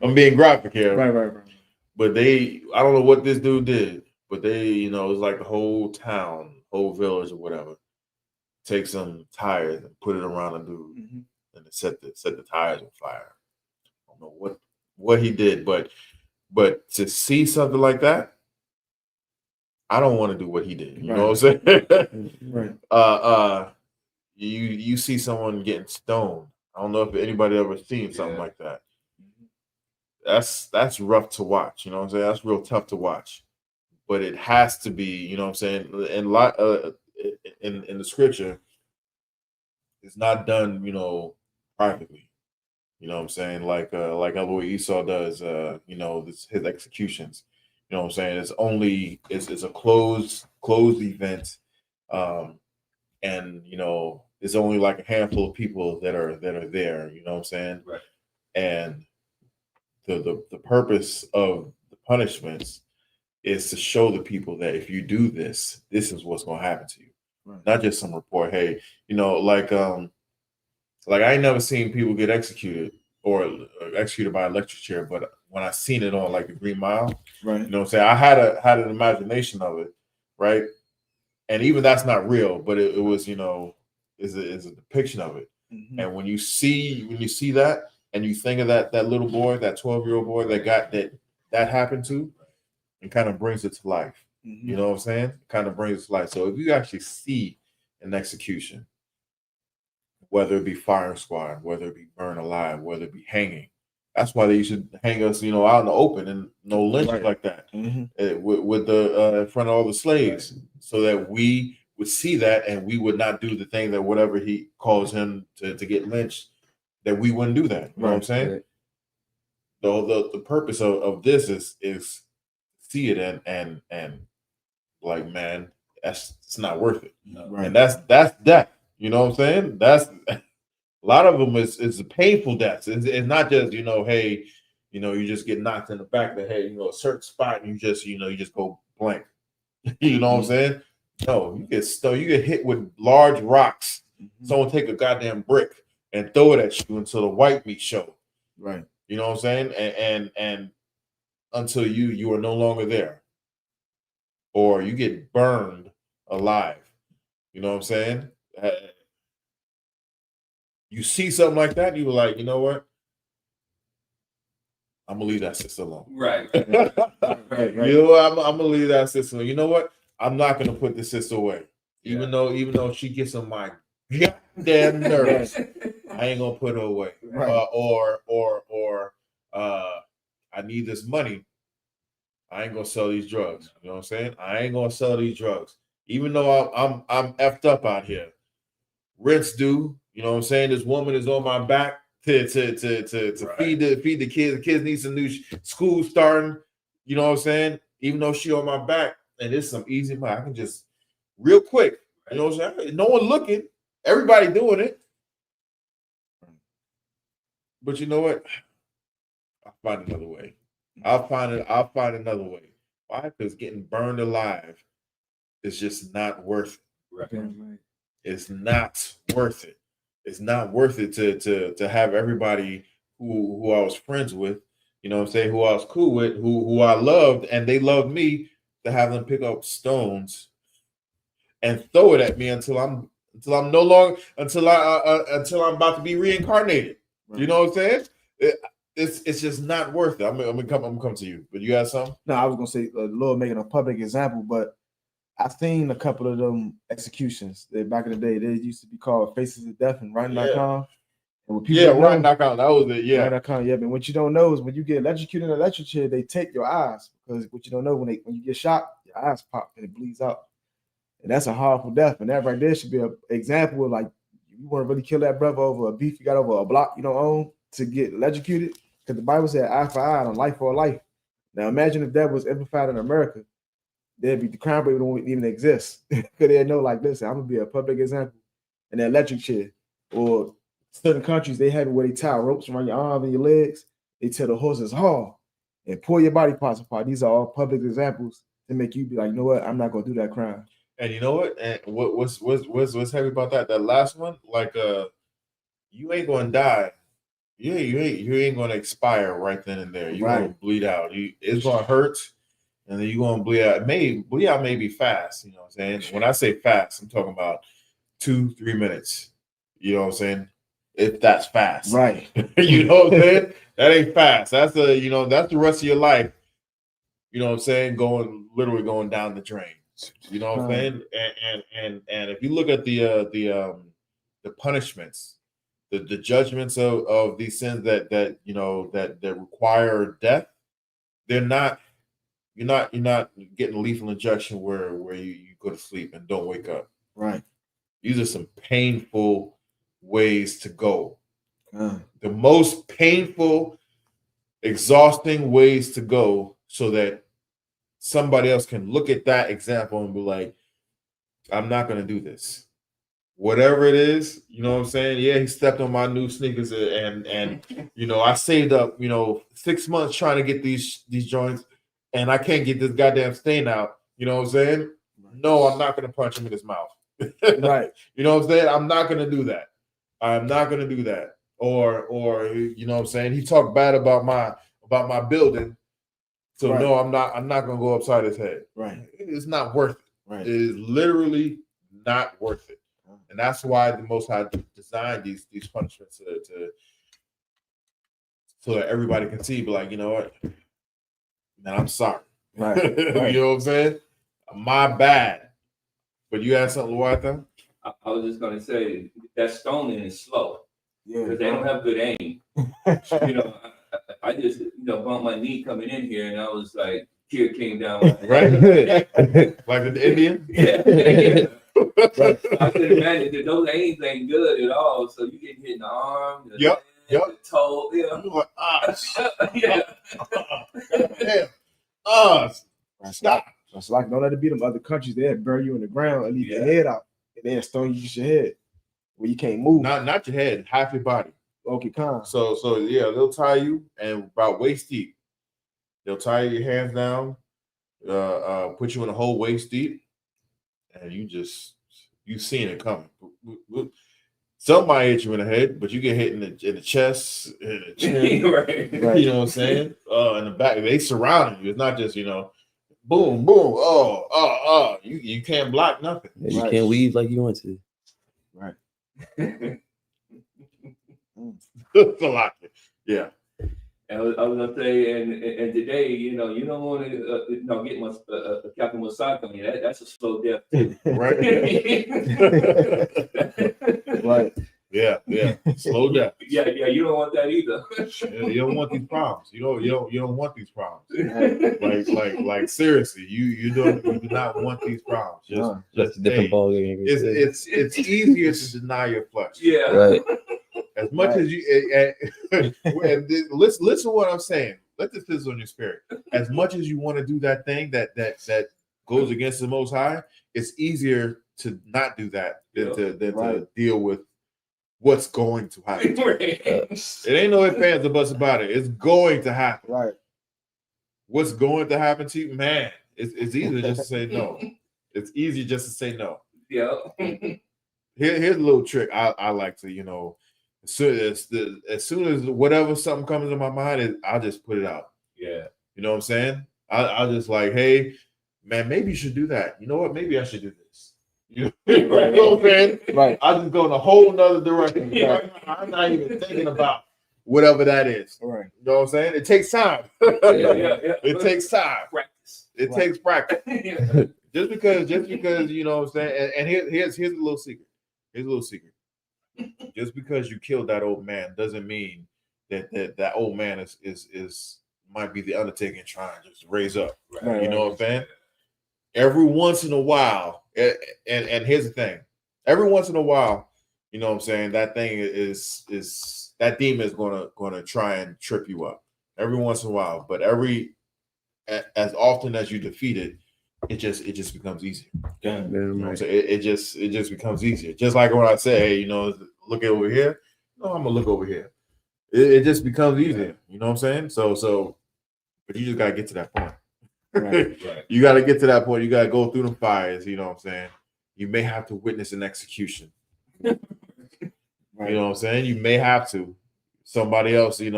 I'm being graphic here, Right. but I don't know what this dude did, but they, you know, it was like the whole town, whole village or whatever, take some tires and put it around a dude and set the tires on fire. I don't know what he did, but to see something like that, I don't want to do what he did. You know what I'm saying? Right. You see someone getting stoned. I don't know if anybody ever seen something like that. That's rough to watch. You know what I'm saying? That's real tough to watch. But it has to be. You know what I'm saying? And in the scripture, it's not done. You know, privately. You know what I'm saying? Like how Lord Esau does. You know, his executions. You know what I'm saying? It's a closed event. And you know, it's only like a handful of people that are there. You know what I'm saying? Right. And the purpose of the punishments is to show the people that if you do this, this is what's going to happen to you. Right. Not just some report. Hey, you know, like I ain't never seen people get executed or executed by an electric chair, but when I seen it on like the Green Mile, right, you know what I'm saying? I had an imagination of it, right? And even that's not real, but it was, you know, is a depiction of it. And when you see that and you think of that little boy, that 12-year-old boy that happened to, it kind of brings it to life. You know what I'm saying? It kind of brings it to life. So if you actually see an execution, whether it be firing squad, whether it be burned alive, whether it be hanging, that's why they should hang us, you know, out in the open and no lynch like that with the in front of all the slaves, so that we would see that and we would not do the thing that whatever he calls him to get lynched, that we wouldn't do that. You know what I'm saying? Right. So the purpose of this is see it and like, man, it's not worth it. right. And that's death. You know what I'm saying? That's a lot of them is a painful death. It's not just, you know, hey, you know, you just get knocked in the back of the head, you know, a certain spot, and you just go blank. You know what I'm saying? No, you get hit with large rocks. Someone take a goddamn brick and throw it at you until the white meat show. Right. You know what I'm saying? And until you are no longer there, or you get burned alive. You know what I'm saying? You see something like that, you were like, you know what? I'm gonna leave that sister alone. Right. You know what? I'm gonna leave that sister alone. You know what? I'm not gonna put this sister away, even though she gets on my goddamn nerves. I ain't gonna put her away. Right. Or I need this money. I ain't gonna sell these drugs. You know what I'm saying? I ain't gonna sell these drugs, even though I'm effed up out here. Rent's due. You know what I'm saying? This woman is on my back to feed the kids. The kids need some new school starting. You know what I'm saying? Even though she on my back, and it's some easy money, I can just real quick. You know what I'm saying? No one looking. Everybody doing it. But you know what? I'll find another way. I'll find another way. Why? Because getting burned alive it's just not worth it. Right. It's not worth it. It's not worth it to have everybody who I was friends with, you know what I'm saying, who I was cool with, who I loved, and they loved me, to have them pick up stones and throw it at me until I'm no longer, until I'm about to be reincarnated. Right. You know what I'm saying? It's just not worth it. I'm gonna come to you, but you got something? No, I was gonna say the Lord making a public example, but I've seen a couple of them executions. Back in the day, they used to be called Faces of Death and Writing.com. And when people Writing.com, that was it. Yeah, Writing.com. Yeah, but what you don't know is when you get electrocuted in an electric chair, they take your eyes, because what you don't know, when you get shot, your eyes pop and it bleeds out, and that's a horrible death. And that right there should be an example of, like, you want to really kill that brother over a beef you got over a block you don't own to get electrocuted, because the Bible said eye for eye and life for a life. Now imagine if that was amplified in America. The crime rate wouldn't even exist, because they know, like, listen, I'm gonna be a public example in the electric chair. Or certain countries, they have it where they tie ropes around your arms and your legs. They tell the horses haul and pull your body parts apart. These are all public examples to make you be like, you know what, I'm not gonna do that crime. And you know what? And what's heavy about that? That last one, like, you ain't gonna die. You ain't gonna expire right then and there. You're gonna bleed out. It's gonna hurt. And then you're gonna bleed out. Bleed out maybe fast, you know what I'm saying? When I say fast, I'm talking about 2-3 minutes. You know what I'm saying? If that's fast. Right. You know what I'm saying? That ain't fast. That's that's the rest of your life. You know what I'm saying? Literally going down the drain. You know what I'm saying? And if you look at the punishments, the judgments of these sins that require death, they're not. You're not getting lethal injection where you go to sleep and don't wake up. Right. These are some painful ways to go. The most painful, exhausting ways to go, so that somebody else can look at that example and be like, I'm not going to do this. Whatever it is, you know what I'm saying? Yeah, he stepped on my new sneakers and I saved up, 6 months trying to get these joints, and I can't get this goddamn stain out. You know what I'm saying? No, I'm not going to punch him in his mouth. Right. You know what I'm saying? I'm not going to do that. I'm not going to do that. Or you know what I'm saying? He talked bad about my building. So no, I'm not going to go upside his head. Right. It's not worth it. Right. It is literally not worth it. And that's why the Most High designed these punishments to so that everybody can see, be like, you know what? Man, I'm sorry. Right. You know what I'm saying? My bad. But you had something, Luata? I was just gonna say that stoning is slow. Yeah. Because they don't have good aim. I just bumped my knee coming in here, and I was like, tear came down. Right. Like the Indian? Yeah. I can imagine that those aims ain't good at all. So you get hit in the arm, the leg, the toe. Yeah. Stop. It's like, don't let it be them other countries. They'll bury you in the ground and leave your head out, and then stone you just your head where you can't move. Not your head, half your body. Okay, calm. So yeah, they'll tie you and about waist deep. They'll tie your hands down, put you in a hole waist deep, and you seen it coming. Somebody hit you in the head, but you get hit in the chest, in the chin. Right. You know what I'm saying? In the back, they surrounding you. It's not just boom, boom. You can't block nothing. You can't weave like you want to. Right. It's a lot. Yeah. And I was gonna say, and today, you don't want to, get Captain Mosaka on you. That's a slow death too. Right. Right. Yeah. Slow death. Yeah. You don't want that either. You don't want these problems. You don't want these problems. Like seriously, you do not want these problems. Just a different ball game. It's easier to deny your flesh. Yeah. Right. As much as you listen to what I'm saying. Let this fizzle on your spirit. As much as you want to do that thing that goes against the Most High, it's easier to not do that than to deal with what's going to happen. It ain't no ifs, ands, or buts about it. It's going to happen. Right. What's going to happen to you, man? It's easier just to say no. It's easy just to say no. Yeah. Here's a little trick I like to, as soon as whatever something comes in my mind, I'll just put it out. Yeah. You know what I'm saying? I'll just like, hey, man, maybe you should do that. You know what? Maybe I should do this. You know what I'm saying? Right. I just go in a whole nother direction. I'm not even thinking about whatever that is. Right. You know what I'm saying? It takes time. Yeah. It takes time. Practice. It Right. takes practice. Just because, you know what I'm saying? And here's a little secret. Here's a little secret. Just because you killed that old man doesn't mean that old man is might be the Undertaker trying to just raise up. Right, You know right. what I'm saying? Every once in a while, and here's the thing. Every once in a while, you know what I'm saying, that thing is that demon is gonna try and trip you up. Every once in a while, but as often as you defeat it, it just becomes easier. Yeah. You know what I'm saying? It just becomes easier. Just like when I say, hey, look over here. No, I'm gonna look over here. It just becomes easier. You know what I'm saying? So, but you just gotta get to that point. Right. You gotta get to that point. You gotta go through the fires. You know what I'm saying? You may have to witness an execution. Right. You know what I'm saying? You may have to. Somebody else, is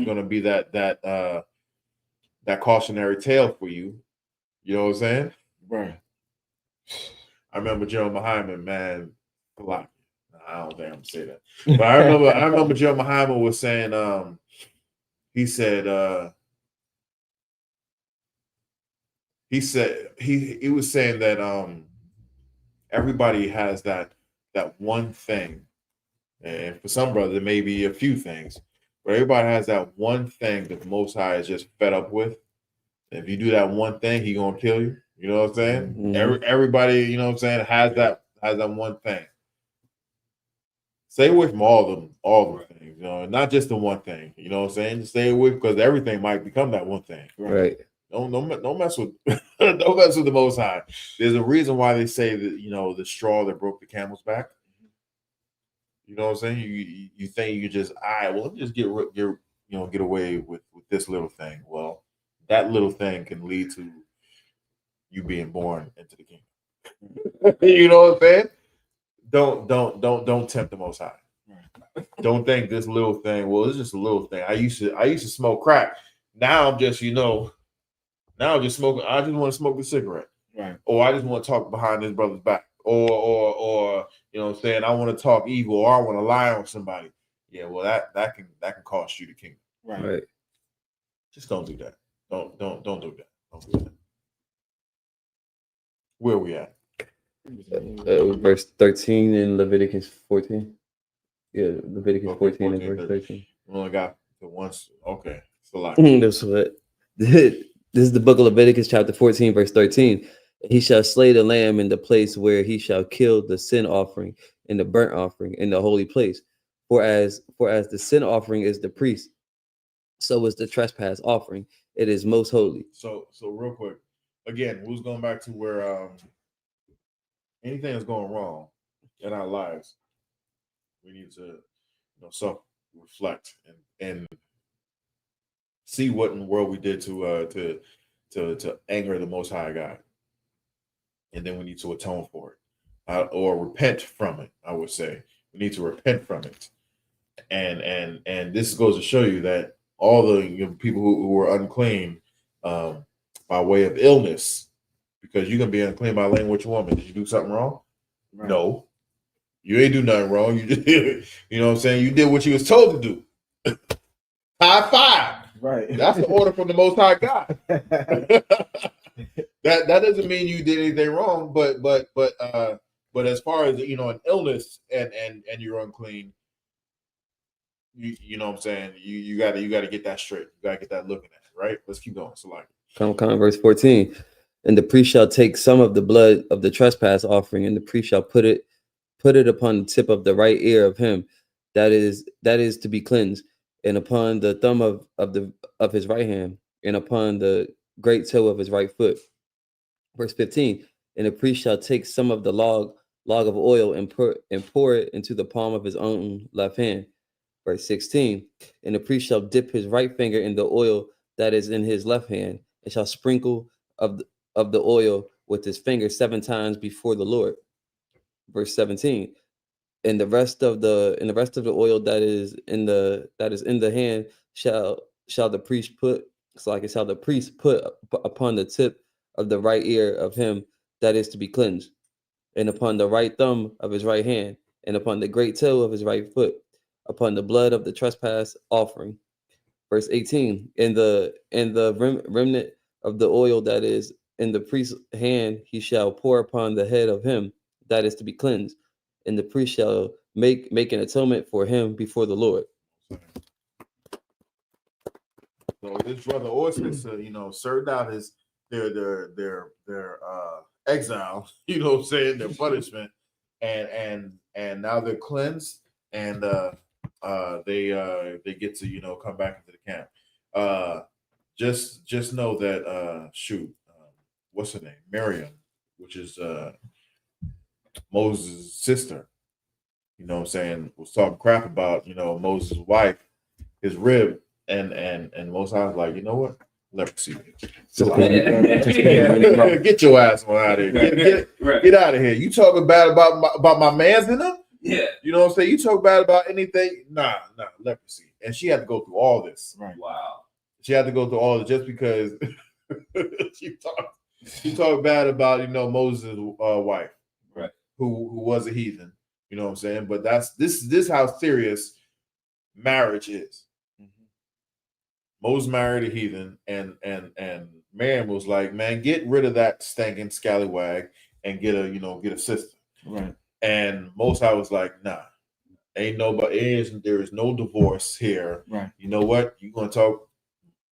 gonna be that cautionary tale for you. You know what I'm saying? Right. I remember Joe Muhammad, man. A lot. I don't think I'm gonna say that. But I remember Joe Muhammad was saying, he said he was saying that everybody has that one thing. And for some brothers, it may be a few things, but everybody has that one thing that the Most High is just fed up with. If you do that one thing, He gonna kill you. You know what I'm saying? Mhm. Everybody, you know what I'm saying, has that one thing. Stay away from all the things, and not just the one thing. You know what I'm saying? Stay away because everything might become that one thing. Right. Don't mess with don't mess with the Most High. There's a reason why they say that the straw that broke the camel's back. You know what I'm saying? You think you just let me just get away with this little thing. Well, that little thing can lead to you being born into the kingdom. You know what I'm saying? Don't tempt the Most High. Don't think this little thing. Well, it's just a little thing. I used to smoke crack. Now I'm just now I'm just smoking. I just want to smoke a cigarette. Right. Or I just want to talk behind this brother's back. Or you know what I'm saying, I want to talk evil, or I want to lie on somebody. Yeah, well that can cost you the kingdom. Right. Just don't do that. Don't do that. Don't do that. Where are we at? Verse 13 in Leviticus 14. Yeah, Leviticus 14 and verse 13. We only got the once. Okay, it's a lot. That's what. This is the book of Leviticus, chapter 14, verse 13. He shall slay the lamb in the place where he shall kill the sin offering and the burnt offering in the holy place. For as the sin offering is the priest, so is the trespass offering. It is most holy. So real quick, again, we was going back to where anything that's going wrong in our lives, we need to self-reflect and see what in the world we did to anger the Most High God, and then we need to atone for it, or repent from it. I would say we need to repent from it, and this goes to show you that all the people who were unclean by way of illness, because you can be unclean by laying with your woman. Did you do something wrong? Right. No, you ain't do nothing wrong. You just, you know what I'm saying? You did what you was told to do. High five. Right. That's the order from the Most High God. That doesn't mean you did anything wrong, but as far as an illness and you're unclean, you know what I'm saying, you gotta get that straight. You gotta get that looking at it, right? Let's keep going. So Come, verse 14. And the priest shall take some of the blood of the trespass offering, and the priest shall put it upon the tip of the right ear of him that is to be cleansed, and upon the thumb of his right hand, and upon the great toe of his right foot. Verse 15. And the priest shall take some of the log of oil and pour it into the palm of his own left hand. Verse 16. And the priest shall dip his right finger in the oil that is in his left hand, and shall sprinkle of the oil with his finger 7 times before the Lord. Verse 17. And the rest of the oil that is in the hand shall the priest put upon the tip of the right ear of him that is to be cleansed, and upon the right thumb of his right hand, and upon the great toe of his right foot, upon the blood of the trespass offering. Verse 18. And the remnant of the oil that is in the priest's hand he shall pour upon the head of him that is to be cleansed, and the priest shall make an atonement for him before the Lord. So this brother or sister, served out their exile, what I'm saying, their punishment, and now they're cleansed, and they get to come back into the camp. Just know that what's her name? Miriam, which is Moses' sister. What I'm saying, was talking crap about Moses' wife, his rib, and Moses was like, you know what? Leprosy. So get your ass on out of here. Get out of here. You talking bad about my man's in them? Yeah. You know what I'm saying? You talk bad about anything? Nah, leprosy. And she had to go through all this. Right. Wow. She had to go through all this just because she talked bad about Moses' wife, right? Who was a heathen. You know what I'm saying? But this how serious marriage is. Moses married a heathen, and man was like, man, get rid of that stinking scallywag and get a sister. Right. And Moses was like, nah, ain't nobody. There is no divorce here. Right. You know what? You gonna talk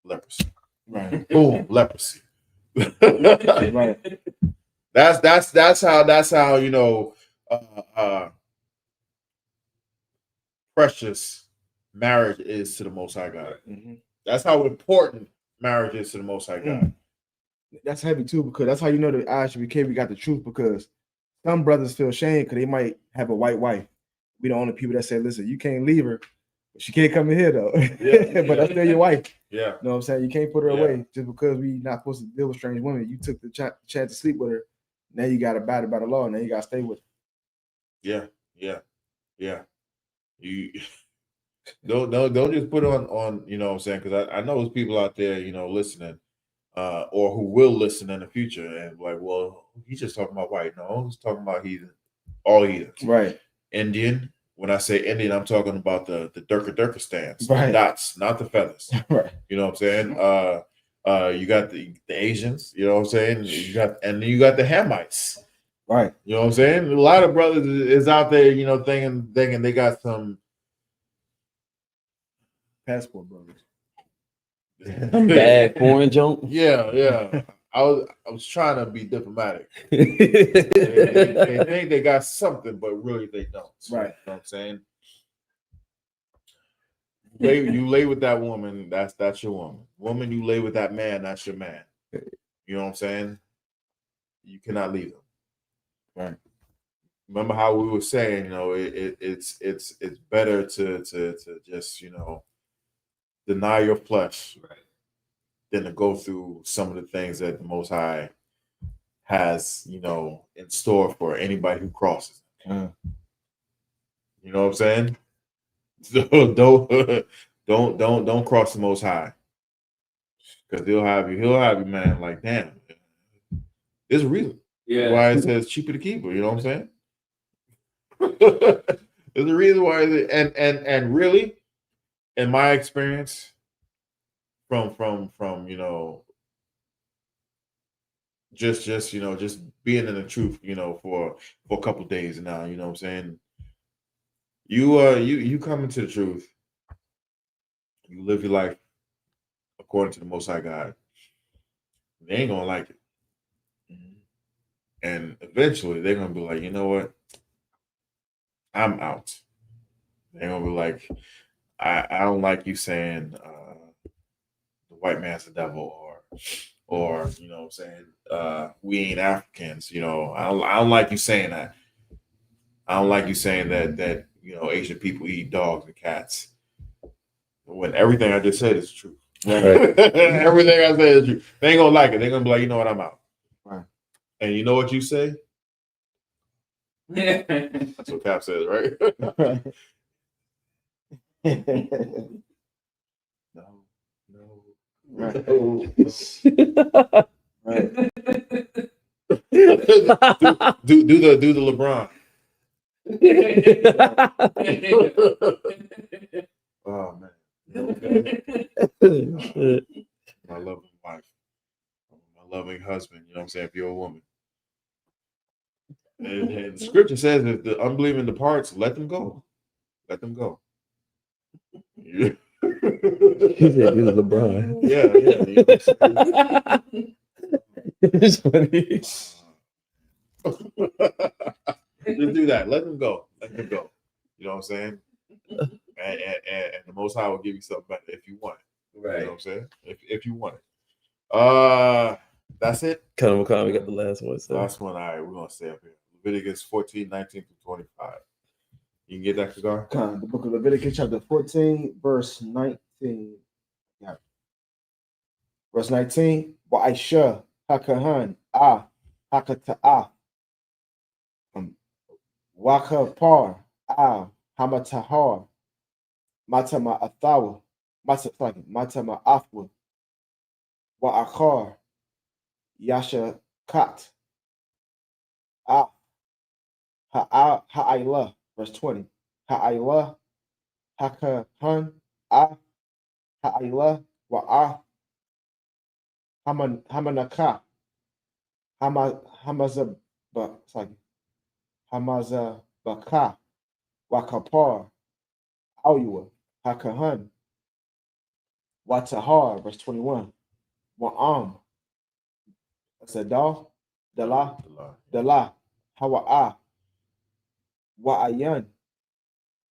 leprosy? Right. Boom, leprosy. Right. That's how precious marriage is to the Most High God. Mm-hmm. That's how important marriage is to the Most High God. That's heavy too, because that's how you know the I.S.U.P.K. we got the truth, because some brothers feel shame because they might have a white wife. We the only people that say, listen, you can't leave her. She can't come in here though. Yeah. But that's still your wife. Yeah. You know what I'm saying? You can't put her away just because we not supposed to deal with strange women. You took the chance to sleep with her. Now you got abided by the law. Now you got to stay with her. Yeah. You don't just put on you know what I'm saying, because I know there's people out there listening or who will listen in the future and like, well, he's just talking about white. No, he's talking about heathen, all heathens. Right. Indian. When I say Indian, I'm talking about the Durka stance, right. The dots, not the feathers. Right. You know what I'm saying? You got the Asians, you know what I'm saying? You got the Hamites. Right. You know what I'm saying? A lot of brothers is out there, thinking they got some passport brothers. Some bad foreign junk. Yeah. I was trying to be diplomatic. They think they got something, but really they don't. Right. You know what I'm saying? You lay with that woman, that's your woman. Woman, you lay with that man, that's your man. You know what I'm saying? You cannot leave them. Right. Remember how we were saying, it's better to just deny your flesh, right, than to go through some of the things that the Most High has, in store for anybody who crosses. You know what I'm saying? So don't cross the Most High, because he'll have you, man. Like, damn, there's a reason why it says cheaper to keep her. You know what I'm saying? There's a reason why, and really, in my experience, from just being in the truth, for a couple of days now, you know what I'm saying? You come into the truth, you live your life according to the Most High God. They ain't gonna like it, and eventually they're gonna be like, you know what? I'm out. They're gonna be like, I don't like you saying the white man's the devil, or you know what I'm saying, we ain't Africans. I don't like you saying that. I don't like you saying that Asian people eat dogs and cats, when everything I just said is true. Right. Everything I said is true. They ain't gonna like it. They're gonna be like, you know what, I'm out. Right. And you know what you say? That's what Cap says, right? No. Right. Right. do the LeBron. Oh man. My loving wife. My loving husband, you know what I'm saying, if you're a woman. And the scripture says if the unbelieving departs, let them go. Let them go. Yeah. He said, "Do the LeBron." Yeah. You know It's funny. just do that. Let them go. Let them go. You know what I'm saying? And the Most High will give you something better if you want it. You know what I'm saying? If you want it. That's it. Kind of we got the last one. So. Last one. All right, we're gonna stay up here. Leviticus 14, 19 through 25. You can get that, Kagar? The book of Leviticus, chapter 14, verse 19. Yeah. Verse 19. I.S.U.P.K Hakata'ah. Wakapar. Hamatahar. Matama Athawa. Matama Afwa. Wa'akar. Yasha Kat. Ha'ayla. Verse 20. Ha'ayla. Hakahan. Ha'ayla. Wa'ah. Hamanaka. Hamazabaka. Wakapar. Auyua. Hakahan. Watahar. Verse 21. Wa'am. Sadal. Dala. Hawa'ah. Wa'ayan.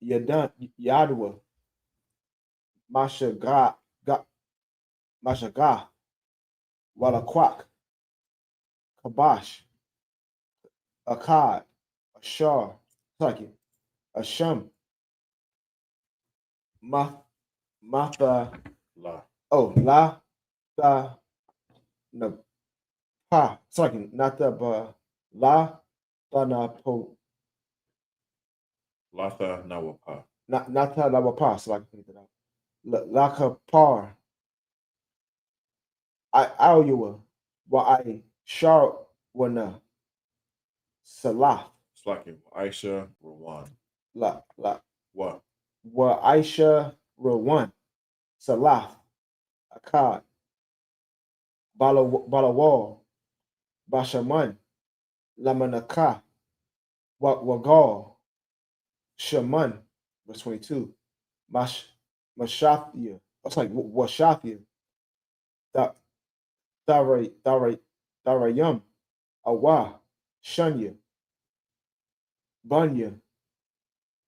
Yadan. Yadwa. Mashaga. Walakwak. Kabash. Akkad. Ashar. Asham. Matha. La. Tha. Na. Pa. Nata ba. La. Tha po. Latha Nawapa. Nata Lawapa. Laka par. Auyua. Wa Shar wana. Salah. It's like Aisha Rawan. Wa Aisha Rawan. Salah. Akkad. Balawal. Bashaman. Lamanaka. Wagal. Shaman. Verse 22. Mashafia. Washafia. Tharayam. Awa. Shunya. Bunya.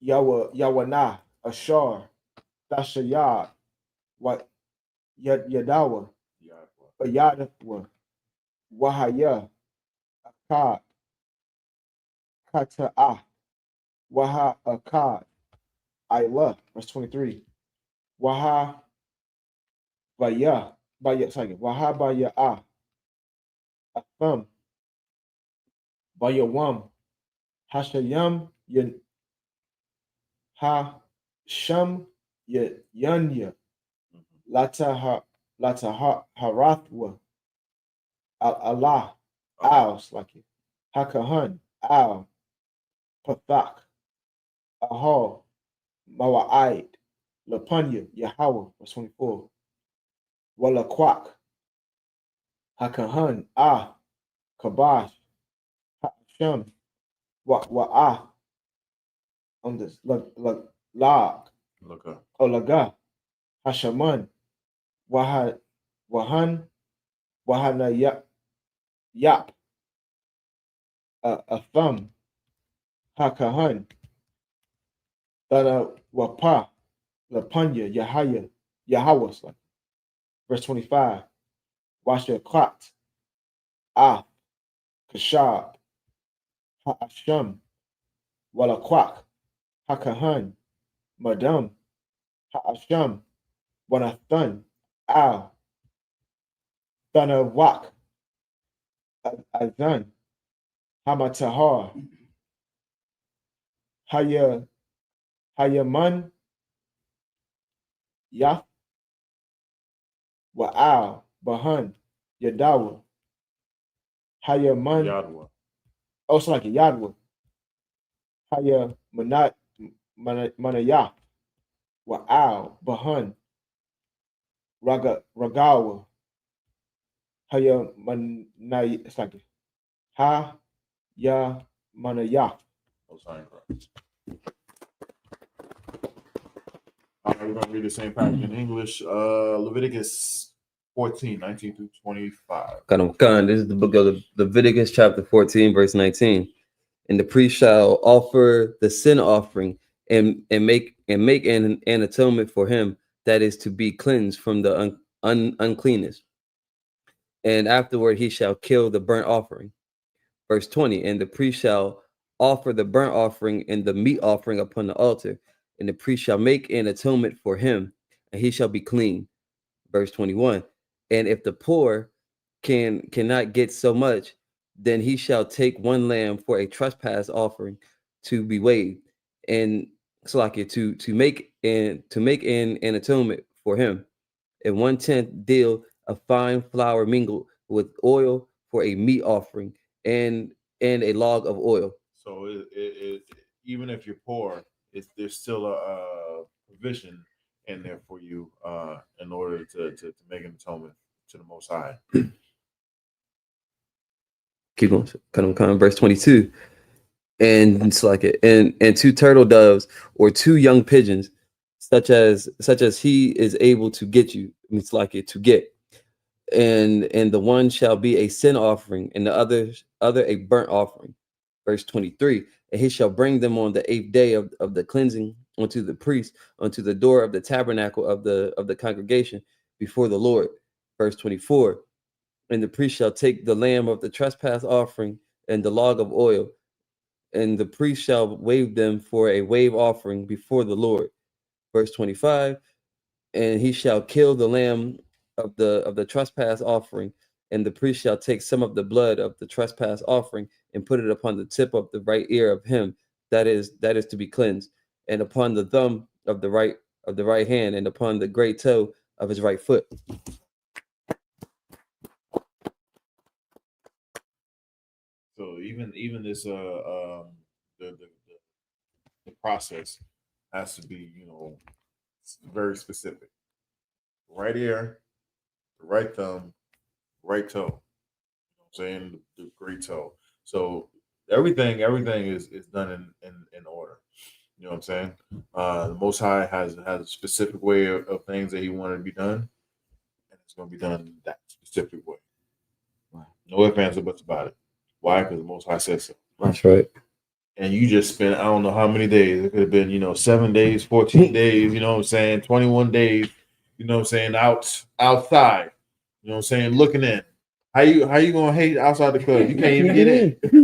Yawana. Ashar. Thashayad. What Yadawa. Yadawa. Wahaya. Akkad. Kata'ah. Waha Akkad. Ayla. Verse 23. Waha Baya. Waha Baya. Atham. Bayawam. Hashayam. Hasham. Yanya. Lata Harathwa. Allah. Al. Hakahan. Al. Pathak. Ahal. Mawa'id. Lapunya. Yahweh. Verse 24. Walakwak. Hakahan. Kabash. Hashem. Wa'ah. On this. Lag. Laga. Hashaman. Wahan. Wahana Yap. Atham. Hakahan. Dana Wapa. Lapunya. Yahweh. Verse 25. Washa Klat. Kashab. Ha'asham. Walakwak. Hakahan. Madam. Ha'asham. Wanathan. Al. Thana Wak. Azan. Hamatahar. Hayaman. Yah. Wa'al. Bahan. Yadawa. Hayaman. Yadwa. Oh, it's like a Yadwa. Haya Manat Manayah. Wa'al. Bahan. Ragawa. Haya Manay. It's like Ha Ya Manayah. Oh, sorry, bro. All right, we're gonna read the same passage in English. Leviticus 14, 19 through 25. Khan, this is the book of Leviticus, chapter 14, verse 19. And the priest shall offer the sin offering and make an atonement for him that is to be cleansed from the uncleanness. And afterward he shall kill the burnt offering. Verse 20. And the priest shall offer the burnt offering and the meat offering upon the altar, and the priest shall make an atonement for him, and he shall be clean. Verse 21. And if the poor cannot get so much, then he shall take one lamb for a trespass offering to be waived, and to make an atonement for him, and 1/10 deal of fine flour mingled with oil for a meat offering, and a log of oil. So even if you're poor, there's still a provision in there for you in order to make an atonement to the Most High. Keep going. Verse 22. And it's like it, and 2 turtle doves or 2 young pigeons, such as he is able to get you. It's like it to get. And the one shall be a sin offering, and the other a burnt offering. Verse 23. And he shall bring them on the 8th day of the cleansing unto the priest, unto the door of the tabernacle of the congregation before the Lord. Verse 24. And the priest shall take the lamb of the trespass offering and the log of oil, and the priest shall wave them for a wave offering before the Lord. Verse 25. And he shall kill the lamb of the trespass offering, and the priest shall take some of the blood of the trespass offering and put it upon the tip of the right ear of him that is to be cleansed, and upon the thumb of the right hand, and upon the great toe of his right foot. So even this the process has to be very specific. Right ear, the right thumb, right toe. You know what I'm saying? The great toe. So everything is done in order. You know what I'm saying? The Most High has a specific way of things that He wanted to be done, and it's going to be done that specific way. No ifs, ands, or buts about it. Why? Because the Most High says so. That's right. And you just spent I don't know how many days. It could have been 7 days, 14 days. You know what I'm saying? 21 days. You know what I'm saying? Outside. You know what I'm saying? Looking in. How you gonna hate outside the club? You can't even get in. You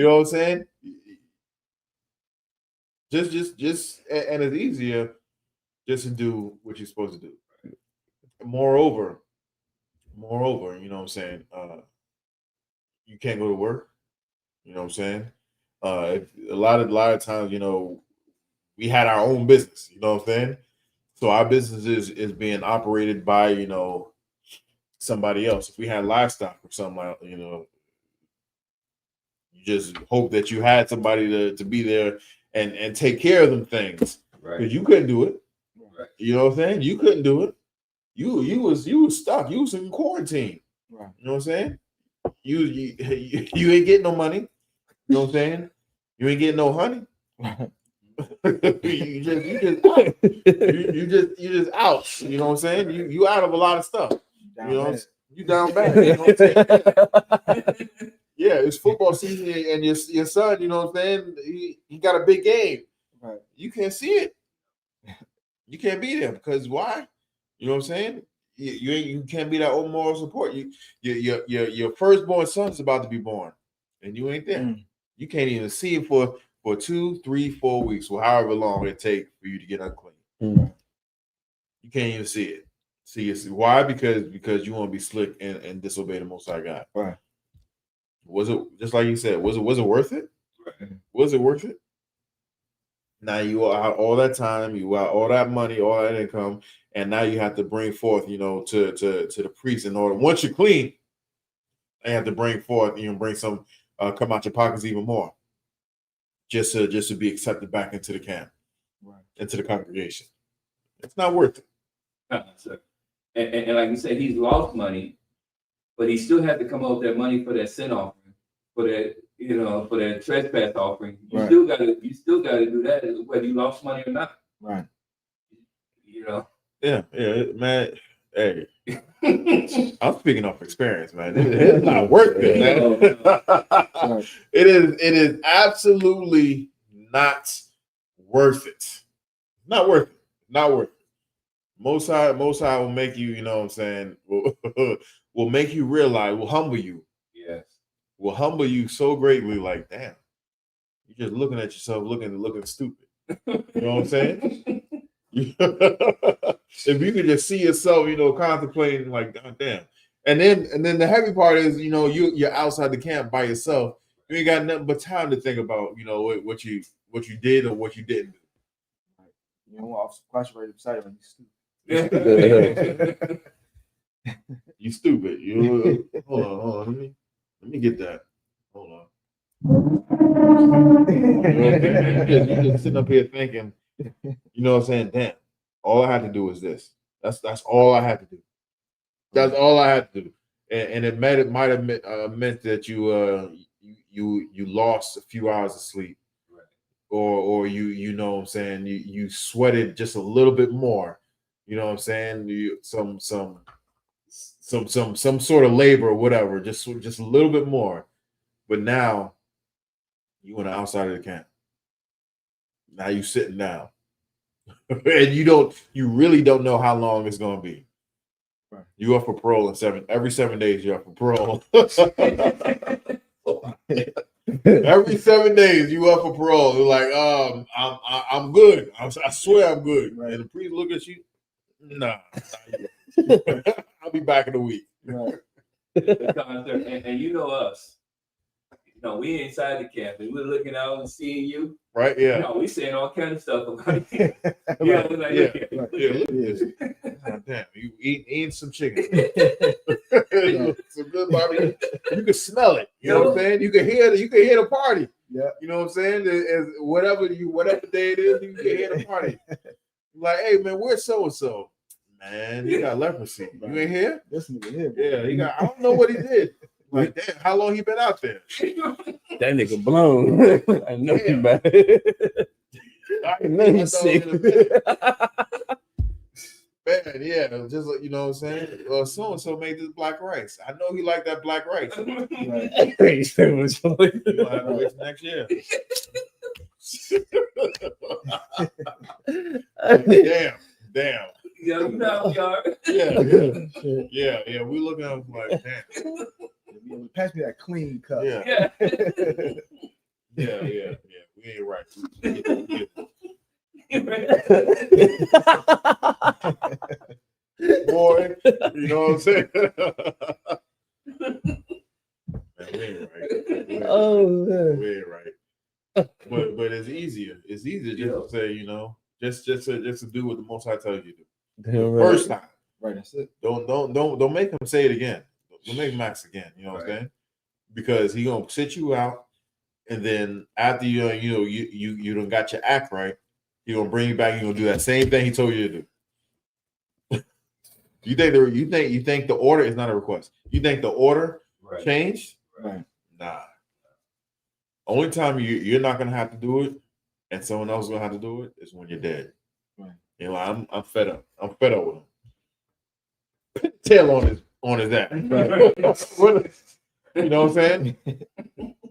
know what I'm saying? Just and it's easier just to do what you're supposed to do. Moreover, you know what I'm saying? You can't go to work. You know what I'm saying? A lot of times, we had our own business. You know what I'm saying? So our business is being operated by somebody else. If we had livestock or something like you just hope that you had somebody to be there and take care of them things. Right. Because you couldn't do it. Right. You know what I'm saying? You couldn't do it. You was stuck. You was in quarantine. Right. You know what I'm saying? You ain't getting no money. You know what I'm saying? You ain't getting no honey. you just out. You know what I'm saying? You out of a lot of stuff. You down bad. You know what I'm saying? Yeah, it's football season and your son, you know what I'm saying? He got a big game. Right. You can't see it. You can't be there because why? You know what I'm saying? You can't be that old moral support. Your firstborn son's about to be born, and you ain't there. You can't even see him for 2, 3, 4 weeks, or however long it takes for you to get unclean. You can't even see it. See, why? Because you want to be slick and disobey the Most High God. Right. Was it just like you said? Was it worth it? Right. Was it worth it? Now you are out all that time, you out all that money, all that income, and now you have to bring forth, to the priest in order. Once you're clean, they have to bring forth, bring some, come out your pockets even more, just to be accepted back into the camp, Right. into the congregation. It's not worth it. And like you said, he's lost money, but he still had to come up with that money for that sin offering, for that, for that trespass offering. You Right. still gotta do that, whether you lost money or not. Right. Yeah, man. Hey, I'm speaking off experience, man. It's not worth it, man. Right. It is absolutely not worth it. Not worth it. Not worth it. Most High will make you, will make you realize, will humble you. Yes. Will humble you so greatly, like, damn, you're just looking at yourself, looking stupid. You know what I'm saying? If you could just see yourself, contemplating, like, God damn. And then the heavy part is, you're outside the camp by yourself. You ain't got nothing but time to think about, what you did or what you didn't do. You know, Officer Question right beside him. You stupid. Hold on. Let me get that. Hold on. You just sitting up here thinking, damn, all I had to do was this. That's all I had to do. That's all I had to do. And it might have meant that you lost a few hours of sleep. Right. Or you sweated just a little bit more. You know what I'm saying? Some sort of labor or whatever, just a little bit more. But now you went outside of the camp. Now you sitting down. And you really don't know how long it's gonna be. Right. You up for parole every 7 days, you're up for parole. Every 7 days you up for parole. You're like, I'm good. I swear I'm good. Right. And the priest look at you. Nah. I'll be back in a week. Right. And you know us. We inside the camp and we're looking out and seeing you. Right? Yeah. We saying all kind of stuff about you. Right. We're like, Yeah. look at you. Yeah, look at this. God damn, you eating some chicken. Some good barbecue. You can smell it. You know what I'm saying? You can hear the party. Yeah. You know what I'm saying? Whatever day it is, you can hear the party. Like, hey man, where's so and so? Man, he got leprosy. You ain't here? This nigga here. Yeah, he got. I don't know what he did. Like, damn, how long he been out there? That nigga blown. I know he bad. I know he's sick. Man, yeah, just like, you know what I'm saying? So and so made this black rice. I know he liked that black rice. Right. You don't have to wait till next year. Damn. Yeah, you know how we are. Yeah. We looking at him like, damn. Pass me that clean cup. Yeah. Yeah. We ain't right. Boy, you know what I'm saying? Man, we ain't right. Oh man. We ain't right. But it's easier. It's easier just to say, just to do what the Most High tells you to do. Damn right. First time. Right, that's it. Don't make him say it again. Don't make him ask again. You know what I'm saying? Because he gonna sit you out, and then after you done got your act right, he gonna bring you back. He gonna do that same thing he told you to do. You think the order is not a request? You think the order changed? Right. Nah. Only time you're not gonna have to do it, and someone else is gonna have to do it, is when you're dead. Right. I'm fed up. I'm fed up with him. Tail on his ass. Right. You know what I'm saying?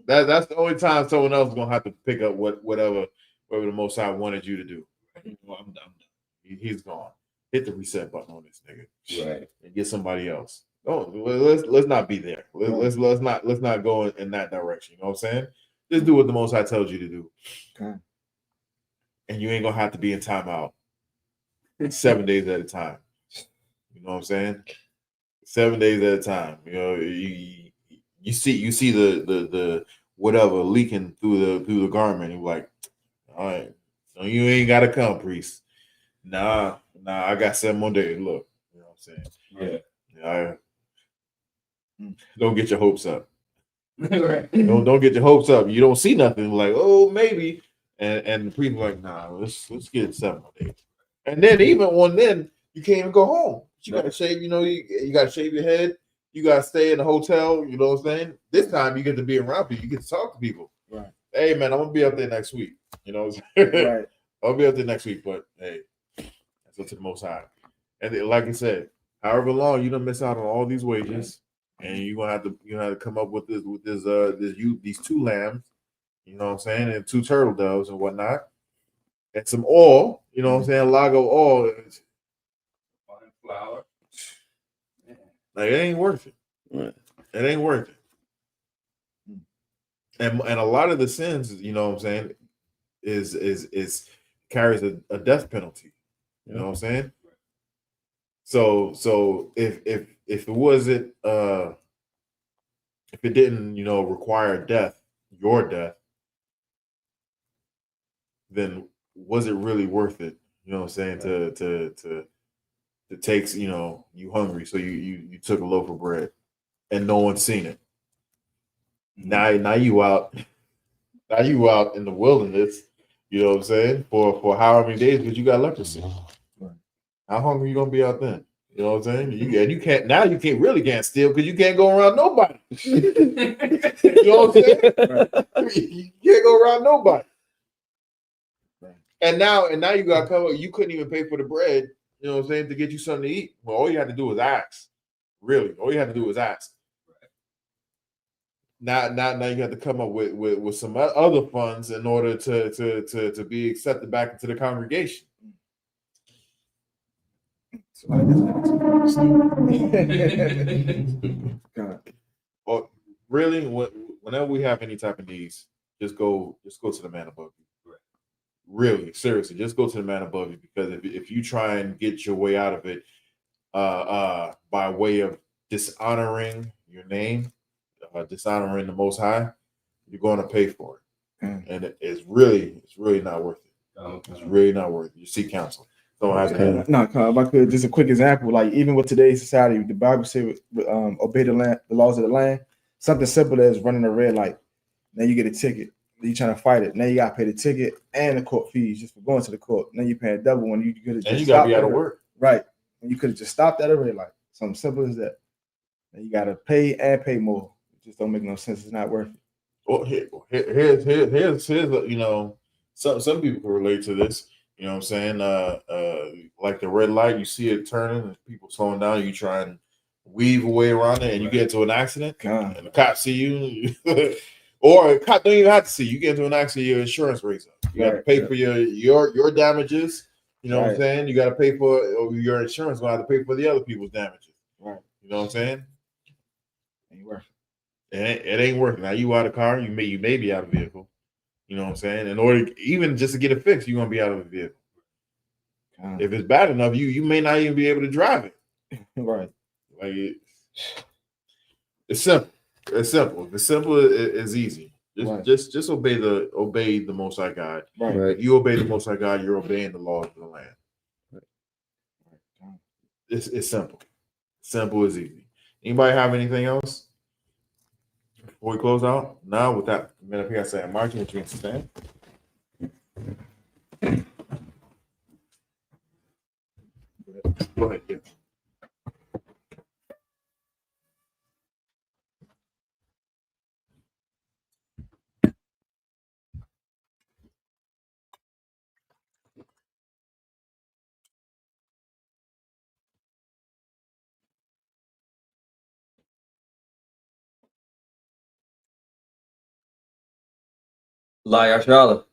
That's the only time someone else is gonna have to pick up whatever the Most High wanted you to do. I'm done. He's gone. Hit the reset button on this nigga, Right, and get somebody else. Oh, let's not be there. Let's not go in that direction. You know what I'm saying? Just do what the Most High tells you to do. Okay. And you ain't gonna have to be in timeout 7 days at a time. You know what I'm saying? 7 days at a time. You know, you see the whatever leaking through the garment. You're like, all right, so you ain't gotta come, priest. Nah, I got 7 more days. Look, you know what I'm saying? Yeah. Don't get your hopes up. Don't get your hopes up. You don't see nothing. Like, oh, maybe. And the priest like, nah, let's get 7 more days. And then even on then, you can't even go home. You gotta shave, you know, you gotta shave your head. You gotta stay in the hotel, you know what I'm saying? This time you get to be around people, you get to talk to people. Right. Hey man, I'm gonna be up there next week. You know what I'm saying? Right. I'll be up there next week, but hey, that's up to the most high. And then, like I said, however long you don't miss out on all these wages, and you're gonna have to come up with these 2 lambs, you know what I'm saying, and 2 turtle doves and whatnot, and some oil, you know what I'm saying, lago oil. Flour. Like, it ain't worth it. Right. It ain't worth it. And a lot of the sins, you know what I'm saying, is carries a death penalty. You know what I'm saying? So if it wasn't if it didn't, you know, require death, your death, then was it really worth it? You know what I'm saying? To take, you know, you hungry, so you took a loaf of bread and no one's seen it. Now you out in the wilderness, you know what I'm saying, for how many days because you got leprosy. Right. How hungry you gonna be out then? You know what I'm saying? You can't steal because you can't go around nobody. You know what I'm saying? Right. You can't go around nobody. Right. And now you got covered. You couldn't even pay for the bread, you know what I'm saying, to get you something to eat. Well, all you had to do was ask. Really, all you had to do was ask. Now you have to come up with some other funds in order to be accepted back into the congregation. God. Or really, whenever we have any type of needs, just go to the man above you. Really, seriously, just go to the man above you, because if you try and get your way out of it by way of dishonoring your name, dishonoring the Most High, you're going to pay for it, and it's really not worth it. It's really not worth it. You seek counsel. Don't have to. No, if I could, just a quick example. Like, even with today's society, the Bible says, obey the laws of the land. Something simple as running a red light. Now you get a ticket. You trying to fight it. Now you got to pay the ticket and the court fees just for going to the court. Now you're paying double when you could have just And you got to be out of work. Right. And you could have just stopped at a red light. Something simple as that. And you got to pay and pay more. It just don't make no sense. It's not worth it. Well, here's you know, some people can relate to this. You know what I'm saying? Like the red light, you see it turning and people slowing down, you try and weave away around it, and you get into an accident, and the cops see you, or a cop don't even have to see you. You get into an accident, your insurance rates up. You got to pay for your damages. You know what I'm saying? You got to pay for your insurance. Going to have to pay for the other people's damages. Right. You know what I'm saying? Ain't worth it. It ain't working. Now you out of car, you may be out of vehicle. You know what I'm saying? In order, even just to get it fixed, you're gonna be out of the vehicle. If it's bad enough, you may not even be able to drive it. Right. Like it's simple. It's simple. If it's simple, it's easy. Just obey the Most High God. Right. If you obey the Most High God, you're obeying the laws of the land. It's simple. Simple is easy. Anybody have anything else before we close out? Now, with that, man, if you guys say marching, what you understand? Go ahead. Yeah. Liar Shala.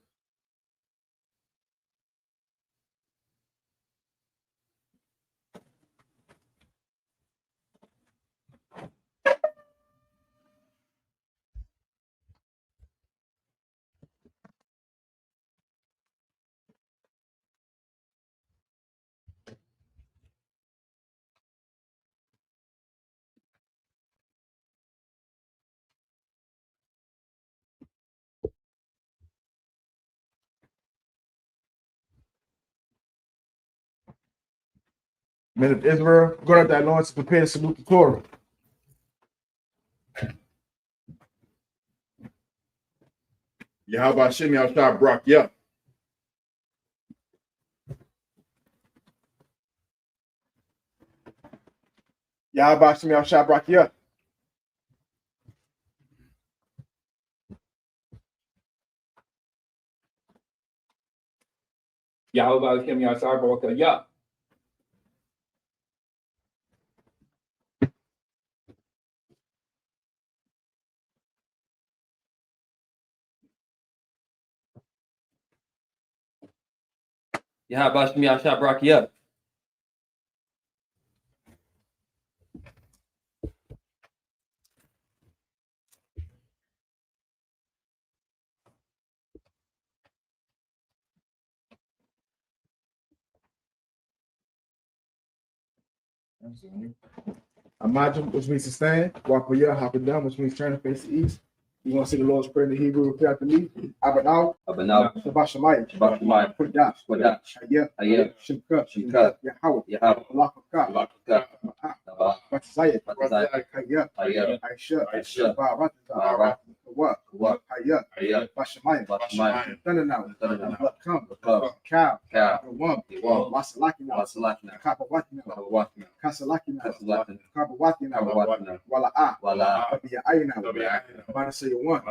Men of Israel, go out that Lord to prepare to salute the Torah. Yahweh Shem Yahshua Brak Yah. Yahweh Shem Yahshua Brak Yah. Yahweh Hashem Yasar Baruch Yah. Yahweh Shem Yahshua Brak Yah. Imagine, which means to stand. Walk with Yah, hop it down, which means turn to face the east. You want to see the Lord's Prayer in the Hebrew? Repeat after me. Abanau. Shabbat Shemayim. Kodash. Hayah. Shimka. Yahweh. Malakaka. Batzayat. Hayah. I.S.U.P.K. Hayah. Bashamayim. Thundernow. Lakam. Cow. One. Masalakina. Kapawatina. Kasalakina. Kapawatina. Wala'a. Ayina. Manasaya one.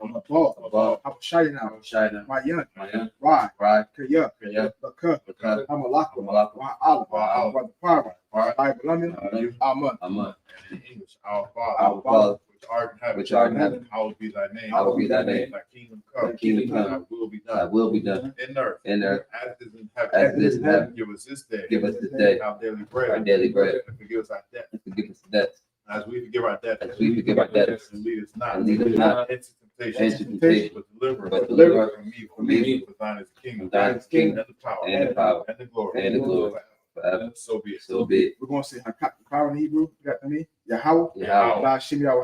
Above. Habashayina. Mayan. Ride. Kaya. Laka. Amalaka. Wa'ala. Wadapara. Amen. In English, our Father, which art in heaven, hallowed be thy name. Thy kingdom come. Thy will be done. In earth. As it is in heaven. Give us this day. Our daily bread. And forgive us our debts. As we forgive our debtors. And lead us not into temptation. But deliver us from evil. For thine is the kingdom. And the power. And the glory. Forever. So be it. We're going to say power in Hebrew. You got me? Yahweh. La Shem Yahweh.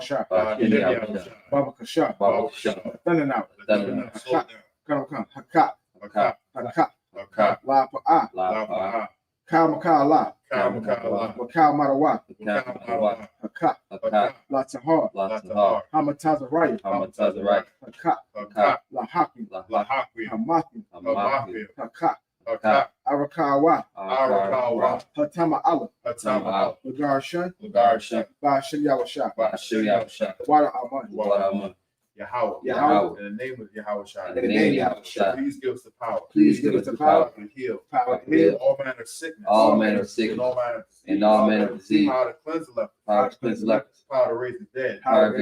Baba Kasha. Thunder now. Hakat. La Pa'a. Kal Makala. Makal Marawa. Hakat. La Tahar. Hamatazariah. Hakat. La Hakim. Hamathim. Hakat. Arakawa. Hatama Allah. Lagar Shun. Ba Shem Yahweh. Wada Aman. Yahweh. In the name of Yahweh. Please give us the power to heal. All manner of sickness. And all manner of disease. Power to cleanse the leper. Power to raise the dead. Power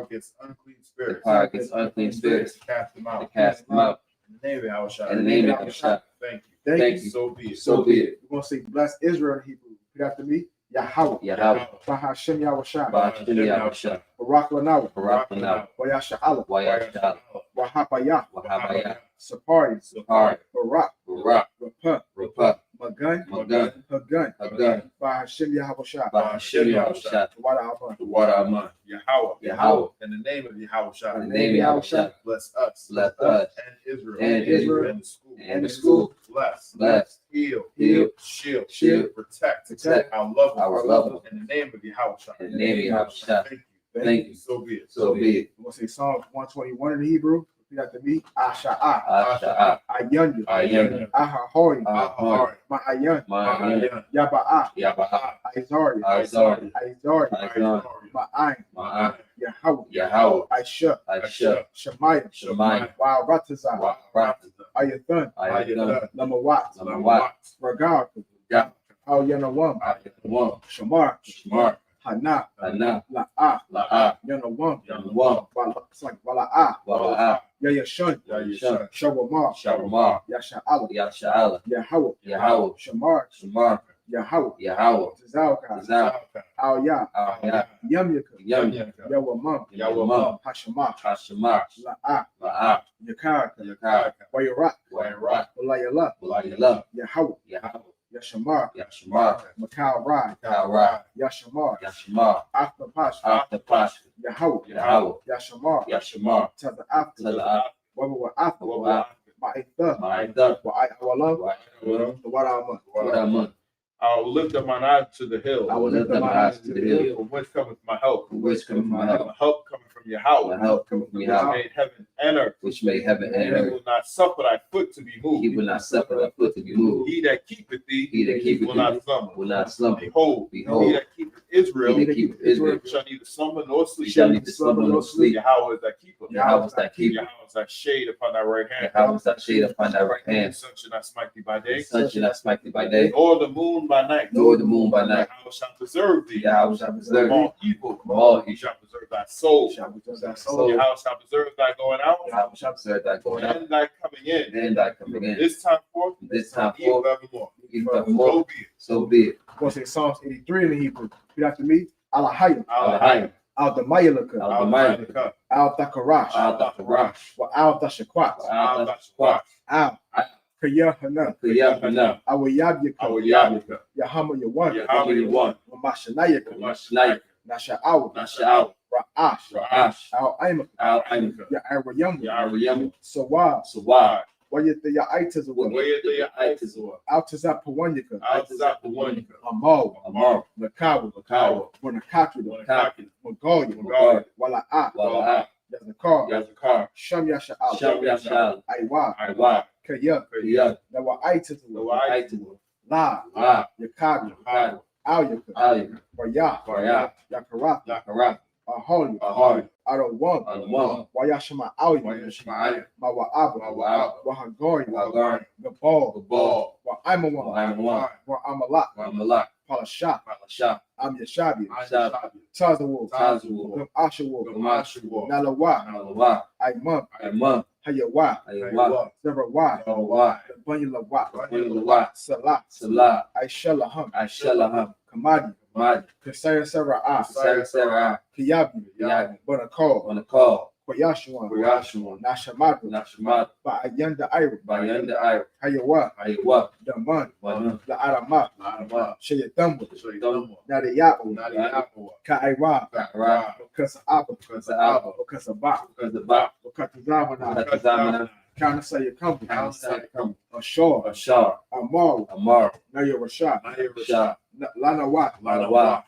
against unclean spirits. Cast them out. In the name of Yahweh. Thank you. So be it. We're going to say, bless Israel in Hebrew. Repeat after me. Yahweh. Bahashem Yahweh. Barak Lanaw. Wayasha Allah. Wahapayah. Sapari. Barak. Rapah. Magun. Hagun. Bahashem Yahweh. Wada Aman. Yahweh. In the name of Yahweh. Bless us. And Israel. And the school. Bless. Heal. Shield. Protect. Our love. In the name of Yahweh. Thank you. So be it. We're going to say Psalm 121 in Hebrew. Repeat after me. Asha'a. Ayanya. Ahahori. Ma'ayan. Yaba'a. Aizari. Ma'ayin. Yahweh. I.S.U.P.K. Shemayim. Wa'aratazah. Ayathun. Lamawat. Ragar. Al Yanawam. Shamar. Hana. La'a. Yanawam. Wala'a. Yayashun. Shawamar. Yasha'ala. Yahweh. Shamar. Yahweh. Tazawka. Al Ya. Yamyaka. Yawamam. Hashemah. La'a. Yakar. Wayarak. Walayala. Yahweh. Yashamar. Makal Rai. Yashamar. After Pash. Yahweh. Yashamar. Tada after. Wabba after. Ma'itha. Wa'awalam. Wa'aman. I will lift up mine eyes to the hill. I will lift up my eyes to the hill. From whence cometh my help? From which cometh my help? My help coming from Yahweh. My help cometh from Which Yahweh, made heaven and earth. which made heaven and He earth. will not suffer thy foot to be moved. He will not suffer thy foot to be moved. He that keepeth thee He that keepeth will thee not slumber. will not slumber. Behold, Behold, he that keepeth Israel he that keepeth Israel shall neither slumber nor sleep. shall neither slumber nor sleep. Yahweh is thy keeper. Yahweh is thy keeper. Yahweh is thy shade upon thy right hand. Yahweh is thy shade upon thy right The hand. sun shall not smite thee by day, The sun shall not smite thee by day, nor the moon by night. nor the moon by night. Yahweh shall preserve thee Yahweh shall from preserve thee all evil. from all He evil. shall preserve thy soul. Shall we just that soul. soul? Yahweh shall preserve thy going out Yahweh shall preserve thy going out and thy coming in. and thy coming in. This time forth, This time even forth, forevermore. even So forevermore, be it. so be it. I'm going to say Psalms 83 in the Hebrew. Repeat after me. Alahayim. Alahayim. Al Damayalaka. Al-Malaika. Al Dakarash. Al-Dakarash. Wa Al Dashakwat. Al-Dakarash. Al Kayahana. Yahanna. Awayabyaka. Awayabika. Yahama Yawan. Yahweh you one. Mashanayaka. Mashnayik. Nasha'aw. Nasha'aw. Ra'ash. Ra'ash. Al Aimaka. Al-Aimika. Ya'arayamu. Ya'arayamu. Sawa. Sawad. Wayata Ya'aitazawa. Wayadaya Aitazua. Altazapawanyaka. Al-Zapawanika. Amal. Amar. Lakawa. Makawa. Wanakatu. Wanakaki. Magalia. Magalia. Wala'a. Wala'a. Yazakar. Yazakar. Sham Yasha'al. Sham Yashal. Aiwa. Iwa. Kaya. Kaya. Nawa'aitazawa. Aitazua. La. La. Yakabi. Yakad. Alyaka. Alika. Waya. Waya. Yakarath. Yakarat. Aholi. Ahari. Arawam. Alwan. Wayashama Alia. Wayashma'ayim. Mawa'aba. Mawa'aba. Wahagori. Wahagari. Gabal. Gabal. Wa'aimawan. Wa'aimawan. Wa'amalak. Wa'amalak. Palasha. Palasha. Am Yashabi. Ashabi. Tazawu. Tazawu. Gam Ashawu. Gamashawu. Nalawa. Nalawa. Aimam. Imam. Hayawa. Ayawa. Zerawa. Nawa. Banyalawa. Wanyalawa. Salah. Salah. Aishalaham. Ashalaham. Kamadi. Mad. Kasaya Sarah. Sarah. Kiyabi. Yabi. Bonakol. On the call. Koyashuan. Kuyashuan. Nashamadu. Nashamat. Ba'ayanda Iru. Bayanda Ayr. Hayawa. Ayawa. Daman. Wana. La Arama. Lama. Shayatambu. Shaidamu. Nadayabu. Nadiyahu. Ka'ira. Ka'ra. Because Abba. Because of Abba. Because of Ba. Because of Ba. Because of Zamana. Because of Zamana. Counter say your company. Come. Ashore. Ashar. Amar. Amar. Naya Rashad. Naya Rashad. Lanawa. Lanawa.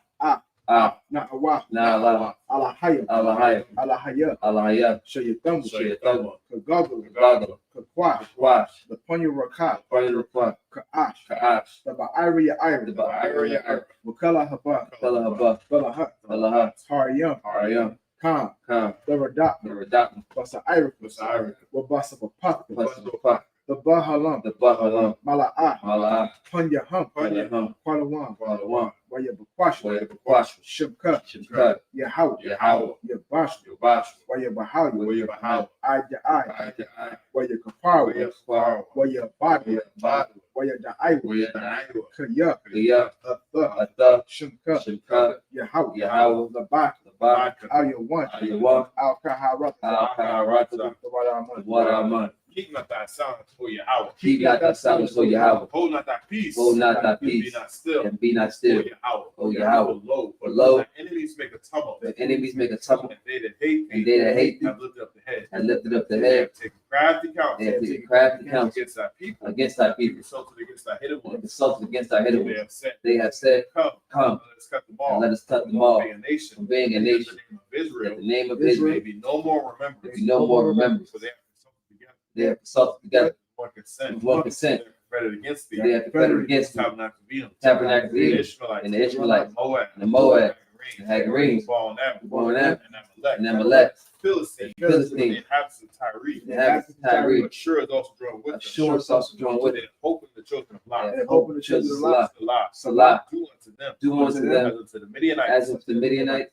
Na'awa. Na'ala. Alahaya. Alahaya. Alahaya. Alahaya. Shayatambu. Shayatamu. Kagabu. Gaga. Kakwash. Wash. The Punya Rakat. Fire Rakwa. Ka'ash. Ka'ash. The Ba'ira Ira. The Ba'ira Ayr. Wakala Haba. Kala Haba. Balahat. Alahat. Hariyam. Arayam. Khan. Kam. The Radat. The Radat. Basa Ira. Basari. Wabasa Papak. Basapa. The Bahalam. The Bahalam. Mala'ah. Mala'ah. Punya Hum. Panyaham. Kwalawan. Walawan. Waya Bakwash. Waya Bakwash. Shibka. Shimkat. Yahaw. Yahaw. Yabash. Yobash. Waya Bahaw. Waya Bahaw. Aja. Ayah. Waya Kapar. Waya Kfar. Waya Badi. Waya Badu. Waya Da'iwa. Waya Naiwa. Kaya. Kaya. Atha. Atha. Shimka. Shimkat. Yahaw. Yahaw. Labak. The Bak. Ayawan. Ayawan. Al-Kaharat. Al-Kaharata. The Wadaman. Waraman. Keep not thy silence for Yahweh. Keep not thy silence, O Yahweh. Hold not thy peace. Hold not thy And be peace, not still. and be not For still. Yahweh. O Yahweh. For Lo, thy enemies make a tumult. the enemies make a tumult, And they that hate and thee they that hate thee have lifted up the head. and lifted up the They head. have taken crafty They counsel have taken crafty counsel against thy people. against thy people, Consulted against thy hidden and ones. consulted against thy hidden They ones. have said, They have said, Come, Come, let us cut them and off. let us cut them off Being a nation. from being a In nation. the name of That Israel. the name of There Israel may be no more remembrance. there be no more remembrance. For they have consulted together. They have consulted together One consent. with one consent. They have confederate against thee. They have confederate against me, Tabernacle of Edom. Tabernacle of The Edom, Ishmaelites. and the Ishmaelites, Moab. and the Moab, The the Hagarenes, Ball and Ball and Ammon, And and Amalek, Philistine. the Philistines, The inhabitants of Tyre. the inhabitants of Tyre. Ashur is also drawn with them. Ashur is also drawn with They them. hope in the children of Lot. And hope in the children of Lot. Salah, Do unto them. do unto As them unto the Midianites. as of the Midianites,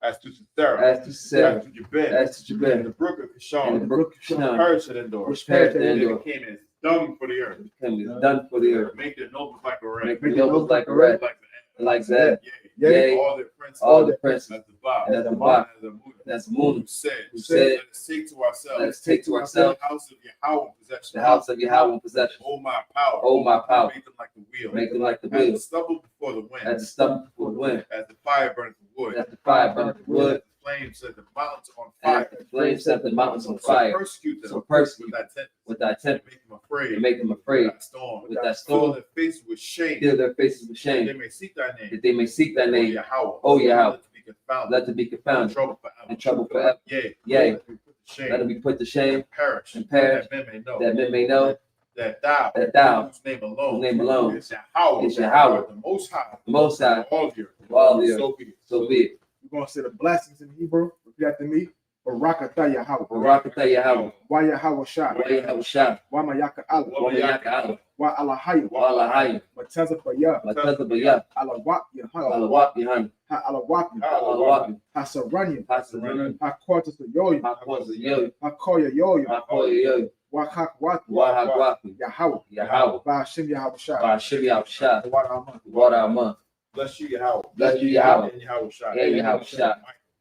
As to Sarah. as to Sarah, As to Jabin. as to And Jabin, the brook of and the Kishon. brook of Which Kishon, perished at Endor. which perished at And Endor, it became as dung for the earth. became done for the earth. Make their nobles like a rat. Make the nobles like a rat, Like the like that. Yea, Yea, all their princes. all the princes, As the Ba. and as the Ba, As the Muda. that's Moon, Who said, who said, Let us take to ourselves. Let us take to ourselves the house of Yahweh in possession. the house of Yahweh in possession. Oh my power. Oh my power, Make them like the wheel. make them like the As the wheels, stubble before the wind. as the stump before the wind, As the fire burns the wood. as the fire burneth the wood, flame set the mountains on And fire. the flame set the mountains on So fire. persecute them. So persecute with that temper. with thy temper, Make them afraid. and make them afraid With that storm. with that Fill storm. their faces with shame. Fill their faces with That they shame, may seek thy name. that they may seek thy name. Oh, Yahweh. Let them be confounded. Let them be In confounded trouble forever. in trouble forever. Yea. Yea. Let them be put to shame. Let them be put to shame Perish. and perish, That men may know. that men may know That thou. that thou, Whose name whose name alone Is Yahweh. is Yahweh. The Most High. the Most High, Of all the earth. of all the earth. So be it. So be it. We're going to say the blessings in Hebrew. Repeat after me. Barakatah Yahweh. Barakatah Yahweh. Wa Yahweh Shah. Wa Yahweh Shah. Wa Mayaka Allah. Wa Mayaka Allah. Wa Alahayu. Wa Alahayim. Matazah Bayah. Matazah Bayah. Alawak Yahanna. Alawak Yahanna. Ha Alawak. Alawak. Ha Saranya. Hasarana. Ha Quartus Yoyo. Hakwaza Yo. Ha Koya Yoyo. Hakoya Yo. Wa Hakwati. Wahagwaku. Yahweh. Yahweh. Ba Hashem Yahweh Shah. By Shivya Shah. Water Amon. Water Amon. Bless you, Yahweh. Bless you, Yahweh. And Yahweh Shah. And Yahweh Shah.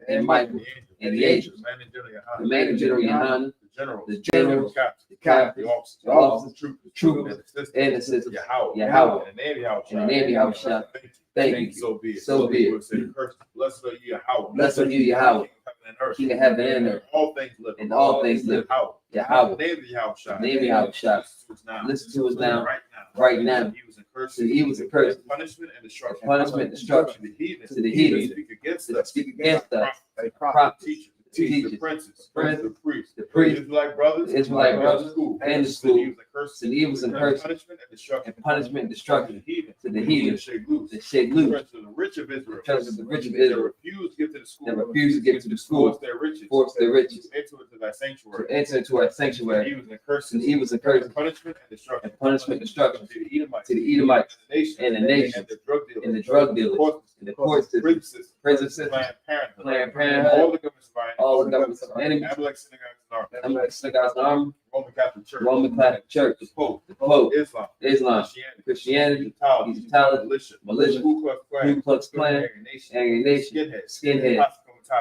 And Michael. And the angels. The man General Yahanna. The The general. captain, The captain. the officer, The officers, the troopers, and the assistant, and the assistants. Yahweh, Yahweh. in the name of Yahweh, In the name of Yahweh Shah. Thank you. Thank you. So be it. So be it. We'll say, "Cursed, blessed are you, Yahweh. Blessed are you, Yahweh. King of heaven and earth. King of heaven and earth. All things live. And all things live. Yahweh. Yahweh. In the name of Yahweh Shah. In the name of Yahweh Shah. Listen to us now. Listen to us now. Right now. Right now. He was encouraged. To the evils and curses. Punishment and destruction. Punishment and destruction. To the heathen. To the heathen. Speak against To us. speak against us. A prophet. Prophets. Teachers. Teachers. The princes. Princes. The priests. The priests. Israelite brothers. The Israelite brothers. School. And the school. To To the evils and curses. Punishment and destruction. And punishment and destruction. To the heathen. To the heathen. Shake loose. To shake loose. To the rich of Israel. Because of the rich of That Israel. refuse to give to the school. That refuse to give to the school. Force their riches. Force their riches. Enter into thy sanctuary. To enter into our sanctuary. Evils and curses. To the evils and curses. Punishment and destruction. And punishment and destruction. To the Edomites. To the Edomites. And the nations. And the nations. And the drug dealers. And the drug dealers. And the court system. Prison system. Prison system. Planned Parenthood. Planned Parenthood. All the governments of our enemies. All the governments of our enemies. Amalek synagogues and our I'm like Synagogue's army. Roman Catholic Church. Roman Catholic Church. The Pope. The Pope. Islam. Islam. Christianity. Christianity. Egyptology. Militia. Militia. Ku Klux Klan. Ku Klux Klan. Aryan Nation. Aryan Nation. Skinhead. Skinhead.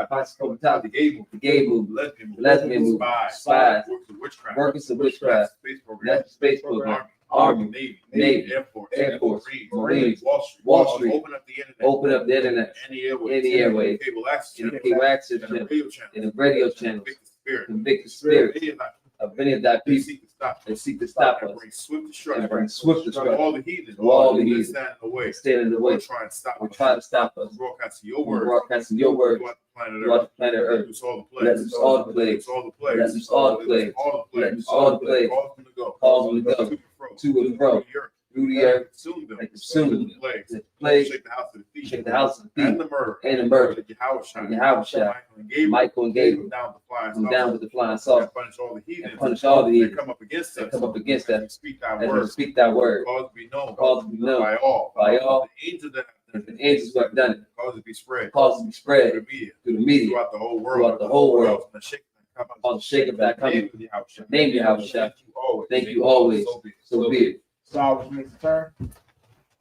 Possible Possible The gay movement. The gay movement. Lesbian movement. Spies. Spies. Workers of witchcraft. Workers of witchcraft. Space program. That's the space program. Army. Navy. Air Force. Air Force. Marines. Wall Street. Open up the internet. Open up the internet. Any airways. Any airways. Cable access. And the cable access And the channel. radio channel. And the radio channels. Convict the spirit. Convict the spirit of any of thy They people seek to stop. that seek to stop And us. bring swift destruction. And bring swift destruction. All the heathen. All the that heathen. stand in the way. Stand in the way. Or try and stop Or us. try to stop us. Broadcasting your We're word. broadcasting your word Throughout the planet throughout Earth. the planet Earth. Let loose all the Let plagues. loose all the plagues. All the plagues. Let loose all the plagues. All the plagues. Let loose all the plagues. Cause them to go. Cause them to go. To and fro. Through the earth. Consume them. And consume them. The plagues. The plague. Shake the house of the thief. Shake the house of the And thief. the murder. And the murder. Yahweh Shah. Yahweh Shah. Michael and Gabriel. Down with the flying Come down with the flying saucer. saucer. Punish all the heathens. And punish all the That heathen come up against us. that come up against As we us. speak thy as we word. speak thy word. Cause it be known. Cause it to be known By all. by all. The angels that have done The angels who have done it. Cause it to be spread. Cause it to be Through spread the media. through the media. Throughout the whole world. Throughout the whole world. And the shake that come out. Cause the shake of that coming. Name of Yahweh Shah. Name of Yahweh Shah. Thank you always. Thank you always. So be it. So be it. So I was makes a turn.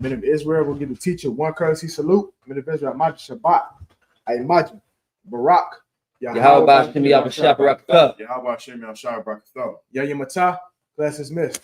Men of Israel will give the teacher one courtesy salute. Men of Israel, imagine Shabbat. I imagine Barak. Yahweh Bashim Yahweh Shah Barakatah. Yahweh Shem Yahshua Barakatah. Yahya Matah. Class dismissed.